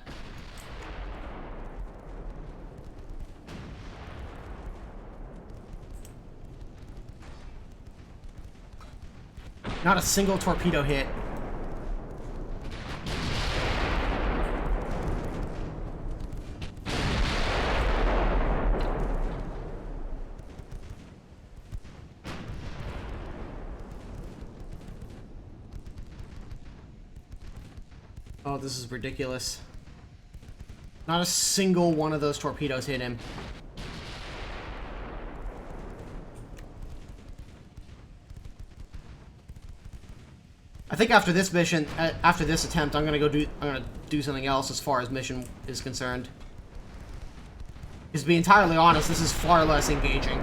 Not a single torpedo hit. Oh, this is ridiculous. Not a single one of those torpedoes hit him. I think after this mission, after this attempt, I'm gonna do something else as far as mission is concerned. Because to be entirely honest, this is far less engaging.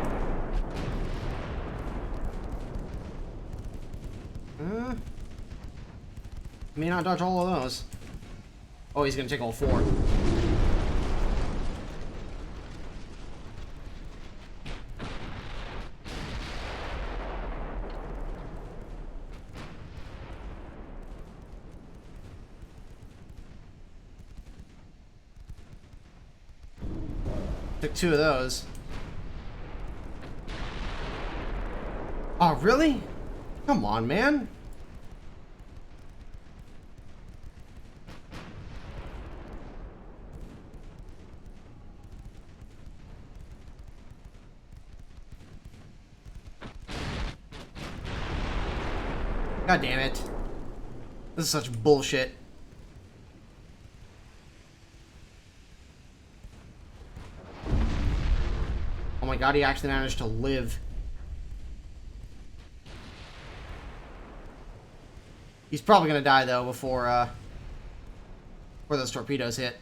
May not dodge all of those. Oh, he's gonna take all 4. Took 2 of those. Oh, really? Come on, man. God damn it. This is such bullshit. Oh my god, he actually managed to live. He's probably gonna die though before those torpedoes hit.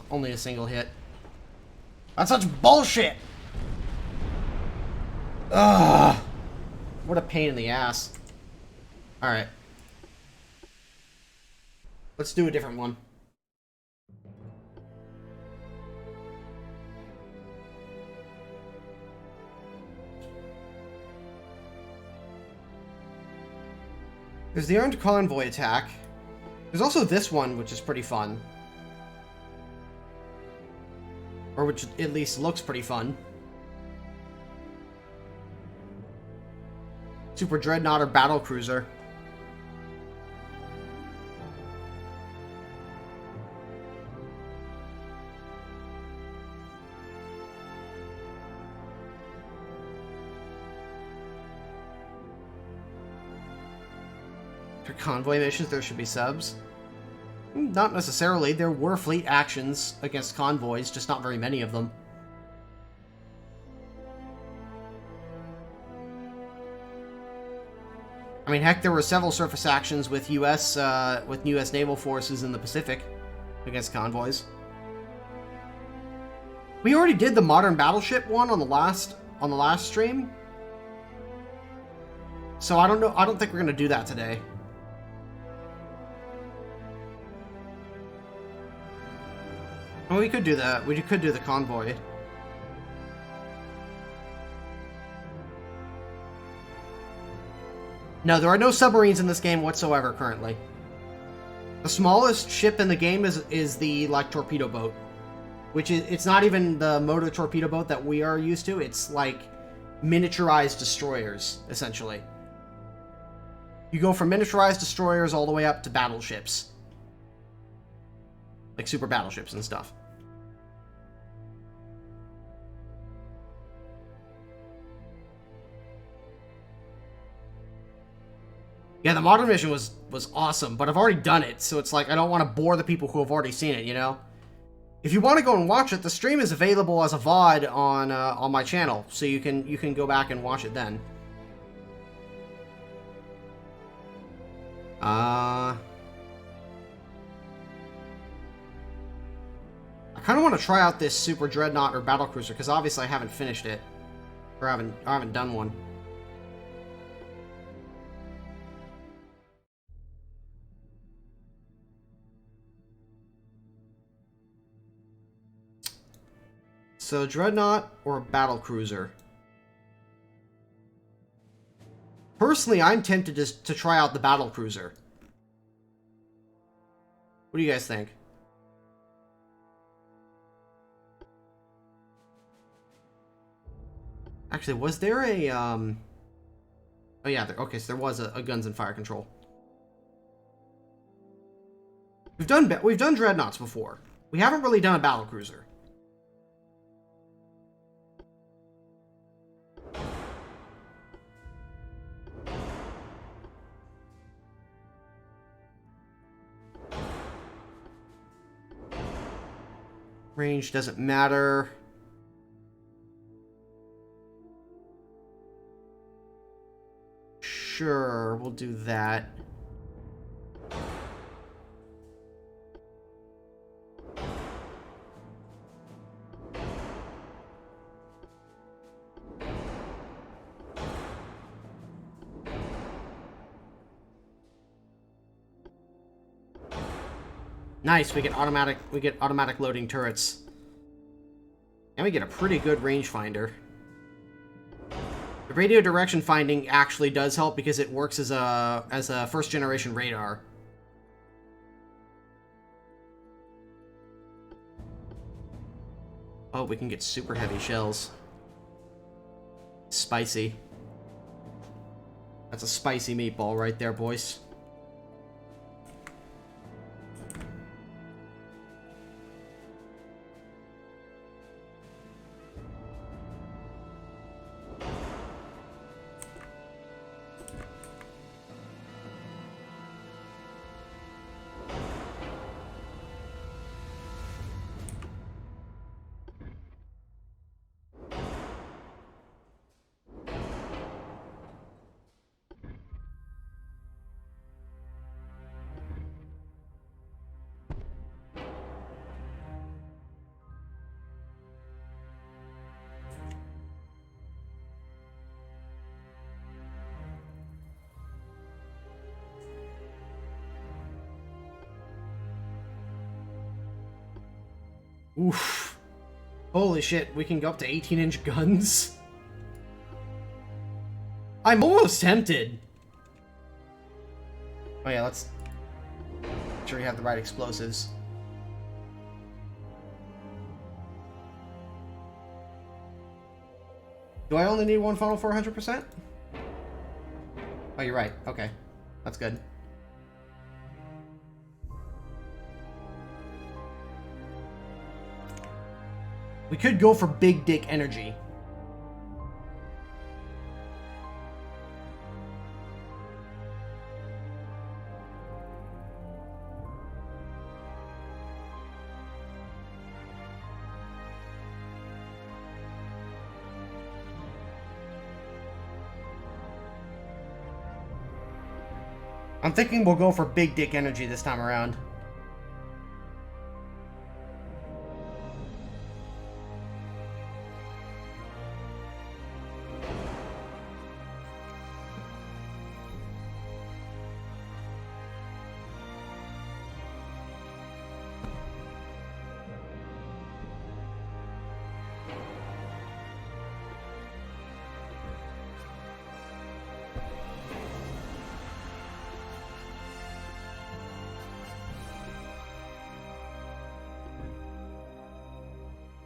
Only a single hit. That's such bullshit! Ugh! What a pain in the ass. Alright. Let's do a different one. There's the armed convoy attack. There's also this one, which is pretty fun. Or which at least looks pretty fun. Super Dreadnought or Battle Cruiser. For convoy missions, there should be subs. Not necessarily. There were fleet actions against convoys, just not very many of them. I mean, heck, there were several surface actions with U.S. naval forces in the Pacific against convoys. We already did the modern battleship one on the last stream, so I don't know. I don't think we're gonna do that today. Well, we could do that. We could do the convoy. No, there are no submarines in this game whatsoever currently. The smallest ship in the game is the like torpedo boat, which is it's not even the motor torpedo boat that we are used to. It's like miniaturized destroyers essentially. You go from miniaturized destroyers all the way up to battleships, like super battleships and stuff. Yeah, the modern mission was awesome, but I've already done it, so it's like I don't want to bore the people who have already seen it, you know? If you want to go and watch it, the stream is available as a VOD on my channel, so you can go back and watch it then. I kind of want to try out this Super Dreadnought or Battlecruiser, because obviously I haven't finished it. Or I haven't done one. So, Dreadnought or Battlecruiser? Personally, I'm tempted to try out the Battlecruiser. What do you guys think? Actually, was there a, Oh yeah, okay, so there was a guns and fire control. We've done Dreadnoughts before. We haven't really done a Battlecruiser. Range doesn't matter. Sure, we'll do that. Nice, we get automatic loading turrets. And we get a pretty good rangefinder. The radio direction finding actually does help because it works as a first generation radar. Oh, we can get super heavy shells. Spicy. That's a spicy meatball right there, boys. Oof. Holy shit, we can go up to 18-inch guns? I'm almost tempted. Oh yeah, let's make sure you have the right explosives. Do I only need one funnel for 100%? Oh, you're right. Okay. That's good. We could go for big dick energy. I'm thinking we'll go for big dick energy this time around.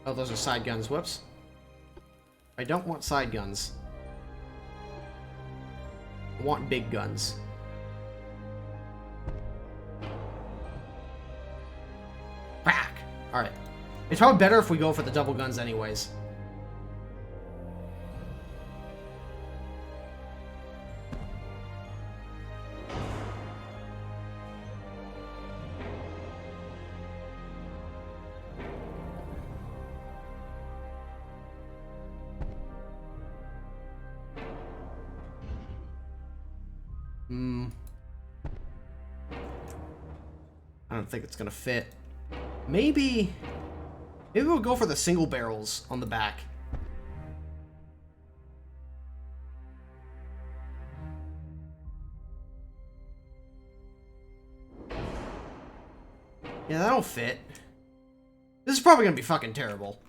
Oh, those are side guns. Whoops. I don't want side guns. I want big guns. Back! Alright. It's probably better if we go for the double guns anyways. I don't think it's gonna fit. Maybe we'll go for the single barrels on the back. Yeah, that'll fit. This is probably gonna be fucking terrible.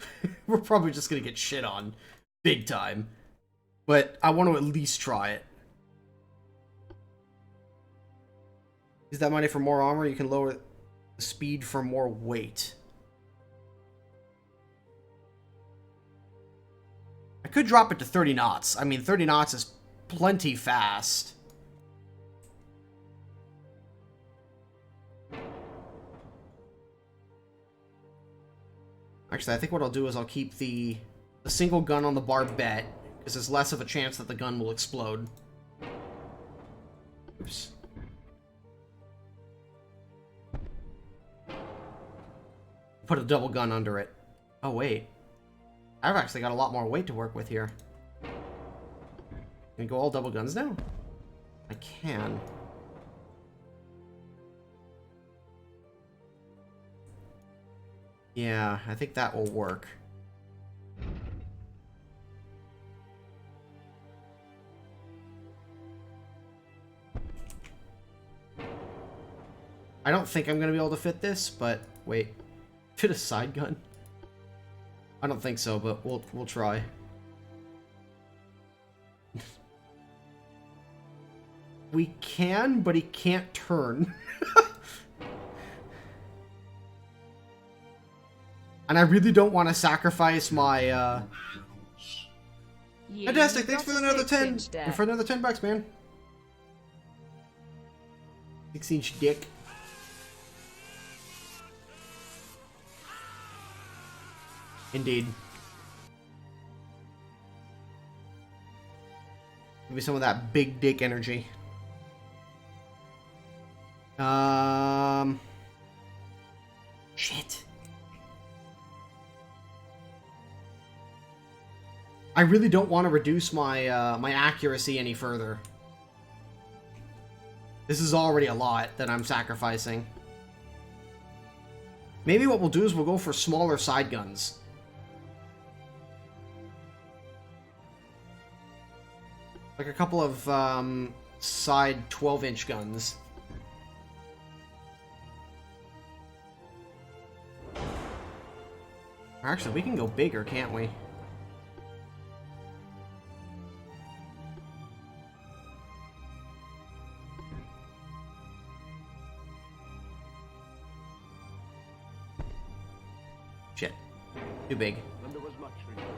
We're probably just gonna get shit on big time. But I want to at least try it. Use that money for more armor. You can lower the speed for more weight. I could drop it to 30 knots. I mean, 30 knots is plenty fast. Actually, I think what I'll do is I'll keep the single gun on the barbette, because there's less of a chance that the gun will explode. Oops. Put a double gun under it. Oh, wait. I've actually got a lot more weight to work with here. Can we go all double guns now? I can. Yeah, I think that will work. I don't think I'm going to be able to fit this, but wait. Fit a side gun? I don't think so, but we'll try. We can, but he can't turn. And I really don't want to sacrifice my Fantastic, thanks for another 10 and for another $10, man. 6-inch dick. Indeed. Give me some of that big dick energy. Shit. I really don't want to reduce my my accuracy any further. This is already a lot that I'm sacrificing. Maybe what we'll do is we'll go for smaller side guns. Like a couple of side 12-inch guns. Actually, we can go bigger, can't we? Shit. Too big. And there was much rejoicing.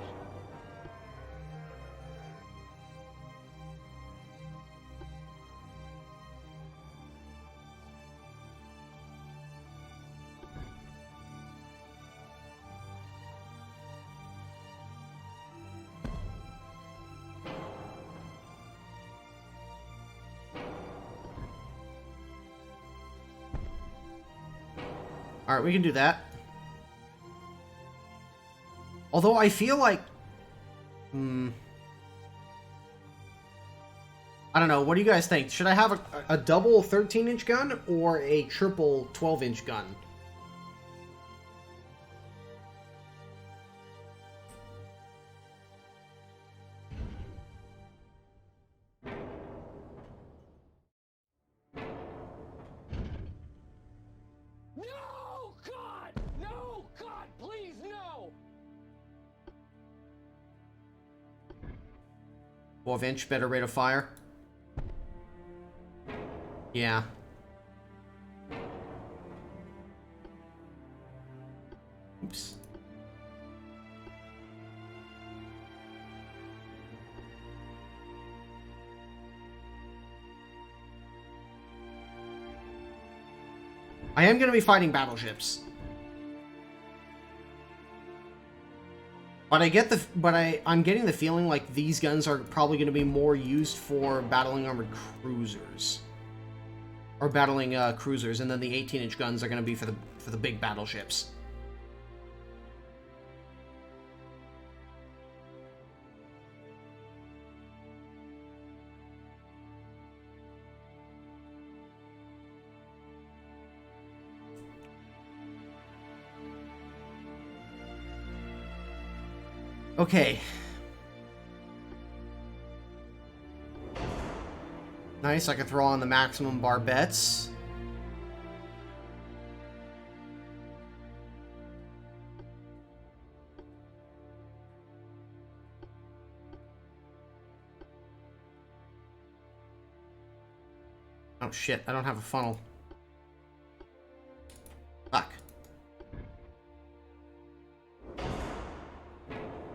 Alright, we can do that. Although I feel like... I don't know, what do you guys think? Should I have a double 13-inch gun or a triple 12-inch gun? No, God! No, God, please, no! 12-inch, better rate of fire? Yeah. Oops. I am going to be fighting battleships. But I'm getting the feeling like these guns are probably going to be more used for battling armored cruisers. Or battling cruisers, and then the 18-inch guns are going to be for the big battleships. Okay. Nice, I can throw on the maximum barbettes. Oh shit, I don't have a funnel. Fuck.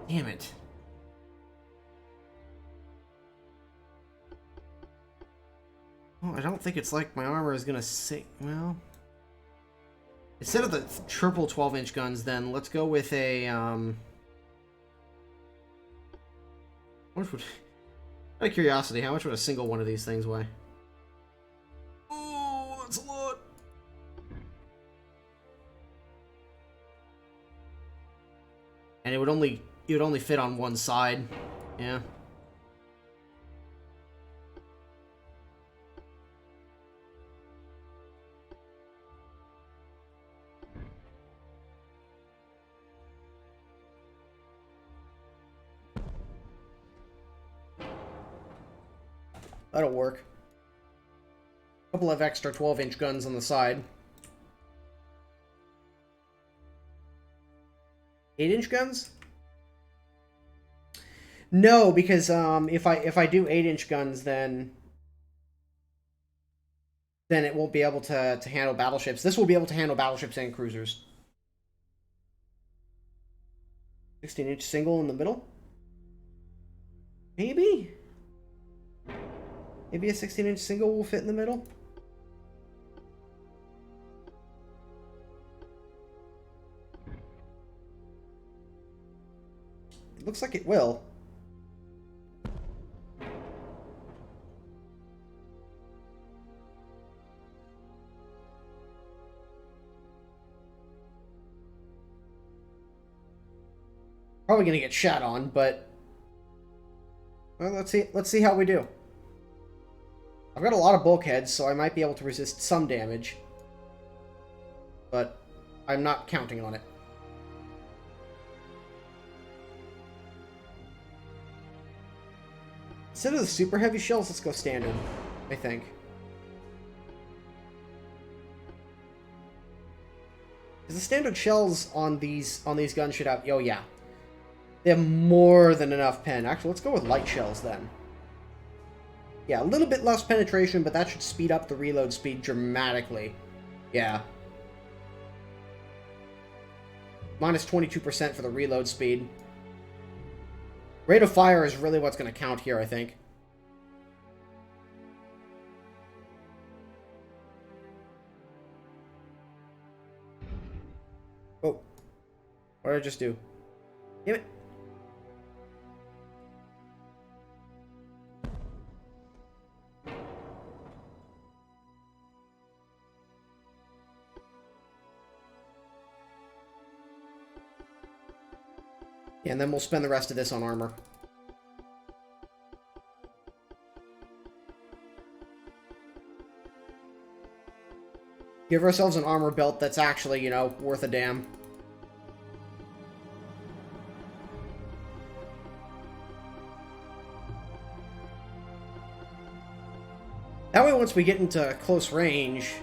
Damn it. Well, I don't think it's like my armor is gonna sink. Well, instead of the triple 12-inch guns, then let's go with a how much would, out of curiosity, how much would a single one of these things weigh? Oh, that's a lot. And it would only fit on one side. Yeah. That'll work. A couple of extra 12-inch guns on the side. 8-inch guns? No, because if I do 8-inch guns, then it won't be able to handle battleships. This will be able to handle battleships and cruisers. 16-inch single in the middle? Maybe? Maybe a 16-inch single will fit in the middle? It looks like it will. Probably gonna get shot on, but well, let's see how we do. I've got a lot of bulkheads, so I might be able to resist some damage, but I'm not counting on it. Instead of the super heavy shells, let's go standard, I think. Because the standard shells on these guns should have, oh yeah, they have more than enough pen. Actually, let's go with light shells then. Yeah, a little bit less penetration, but that should speed up the reload speed dramatically. Yeah. Minus 22% for the reload speed. Rate of fire is really what's going to count here, I think. Oh. What did I just do? Damn it. Yeah, and then we'll spend the rest of this on armor. Give ourselves an armor belt that's actually, you know, worth a damn. That way, once we get into close range...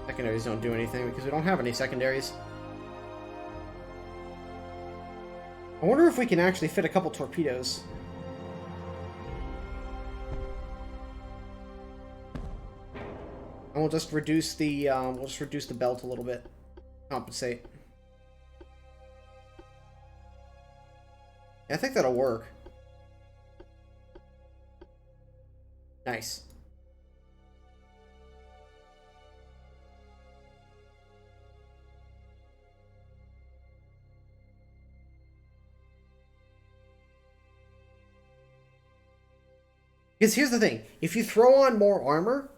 Secondaries don't do anything because we don't have any secondaries. I wonder if we can actually fit a couple torpedoes. And we'll just reduce the belt a little bit. Compensate. Yeah, I think that'll work. Nice. Because here's the thing, if you throw on more armor,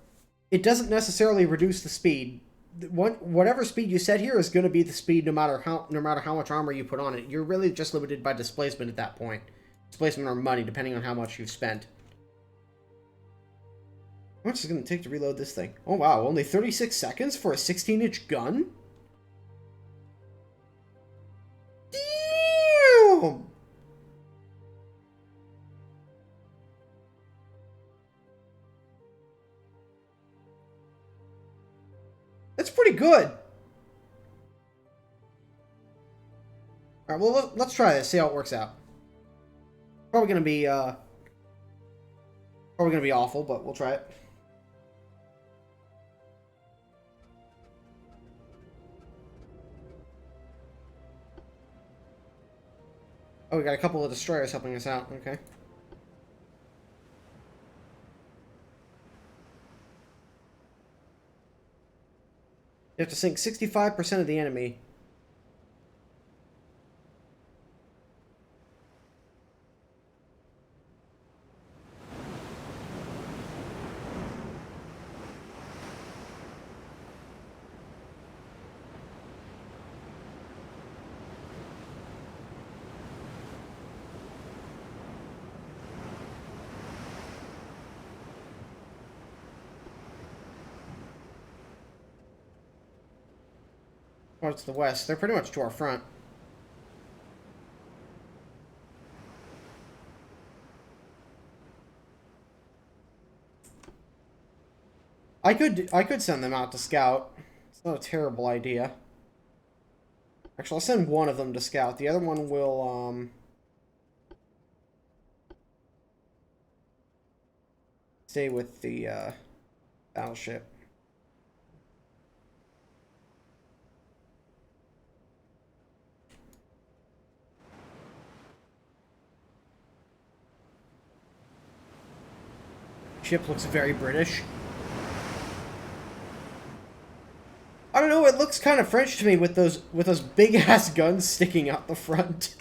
it doesn't necessarily reduce the speed. Whatever speed you set here is going to be the speed no matter how much armor you put on it. You're really just limited by displacement at that point. Displacement or money, depending on how much you've spent. How much is it going to take to reload this thing? Oh wow, only 36 seconds for a 16-inch gun? Damn! That's pretty good. Alright, well, let's try this, see how it works out. Probably gonna be awful, but we'll try it. Oh, we got a couple of destroyers helping us out, okay. You have to sink 65% of the enemy. Towards the west. They're pretty much to our front. I could send them out to scout. It's not a terrible idea. Actually, I'll send one of them to scout. The other one will stay with the battleship. Ship looks very British. I don't know, it looks kind of French to me with those big ass guns sticking out the front.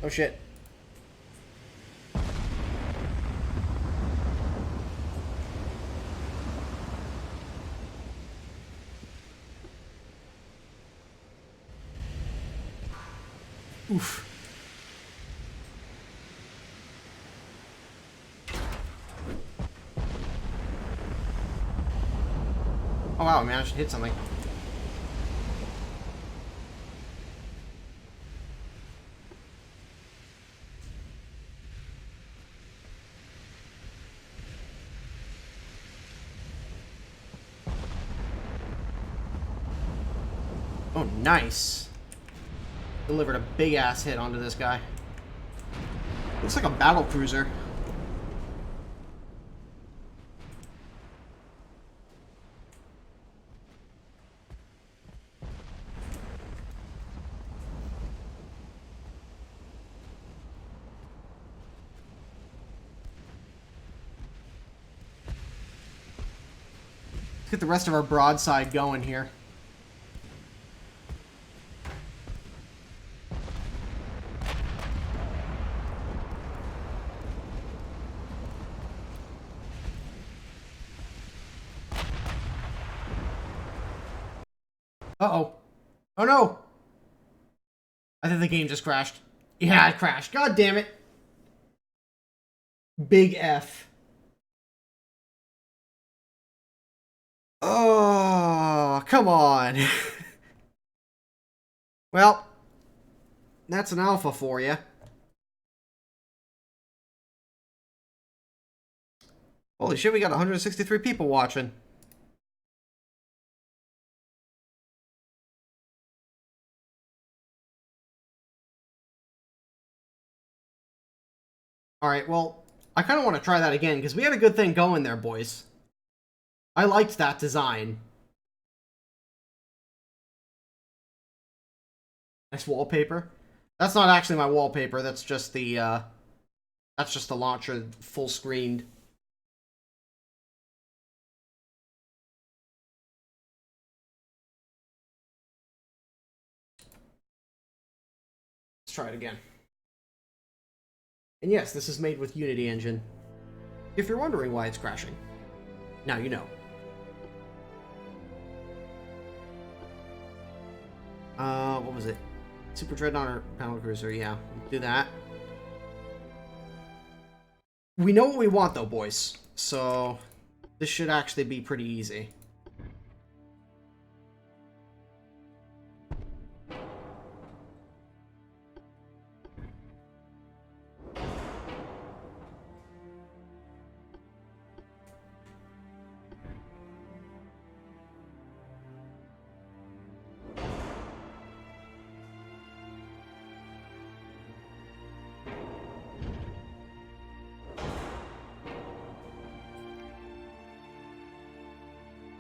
Oh shit. Oof. Oh wow, I managed to hit something. Oh, nice. Delivered a big ass hit onto this guy. Looks like a battle cruiser. get the rest of our broadside going here. Uh-oh. Oh no! I think the game just crashed. Yeah, it crashed. God damn it. Big F. Oh, come on. Well, that's an alpha for you. Holy shit, we got 163 people watching. Alright, well, I kind of want to try that again, because we had a good thing going there, boys. I liked that design. Nice wallpaper. That's not actually my wallpaper, that's just the launcher full screened. Let's try it again. And yes, this is made with Unity engine. If you're wondering why it's crashing, now you know. What was it? Super Dreadnought or Battle Cruiser? Yeah, do that. We know what we want though, boys. So this should actually be pretty easy.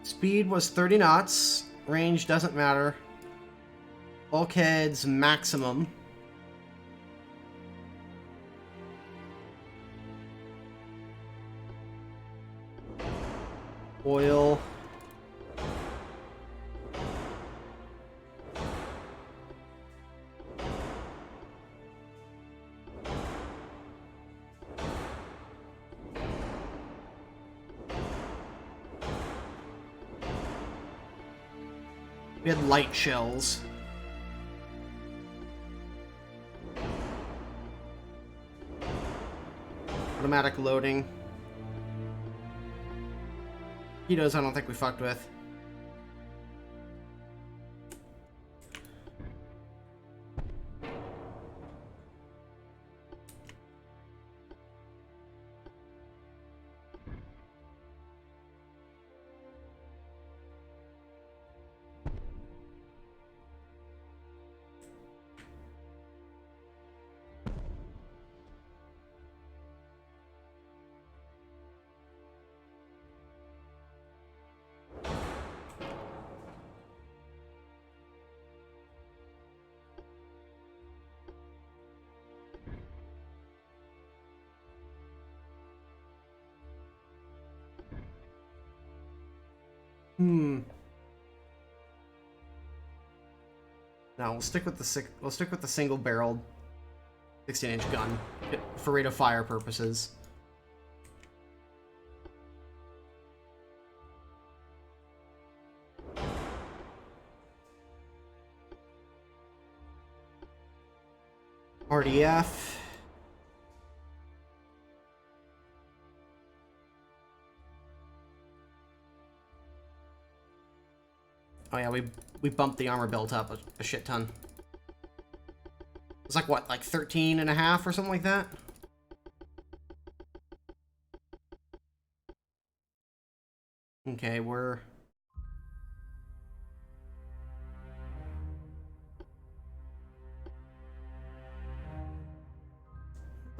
Speed was 30 knots. Range doesn't matter. Bulkheads maximum. Oil. We had light shells. Automatic loading. Heatos I don't think we fucked with. No, we'll stick with the single-barreled 16-inch gun for rate of fire purposes. RDF. Oh yeah, we bumped the armor belt up a shit ton. It's like what, like 13 and a half or something like that? Okay, we're...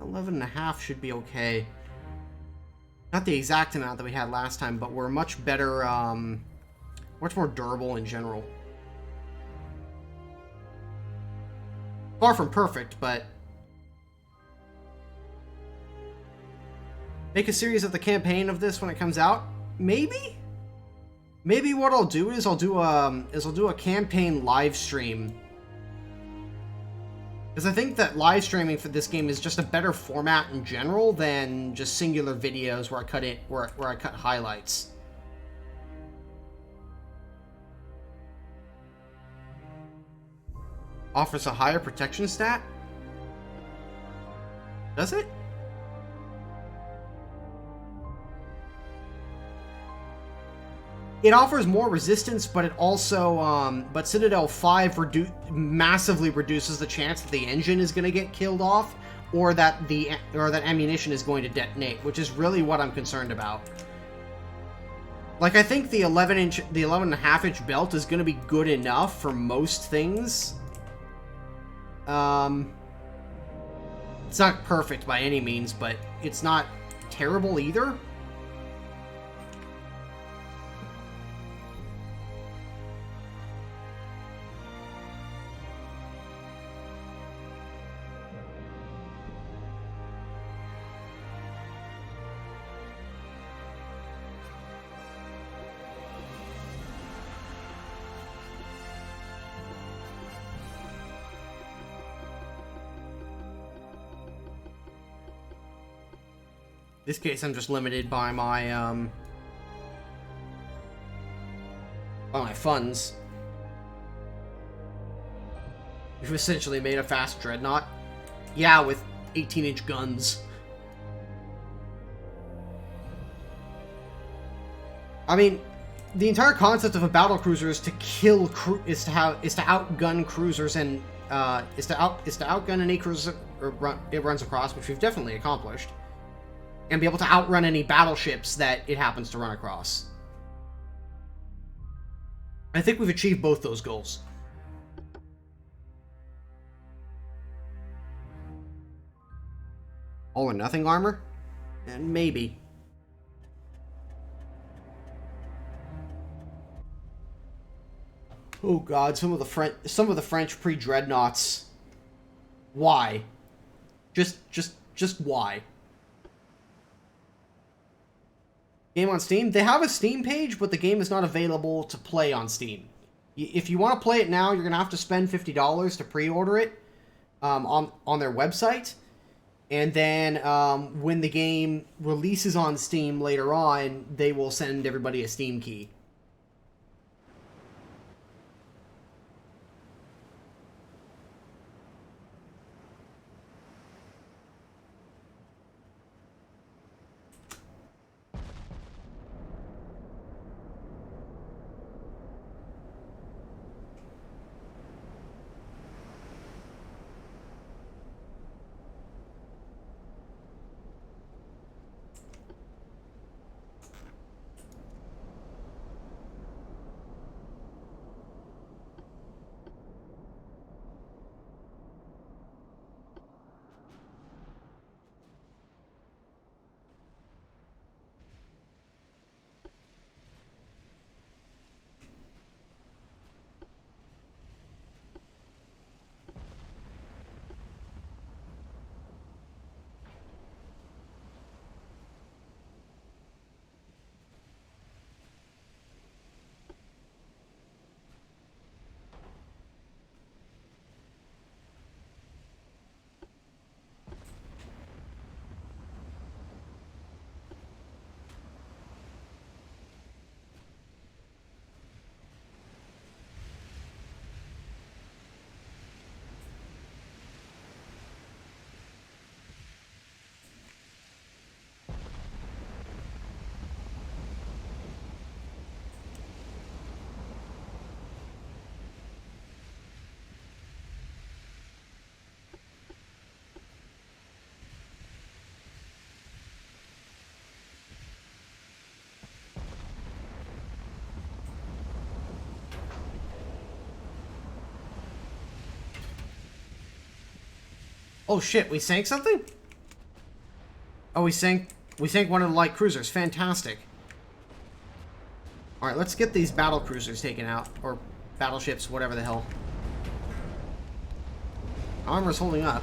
$11.5 should be okay. Not the exact amount that we had last time, but we're much better, much more durable in general. Far from perfect, but... Make a series of the campaign of this when it comes out? Maybe? Maybe what I'll do is I'll do a campaign live stream. Because I think that live streaming for this game is just a better format in general than just singular videos where I cut highlights. Offers a higher protection stat? Does it? It offers more resistance, but it also, but Citadel 5 massively reduces the chance that the engine is going to get killed off, or that ammunition is going to detonate, which is really what I'm concerned about. Like, I think the 11.5-inch belt is going to be good enough for most things. It's not perfect by any means, but it's not terrible either. In this case, I'm just limited by my funds. We've essentially made a fast Dreadnought. Yeah, with 18-inch guns. I mean, the entire concept of a battlecruiser is to kill is to outgun cruisers and is to outgun any cruiser it runs across, which we've definitely accomplished. And be able to outrun any battleships that it happens to run across. I think we've achieved both those goals. All or nothing armor? And maybe. Oh god, some of the French pre-dreadnoughts. Why? Just why? Game on Steam? They have a Steam page, but the game is not available to play on Steam. If you want to play it now, you're going to have to spend $50 to pre-order it on their website. And then when the game releases on Steam later on, they will send everybody a Steam key. Oh shit, we sank something? Oh, we sank one of the light cruisers. Fantastic. Alright, let's get these battle cruisers taken out. Or battleships, whatever the hell. Armor's holding up.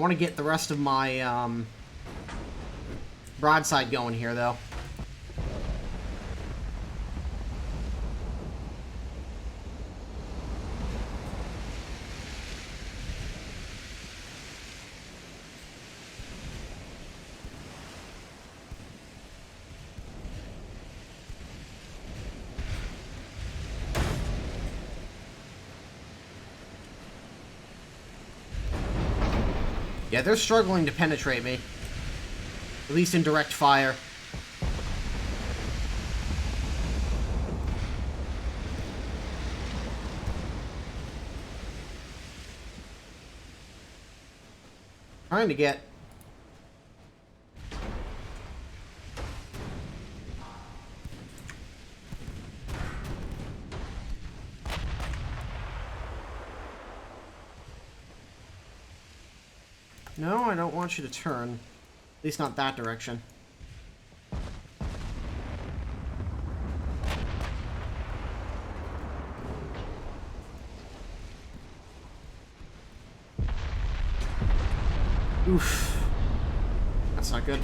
I want to get the rest of my broadside going here, though. Yeah, they're struggling to penetrate me. At least in direct fire. Trying to get... No, I don't want you to turn. At least not that direction. Oof. That's not good.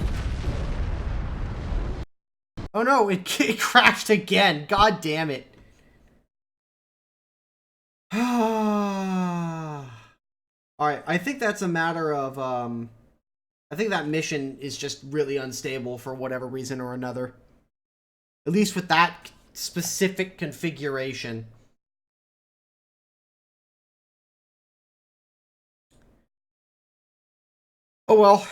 Oh no, it crashed again. God damn it. Alright, I think that's a matter of, I think that mission is just really unstable for whatever reason or another. At least with that specific configuration. Oh well.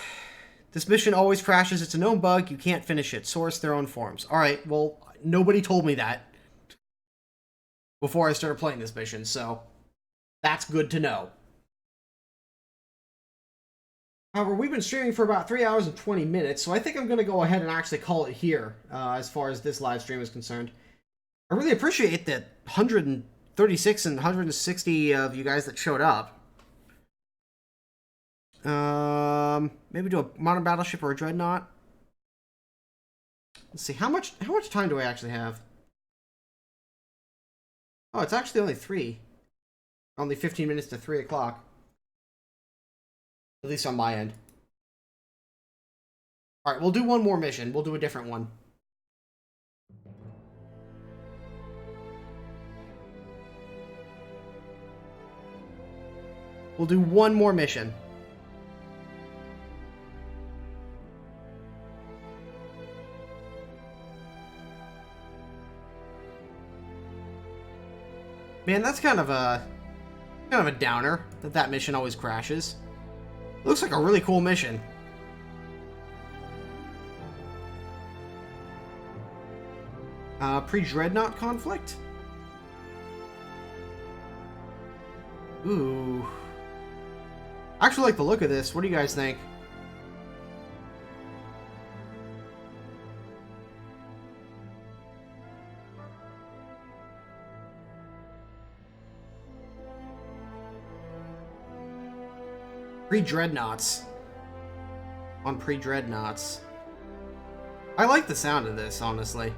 This mission always crashes. It's a known bug. You can't finish it. Source their own forums. Alright, well, nobody told me that before I started playing this mission, so that's good to know. However, we've been streaming for about 3 hours and 20 minutes, so I think I'm going to go ahead and actually call it here, as far as this live stream is concerned. I really appreciate that 136 and 160 of you guys that showed up. Maybe do a Modern Battleship or a Dreadnought. Let's see, how much time do I actually have? Oh, it's actually only 3. Only 15 minutes to 3 o'clock. At least on my end. Alright, we'll do one more mission. We'll do a different one. We'll do one more mission. Man, that's kind of a downer that mission always crashes. Looks like a really cool mission. Pre-Dreadnought conflict? Ooh. I actually like the look of this. What do you guys think? Pre-Dreadnoughts. On pre-Dreadnoughts. I like the sound of this, honestly.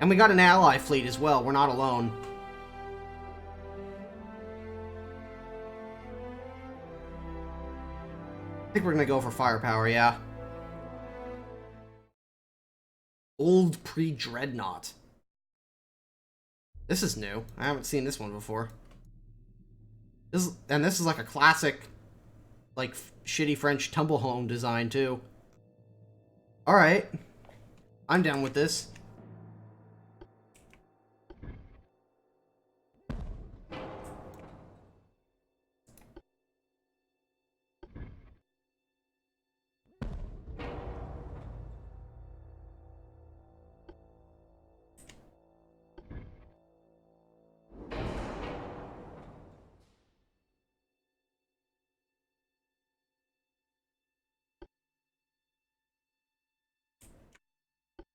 And we got an ally fleet as well. We're not alone. I think we're gonna go for firepower, yeah. Old pre-Dreadnought. This is new. I haven't seen this one before. This is like a classic, like, shitty French tumble home design, too. Alright. I'm down with this.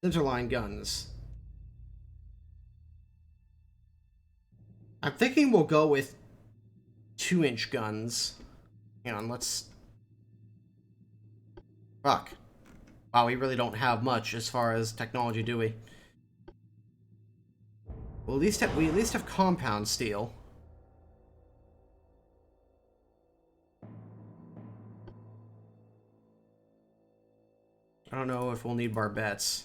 Centerline guns. I'm thinking we'll go with 2-inch guns. Hang on, let's... Fuck. Wow, we really don't have much as far as technology, do we? Well, we at least have compound steel. I don't know if we'll need barbettes.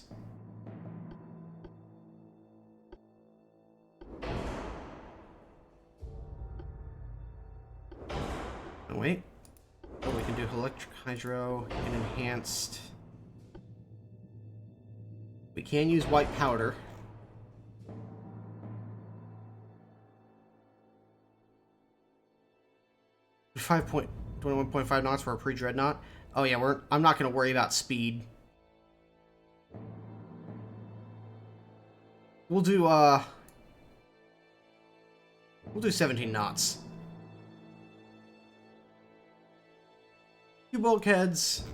Oh, wait. Oh, we can do electric hydro and enhanced. We can use white powder. 21.5 knots for a pre-Dreadnought. Oh yeah, I'm not gonna worry about speed. We'll do 17 knots. Two bulkheads.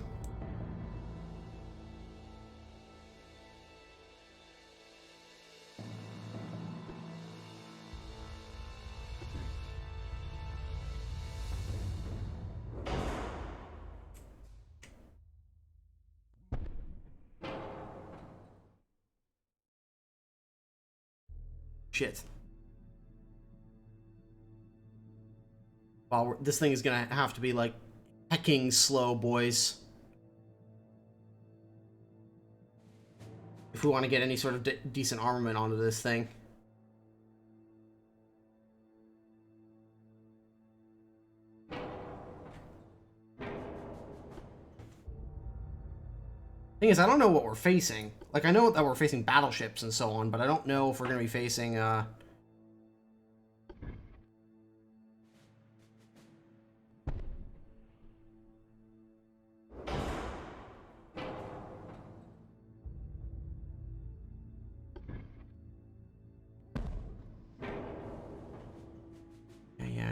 Shit. Wow, this thing is gonna have to be like hecking slow, boys. If we want to get any sort of decent armament onto this thing. Thing is, I don't know what we're facing. Like, I know that we're facing battleships and so on, but I don't know if we're going to be facing, Yeah,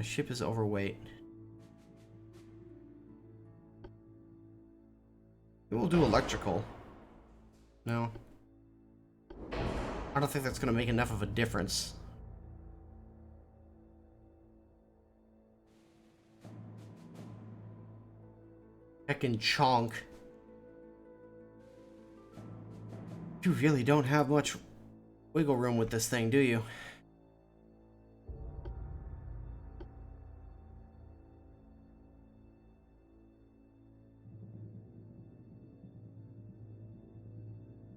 ship is overweight. We'll do electrical. No. I don't think that's going to make enough of a difference. Heckin' chonk. You really don't have much wiggle room with this thing, do you?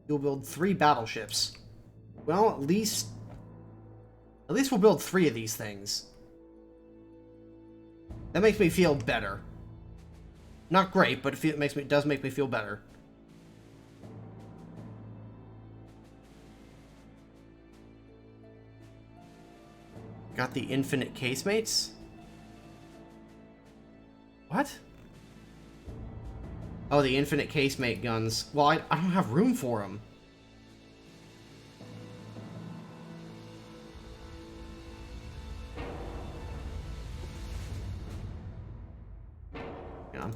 You'll build 3 battleships. Well, at least we'll build 3 of these things. That makes me feel better. Not great, but it does make me feel better. Got the infinite casemates? What? Oh, the infinite casemate guns. Well, I don't have room for them. Yeah.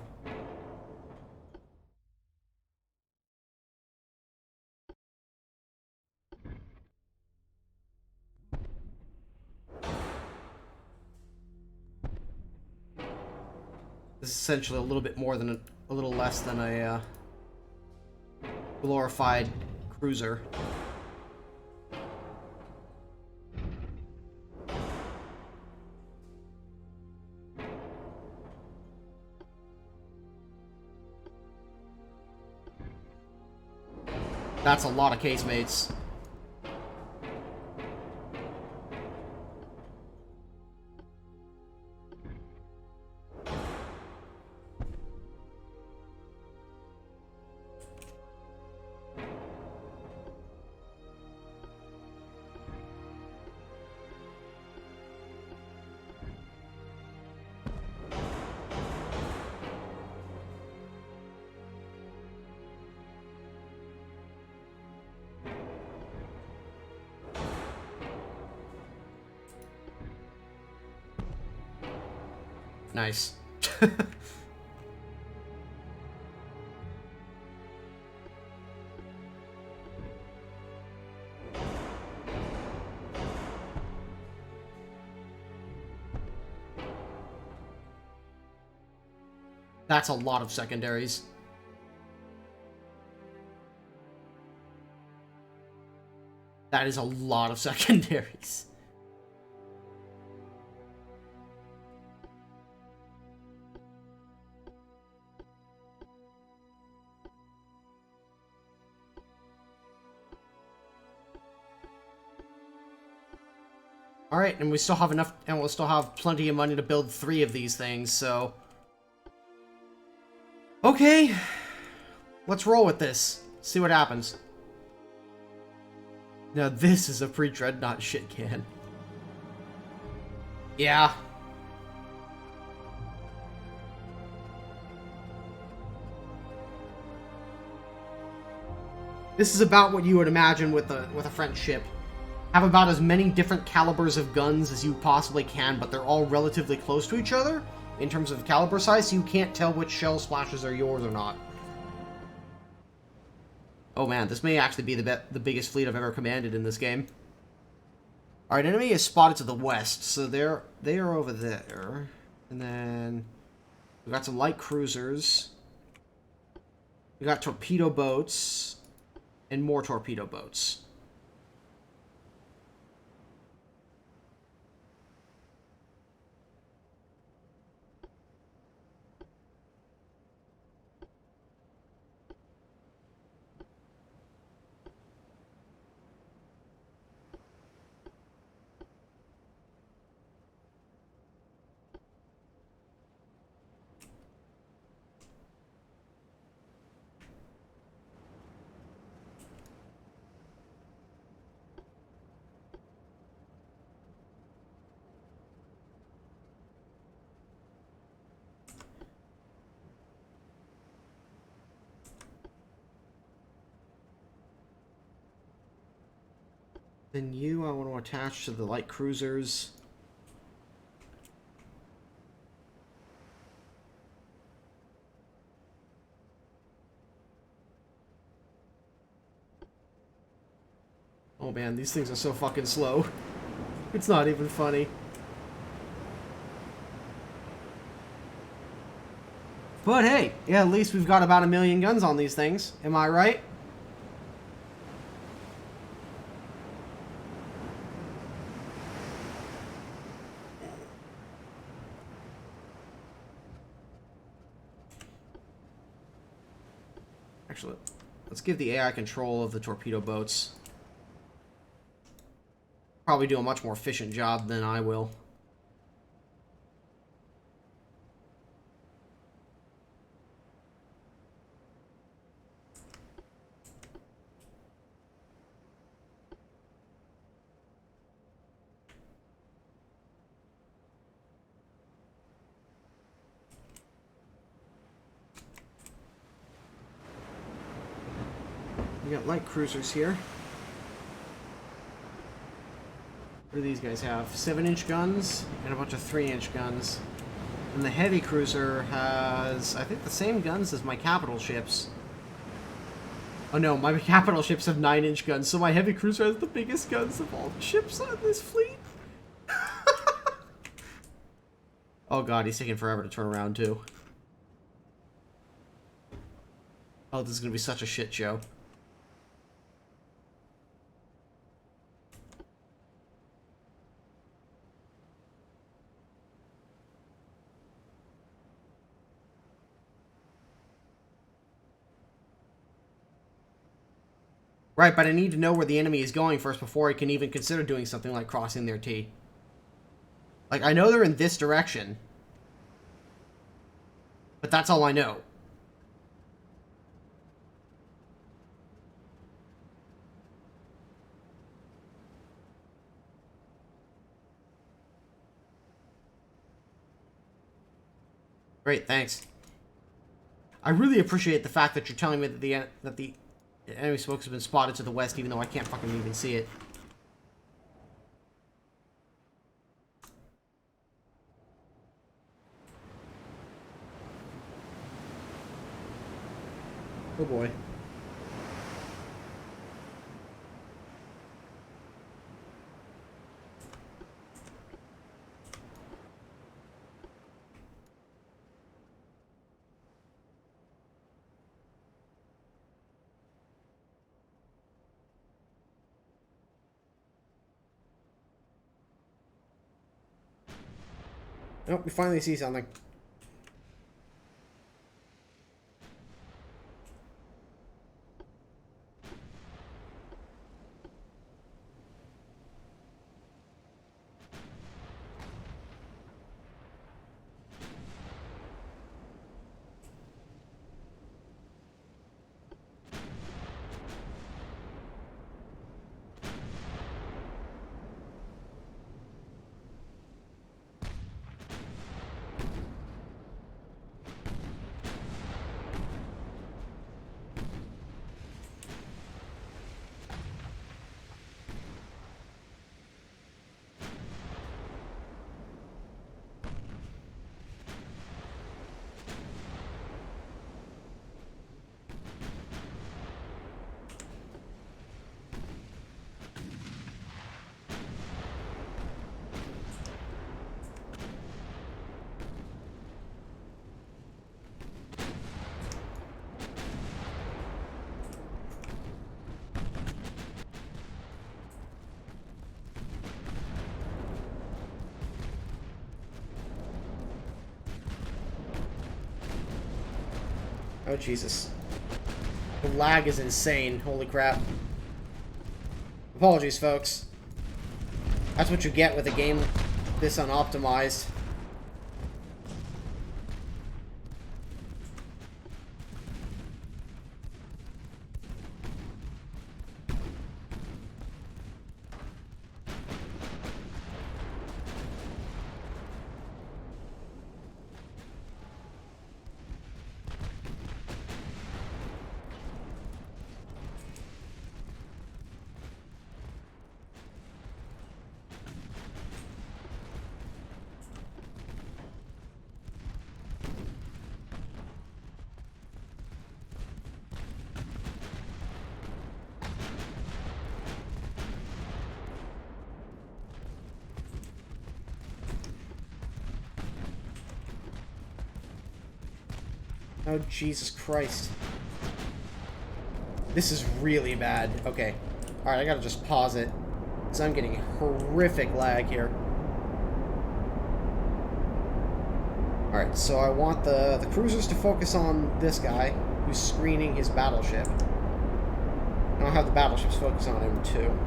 This is essentially a little bit more than a little less than a glorified cruiser. That's a lot of casemates. Nice. That's a lot of secondaries. That is a lot of secondaries. Alright, and we still have enough, and we'll still have plenty of money to build 3 of these things, so... Okay, let's roll with this. See what happens. Now this is a pre-Dreadnought shit can. Yeah. This is about what you would imagine with a French ship. Have about as many different calibers of guns as you possibly can, but they're all relatively close to each other in terms of caliber size, so you can't tell which shell splashes are yours or not. Oh man, this may actually be the biggest fleet I've ever commanded in this game. Alright, enemy is spotted to the west, so they are over there. And then we got some light cruisers. We got torpedo boats and more torpedo boats. Then you, I want to attach to the light cruisers. Oh man, these things are so fucking slow. It's not even funny. But hey, yeah, at least we've got about 1 million guns on these things. Am I right? Actually, let's give the AI control of the torpedo boats. Probably do a much more efficient job than I will. We got light cruisers here. What do these guys have? 7-inch guns and a bunch of 3-inch guns. And the heavy cruiser has, I think, the same guns as my capital ships. Oh no, my capital ships have 9-inch guns, so my heavy cruiser has the biggest guns of all the ships on this fleet. Oh god, he's taking forever to turn around too. Oh, this is gonna be such a shit show. Right, but I need to know where the enemy is going first before I can even consider doing something like crossing their T. Like, I know they're in this direction. But that's all I know. Great, thanks. I really appreciate the fact that you're telling me that the enemy smoke has been spotted to the west, even though I can't fucking even see it. Oh boy. Nope, we finally see something. Oh, Jesus. The lag is insane. Holy crap. Apologies, folks. That's what you get with a game this unoptimized. Oh, Jesus Christ. This is really bad. Okay. Alright, I gotta just pause it. Because I'm getting horrific lag here. Alright, so I want the cruisers to focus on this guy, who's screening his battleship. And I'll have the battleships focus on him, too.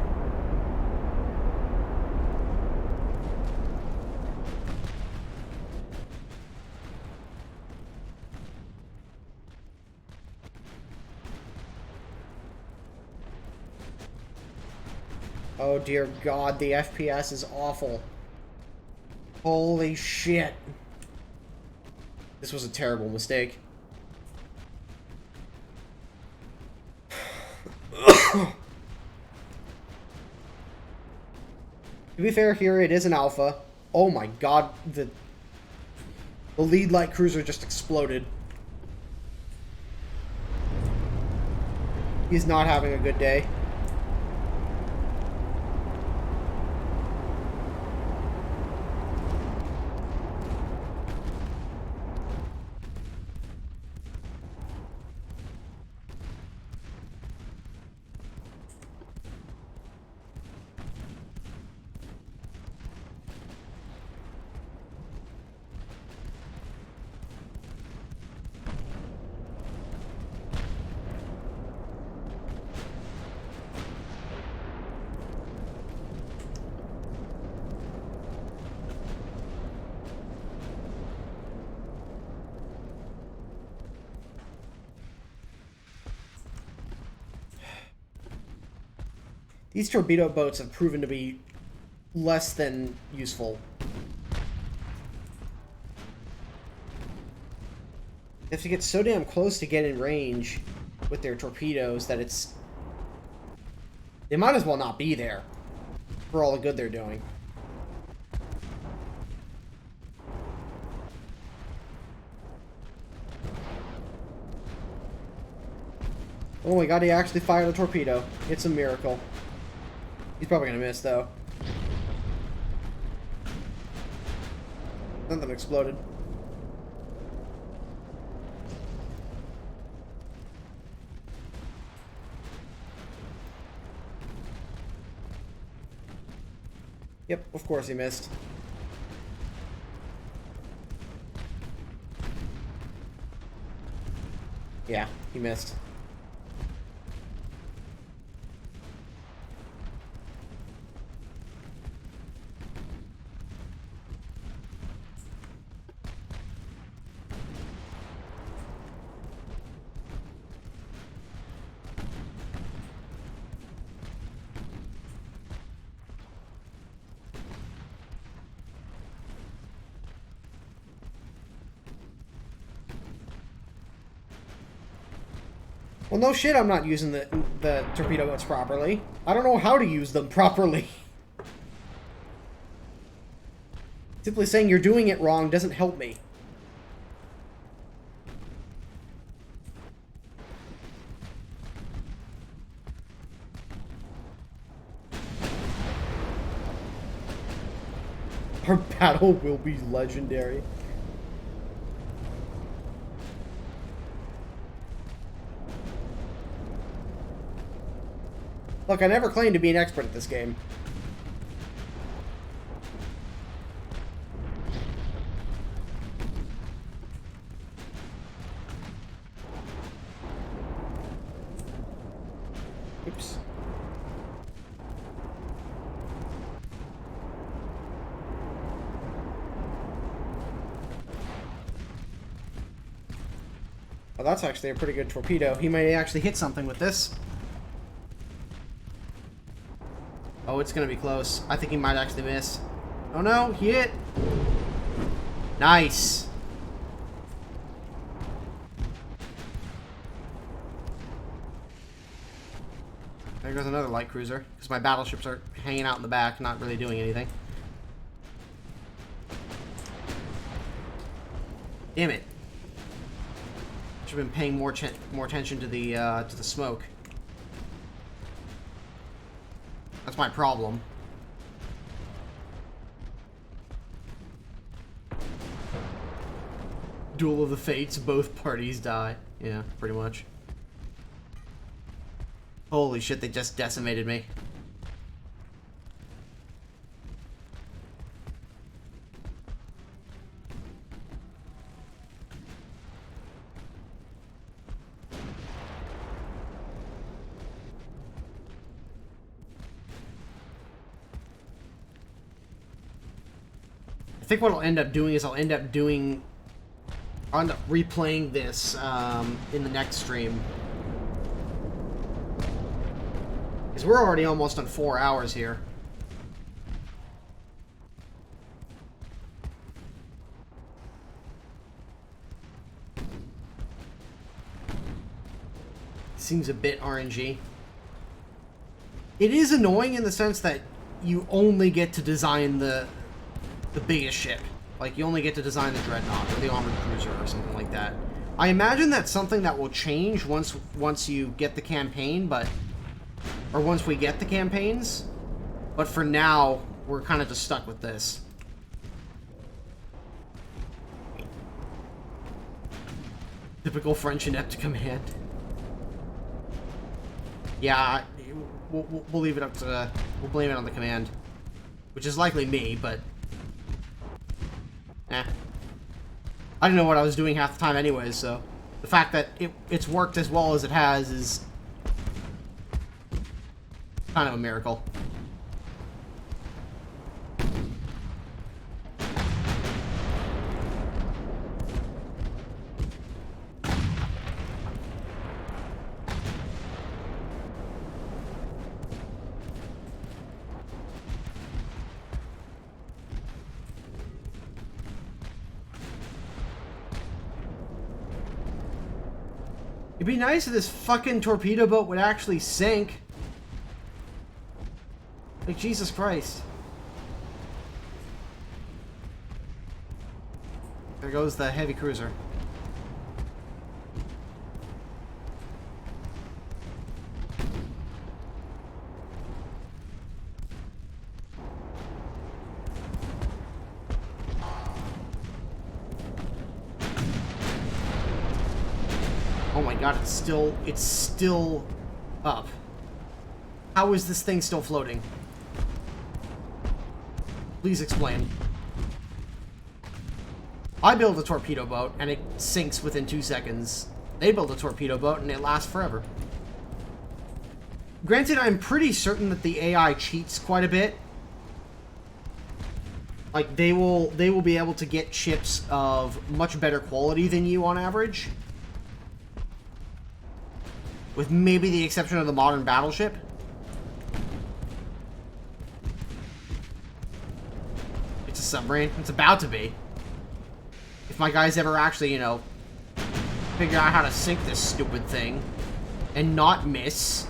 Oh dear God, the FPS is awful. Holy shit. This was a terrible mistake. To be fair here, it is an alpha. Oh my God, the lead light cruiser just exploded. He's not having a good day. These torpedo boats have proven to be less than useful. They have to get so damn close to get in range with their torpedoes that it's... They might as well not be there for all the good they're doing. Oh my God, he actually fired a torpedo. It's a miracle. He's probably gonna miss, though. Something exploded. Yep, of course he missed. Yeah, he missed. Well, no shit, I'm not using the torpedo boats properly. I don't know how to use them properly. Simply saying you're doing it wrong doesn't help me. Our battle will be legendary. Look, I never claimed to be an expert at this game. Oops. Well, that's actually a pretty good torpedo. He might actually hit something with this. Oh, it's gonna be close. I think he might actually miss. Oh no, he hit! Nice! There goes another light cruiser, because my battleships are hanging out in the back, not really doing anything. Damn it. Should have been paying more attention to the smoke. That's my problem. Duel of the Fates, both parties die. Yeah, pretty much. Holy shit, they just decimated me. I think what I'll end up doing is I'll end up replaying this in the next stream. Because we're already almost on 4 hours here. Seems a bit RNG. It is annoying in the sense that you only get to design the biggest ship. Like, you only get to design the Dreadnought or the armored cruiser or something like that. I imagine that's something that will change once you get the campaign, or once we get the campaigns. But for now, we're kind of just stuck with this. Typical French inept command. Yeah, we'll leave it up to we'll blame it on the command, which is likely me, but. I didn't know what I was doing half the time anyways, so the fact that it's worked as well as it has is kind of a miracle. It'd be nice if this fucking torpedo boat would actually sink. Like, Jesus Christ. There goes the heavy cruiser. Oh my god, it's still up. How is this thing still floating? Please explain. I build a torpedo boat and it sinks within 2 seconds. They build a torpedo boat and it lasts forever. Granted, I'm pretty certain that the AI cheats quite a bit. Like, they will be able to get ships of much better quality than you on average. With maybe the exception of the modern battleship. It's a submarine. It's about to be. If my guys ever actually, you know, figure out how to sink this stupid thing and not miss.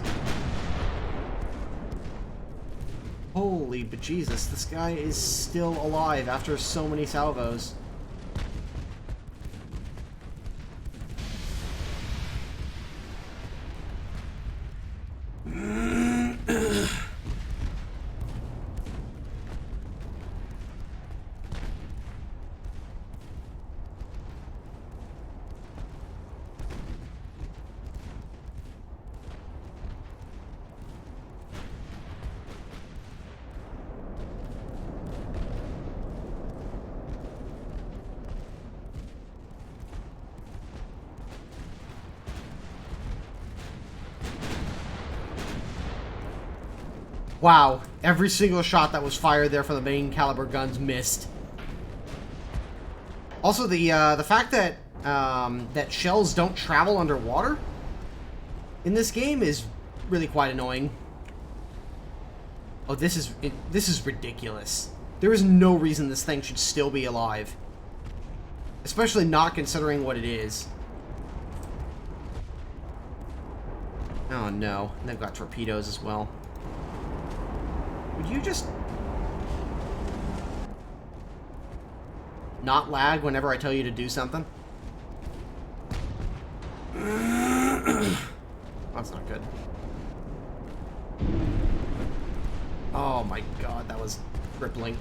Holy bejesus, this guy is still alive after so many salvos. Wow, every single shot that was fired there from the main caliber guns missed. Also, the fact that that shells don't travel underwater in this game is really quite annoying. Oh, this is ridiculous. There is no reason this thing should still be alive. Especially not considering what it is. Oh no, and they've got torpedoes as well. Would you just not lag whenever I tell you to do something? That's not good. Oh my god, that was crippling.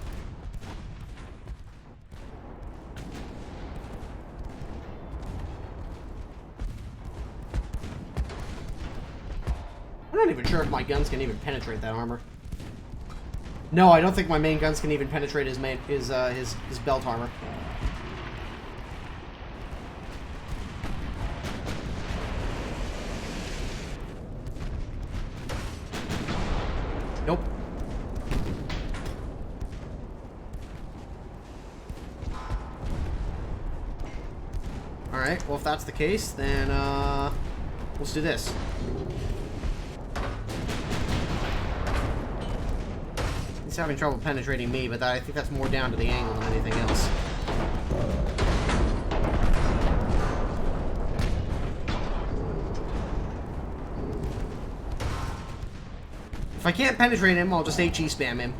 I'm not even sure if my guns can even penetrate that armor. No, I don't think my main guns can even penetrate his belt armor. Nope. Alright, well if that's the case, then let's do this. He's having trouble penetrating me, but I think that's more down to the angle than anything else. If I can't penetrate him, I'll just HE spam him.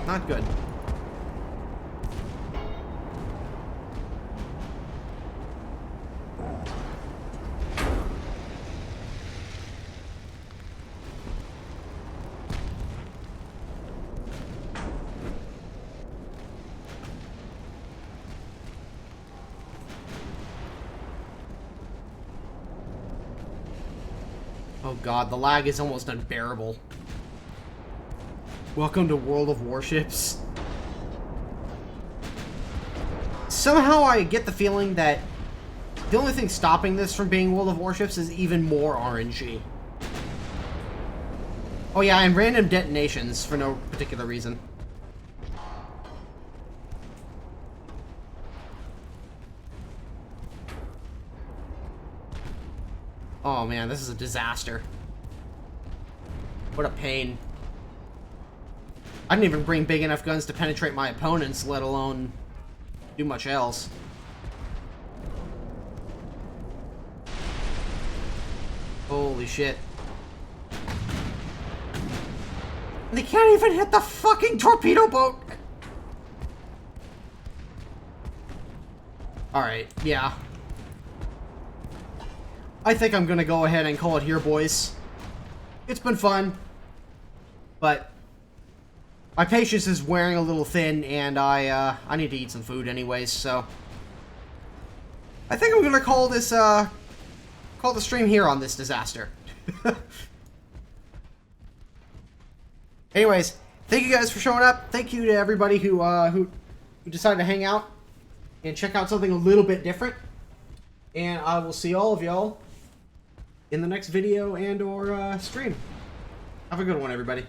Not good. Oh god, the lag is almost unbearable. Welcome to World of Warships. Somehow I get the feeling that the only thing stopping this from being World of Warships is even more RNG. Oh yeah, and random detonations for no particular reason. Oh man, this is a disaster. What a pain. I didn't even bring big enough guns to penetrate my opponents, let alone do much else. Holy shit. They can't even hit the fucking torpedo boat! Alright, yeah. I think I'm gonna go ahead and call it here, boys. It's been fun, but my patience is wearing a little thin, and I need to eat some food anyways, so I think I'm gonna call this, call the stream here on this disaster. Anyways, thank you guys for showing up. Thank you to everybody who decided to hang out and check out something a little bit different. And I will see all of y'all in the next video and or stream. Have a good one, everybody.